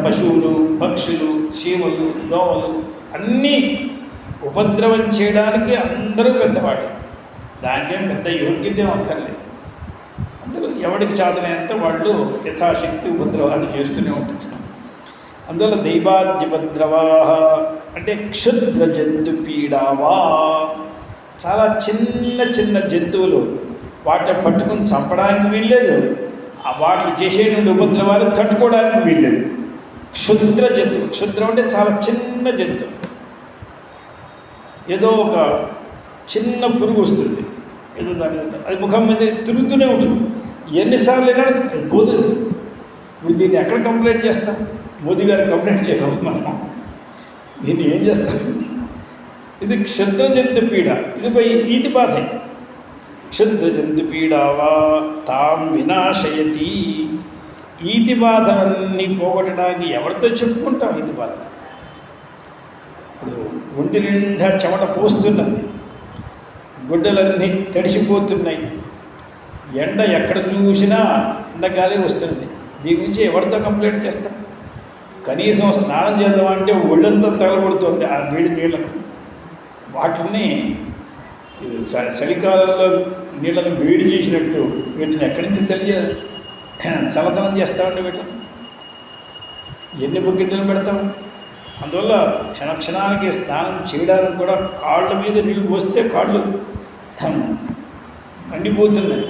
పశువులు, పక్షులు, చీమలు, దోమలు అన్నీ ఉపద్రవం చేయడానికి అందరూ పెద్దవాడు. దానికేం పెద్ద యోగ్యత అక్కర్లేదు. అందరూ ఎవరికి చాదనేంత వాళ్ళు యథాశక్తి ఉపద్రవాన్ని చేస్తూనే ఉంటారు. అందువల్ల దైవాద్యుపద్రవా అంటే క్షుద్ర జంతు పీడావా, చాలా చిన్న చిన్న జంతువులు, వాటిని పట్టుకుని చంపడానికి వీల్లేదు, వాటిని చేసేటువంటి ఉపద్రవాన్ని తట్టుకోవడానికి వీల్లేదు. క్షుద్ర జంతువు, క్షుద్రం అంటే చాలా చిన్న జంతువు. ఏదో ఒక చిన్న పురుగు వస్తుంది, ఏదో దాని అది ముఖం మీద తిరుగుతూనే ఉంటుంది. ఎన్నిసార్లు అయినా అది పోతుంది. ఇప్పుడు దీన్ని ఎక్కడ కంప్లైంట్ చేస్తాం? మోదీ గారికి కంప్లైంట్ చేయగలం మనం. దీన్ని ఏం చేస్తాం? ఇది క్షుద్ర జంతు పీడ, ఇది పోయి ఈతి బాధ. క్షుద్ర జంతు పీడావా తాం వినాశయతి. ఈతి బాధలన్నీ పోగొట్టడానికి ఎవరితో చెప్పుకుంటాం ఈతి బాధ? ఇప్పుడు ఒంటి నిండా చెమట పోస్తున్నది, గుడ్డలన్నీ తడిసిపోతున్నాయి, ఎండ ఎక్కడ చూసినా ఎండగాలి వస్తుంది, దీని నుంచి ఎవరితో కంప్లైంట్ చేస్తాం? కనీసం స్నానం చేద్దామంటే ఒళ్ళంతా తగలబడుతుంది ఆ వేడి నీళ్ళకు. వాటిని చలికాలంలో నీళ్ళను వేడి చేసినట్టు వీటిని ఎక్కడి నుంచి చల్లదనం చేస్తామండి. వీటిని ఎన్ని బకెట్లు పెడతాం? అందువల్ల క్షణానికి స్నానం చేయడానికి కూడా కాళ్ళ మీద నీళ్ళు పోస్తే కాళ్ళు మండిపోతున్నాయి,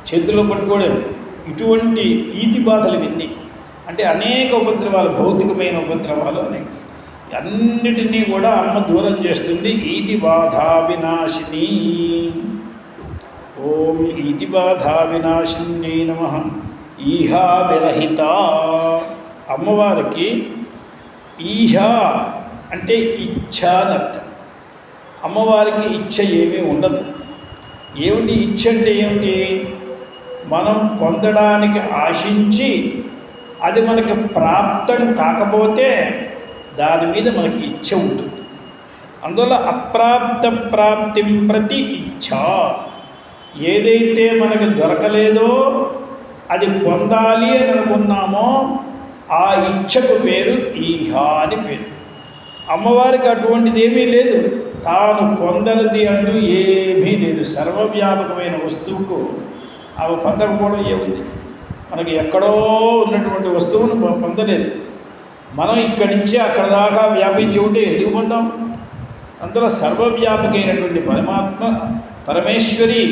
చేతుల్లో పట్టుకోవడం. ఇటువంటి ఈతి బాధలు ఇవన్నీ అంటే అనేక ఉపద్రవాలు, భౌతికమైన ఉపద్రవాలు అనేక, అన్నిటినీ కూడా అమ్మ దూరం చేస్తుంది. ఈతి బాధా వినాశిని. ఓం ఈతి బాధా వినాశిని నమః. ఈహా విరహిత. అమ్మవారికి ఈహా అంటే ఇచ్ఛ అని అర్థం. అమ్మవారికి ఇచ్ఛ ఏమీ ఉండదు. ఏమిటి ఇచ్ఛ అంటే ఏమిటి? మనం పొందడానికి ఆశించి అది మనకి ప్రాప్తం కాకపోతే దాని మీద మనకి ఇచ్ఛ ఉంటుంది. అందువల్ల అప్రాప్త ప్రాప్తిం ప్రతి ఇచ్ఛ. ఏదైతే మనకు దొరకలేదో అది పొందాలి అని అనుకున్నామో ఆ ఇచ్ఛకు పేరు ఈహా అని పేరు. అమ్మవారికి అటువంటిది ఏమీ లేదు. తాను పొందనిది అంటూ ఏమీ లేదు. సర్వవ్యాపకమైన వస్తువుకు ఆమె పొందకపోవడం ఏముంది? మనకి ఎక్కడో ఉన్నటువంటి వస్తువును పొందలేదు. మనం ఇక్కడి నుంచి అక్కడ దాకా వ్యాపించి ఉంటే ఎందుకు పొందాం? అందులో సర్వవ్యాపకమైనటువంటి పరమాత్మ పరమేశ్వరి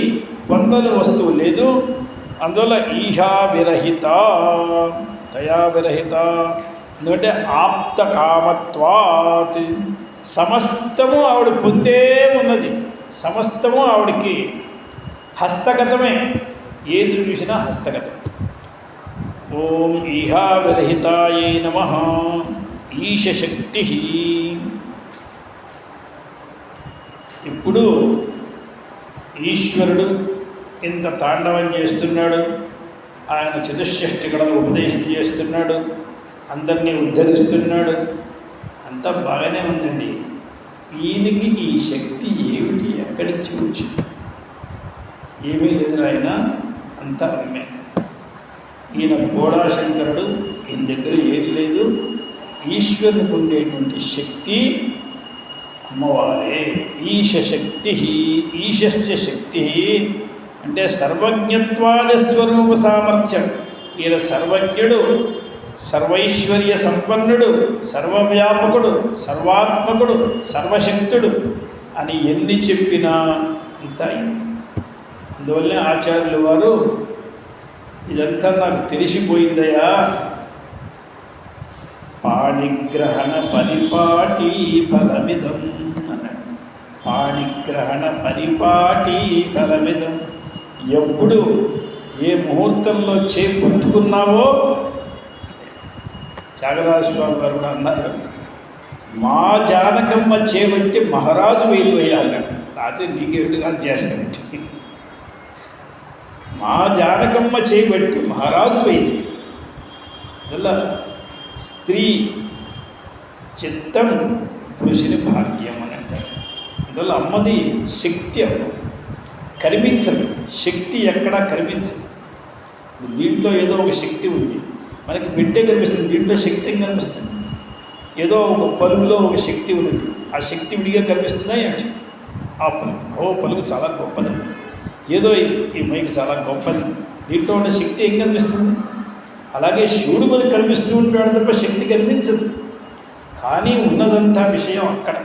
పొందని వస్తువు లేదు. అందువల్ల ఈహా విరహిత, దయా విరహిత. ఎందుకంటే ఆప్త కామత్వాత్. సమస్తము ఆవిడ పొందే ఉన్నది. సమస్తము ఆవిడికి హస్తగతమే. ఏది చూసినా హస్తగతం. ఓం ఈహా విరహితాయే నమః. ఈశశక్తి. ఇప్పుడు ఈశ్వరుడు ఇంత తాండవం చేస్తున్నాడు. ఆయన చతుష్షష్టి కళలు ఉపదేశం చేస్తున్నాడు, అందరినీ ఉద్ధరిస్తున్నాడు. అంతా బాగానే ఉందండి. ఈయనకి ఈ శక్తి ఏమిటి? ఎక్కడి నుంచి వచ్చింది? ఏమీ లేదు ఆయన, అంతా అమ్మే. ఈయన బోడాశంకరుడు, ఈయన దగ్గర ఏది లేదు. ఈశ్వరునికి ఉండేటువంటి శక్తి అమ్మవారే. ఈశశక్తి. ఈశస్య శక్తి అంటే సర్వజ్ఞత్వాది స్వరూప సామర్థ్యం. ఈయన సర్వజ్ఞుడు, సర్వైశ్వర్య సంపన్నుడు, సర్వవ్యాపకుడు, సర్వాత్మకుడు, సర్వశక్తుడు అని ఎన్ని చెప్పినా అంతా. అందువల్లనే ఆచార్యుల వారు ఇదంతా నాకు తెలిసిపోయిందయ్యా, పాణిగ్రహణ పరిపాటి ఫలమిదం అన్నాడు. పాణిగ్రహణ పరిపాటి ఫలమిదం. ఎప్పుడు ఏ ముహూర్తంలో పట్టుకున్నావో, త్యాగరాజస్వామి గారు కూడా అన్నారు, మా జానకమ్మ చేపట్టి మహారాజు వేయాలన్నాడు. అదే నీకేమిటిగా చేసినట్టు. మా జానకమ్మ చేపట్టి మహారాజు వైద్య. అందువల్ల స్త్రీ చిత్తం పురుషుని భాగ్యం అని అంటారు. అందువల్ల అమ్మది శక్తి. అమ్మ కనిపించదు. శక్తి ఎక్కడా కనిపించదు. దీంట్లో ఏదో ఒక శక్తి ఉంది. మనకి బిడ్డే కనిపిస్తుంది, దీంట్లో శక్తి ఏం కనిపిస్తుంది? ఏదో ఒక పలుగులో ఒక శక్తి ఉన్నది. ఆ శక్తి విడిగా కనిపిస్తుందా ఏంటి? ఆ పలుగు పలుగు చాలా గొప్పది. ఏదో ఈ మైక్ చాలా గొప్పది. దీంట్లో ఉన్న శక్తి ఏం కనిపిస్తుంది? అలాగే శివుడు మనకు కనిపిస్తూ ఉంటాడు తప్ప శక్తి కనిపించదు. కానీ ఉన్నదంతా విషయం అక్కడ.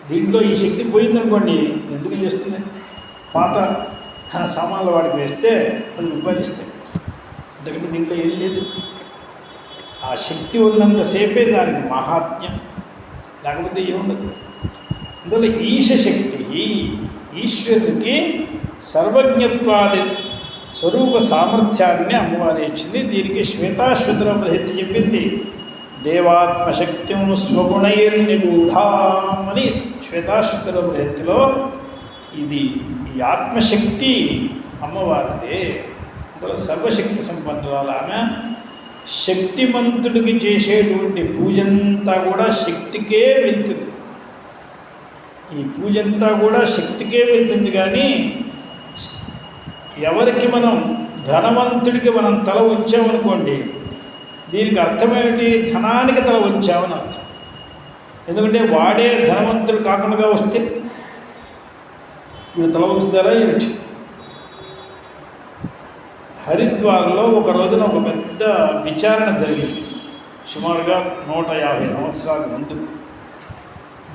దీంట్లో ఈ శక్తి పోయిందనుకోండి, ఎందుకు చేస్తుంది? పాత సామాన్ల వాడికి వేస్తే 10 రూపాయలు ఇస్తాయి. ఎందుకంటే దీంట్లో ఏం లేదు. ఆ శక్తి ఉన్నంతసేపే దానికి మహాత్మ్యం, లేకపోతే ఏముండదు. అందువల్ల ఈశశక్తి, ఈశ్వరునికి సర్వజ్ఞత్వాది స్వరూప సామర్థ్యాన్ని అమ్మవారి ఇచ్చింది. దీనికి శ్వేతాశ్వతరోపనిషత్తు చెప్పింది, దేవాత్మశక్తిం స్వగుణైర్నిగూఢాం అని శ్వేతాశ్వతరోపనిషత్తులో. ఇది ఈ ఆత్మశక్తి అమ్మవారిదే. అందులో సర్వశక్తి సంపన్నురాలు ఆమె. శక్తిమంతుడికి చేసేటువంటి పూజంతా కూడా శక్తికే వెళ్తుంది. ఈ పూజంతా కూడా శక్తికే వెళ్తుంది. కానీ ఎవరికి మనం ధనవంతుడికి మనం తల ఉంచామనుకోండి, దీనికి అర్థమేమిటి? ధనానికి తల ఉంచామని అర్థం. ఎందుకంటే వాడే ధనవంతుడు కాకుండా వస్తే వీడు తల ఉంచుతారా ఏమిటి? హరిద్వార్లో ఒక రోజున ఒక పెద్ద విచారణ జరిగింది. సుమారుగా 150 సంవత్సరాల ముందు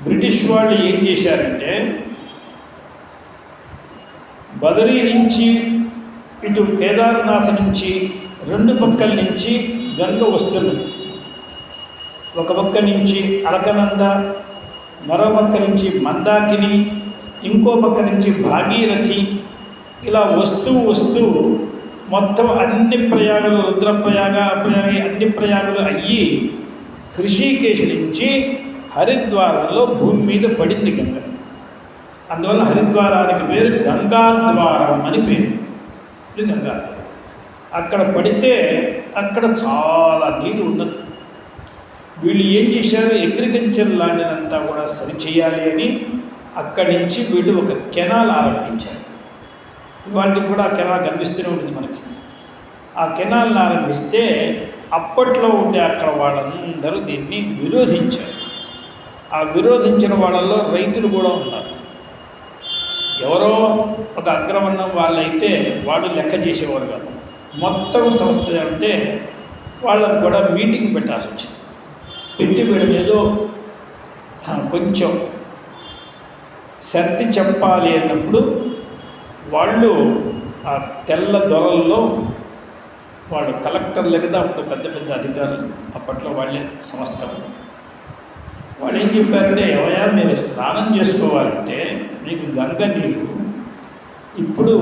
బ్రిటిష్ వాళ్ళు ఏం చేశారంటే, బదరీ నుంచి ఇటు కేదార్నాథ్ నుంచి 2 పక్కల నుంచి గంగ వస్తుంది. ఒక పక్క నుంచి అలకనంద, మరో పక్క నుంచి మందాకిని, ఇంకో పక్క నుంచి భాగీరథి, ఇలా వస్తూ వస్తూ మొత్తం అన్ని ప్రయాగాలు, రుద్రప్రయాగ, అప్రయాగ, అన్ని ప్రయాగాలు అయ్యి హృషికేశ్ నుంచి హరిద్వారంలో భూమి మీద పడింది గంగ. అందువల్ల హరిద్వారానికి పేరు గంగాద్వారం అని పేరు. ఇది గంగాద్వారం. అక్కడ పడితే అక్కడ చాలా నీరు ఉన్నది. వీళ్ళు ఏం చేశారు? అగ్రికల్చర్ ల్యాండ్నంతా కూడా సరిచేయాలి అని అక్కడి నుంచి వీళ్ళు ఒక కెనాల్ ఆరంభించారు. వాటికి కూడా ఆ కెనాల్ కనిపిస్తూనే ఉంటుంది మనకి. ఆ కెనాల్ని ఆరంభిస్తే అప్పట్లో ఉండే అక్కడ వాళ్ళందరూ దీన్ని విరోధించారు. ఆ విరోధించిన వాళ్ళల్లో రైతులు కూడా ఉన్నారు. ఎవరో ఒక అగ్రవర్ణం వాళ్ళైతే వాడు లెక్క చేసేవారు కాదు. మొత్తం సంస్థ అంటే వాళ్ళకు కూడా మీటింగ్ పెట్టాల్సి వచ్చింది. పెట్టి వీళ్ళని ఏదో కొంచెం సర్ది చెప్పాలి అన్నప్పుడు వాళ్ళు ఆ తెల్ల దొరల్లో వాడు కలెక్టర్లు కదా, అప్పుడు పెద్ద పెద్ద అధికారులు, అప్పట్లో వాళ్ళే సంస్థ. వాళ్ళు ఏం చెప్పారంటే, ఎవయా మీరు స్నానం చేసుకోవాలంటే మీకు గంగ నీరు, ఇప్పుడు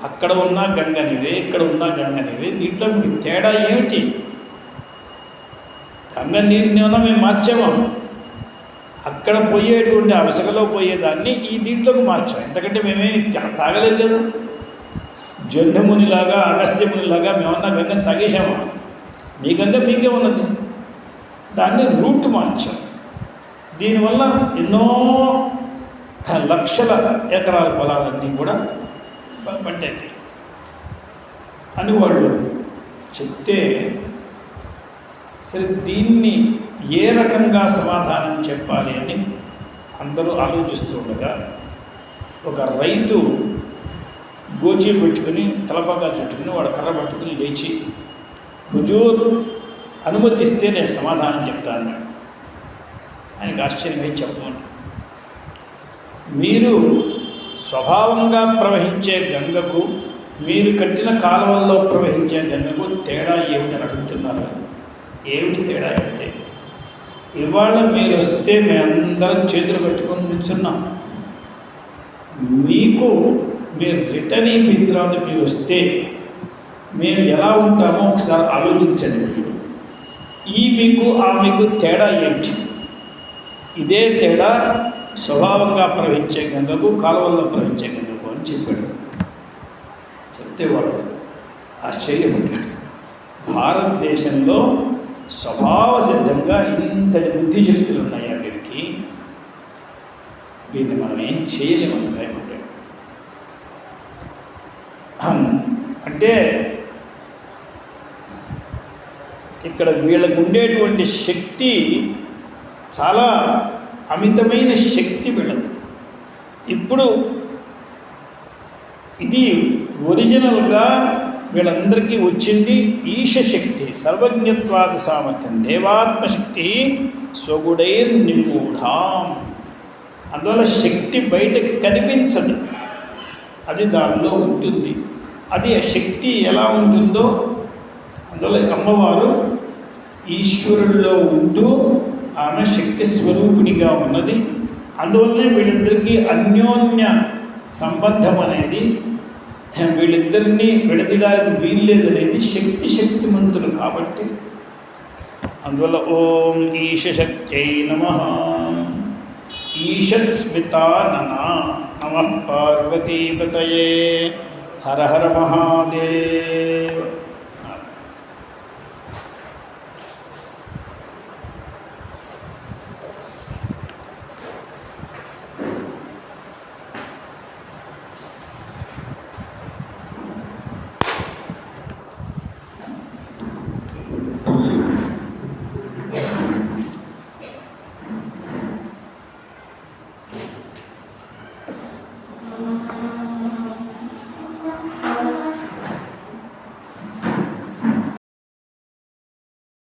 అక్కడ ఉన్న గంగ నీరే, ఇక్కడ ఉన్న గంగ నీరే, దీంట్లో మీకు తేడా ఏమిటి? గంగ నీరుని ఏమన్నా మేము మార్చామా? అక్కడ పోయేటువంటి అలసకలో పోయేదాన్ని ఈ దీంట్లోకి మార్చాం. ఎందుకంటే మేమేమి తాగలేదు కదా. జంధమునిలాగా, అగస్త్యమునిలాగా మేమన్నా గంగని తాగేసామా? మీ గంగ మీకే ఉన్నది. దాన్ని రూట్ మార్చాం. దీనివల్ల ఎన్నో లక్షల ఎకరాల పొలాలన్నీ కూడా పడ్డాయి అని వాళ్ళు చెప్తే, సరే దీన్ని ఏ రకంగా సమాధానం చెప్పాలి అని అందరూ ఆలోచిస్తూ ఉండగా, ఒక రైతు గోచి పెట్టుకుని తలపాగా చుట్టుకుని వాడు కర్ర పట్టుకుని లేచి, హుజూర్ అనుమతిస్తే నేను సమాధానం చెప్తాను. ఆయనకు ఆశ్చర్యమై చెప్పమని, మీరు స్వభావంగా ప్రవహించే గంగకు, మీరు కట్టిన కాలువల్లో ప్రవహించే గంగకు తేడా ఏమిటని అడుగుతున్నారు. ఏమిటి తేడా అంటే, ఇవాళ మీరు వస్తే మేమందరం చేతులు పెట్టుకొని నిల్చున్నాం. మీకు మీరు రిటర్న్ అయిపోయిన తర్వాత మీరు వస్తే మేము ఎలా ఉంటామో ఒకసారి ఆలోచించండి. ఈ మీకు ఆ మీకు తేడా ఏంటి? ఇదే తేడా స్వభావంగా ప్రవహించే గంగకు, కాలువల్లో ప్రవహించే గంగకు అని చెప్పాడు. చెప్తే వాడు ఆశ్చర్యపడ్డాడు. భారతదేశంలో స్వభావ సిద్ధంగా ఇంతటి బుద్ధిశక్తులు ఉన్నాయా వీరికి? వీరిని మనం ఏం చేయలేమని భయపడ్డాడు. అంటే ఇక్కడ వీళ్ళకు ఉండేటువంటి శక్తి చాలా అమితమైన శక్తి వీళ్ళది. ఇప్పుడు ఇది ఒరిజినల్గా వీళ్ళందరికీ వచ్చింది ఈశశక్తి, సర్వజ్ఞత్వాది సామర్థ్యం, దేవాత్మశక్తి స్వగుడైర్నిగూఢాం. అందువల్ల శక్తి బయట కనిపించదు, అది దానిలో ఉంటుంది. అది ఆ శక్తి ఎలా ఉంటుందో, అందువల్ల అమ్మవారు ఈశ్వరుల్లో ఉంటూ ఆమె శక్తి స్వరూపిణిగా ఉన్నది. అందువల్లనే వీళ్ళిద్దరికీ అన్యోన్య సంబంధం అనేది, వీళ్ళిద్దరినీ విడదీయడానికి వీల్లేదనేది. శక్తిమంతులు కాబట్టి అందువల్ల ఓం ఈశశక్త్యై నమః. ఈషత్ స్మితానన నమః పార్వతీపతయే. హర హర మహాదేవ్.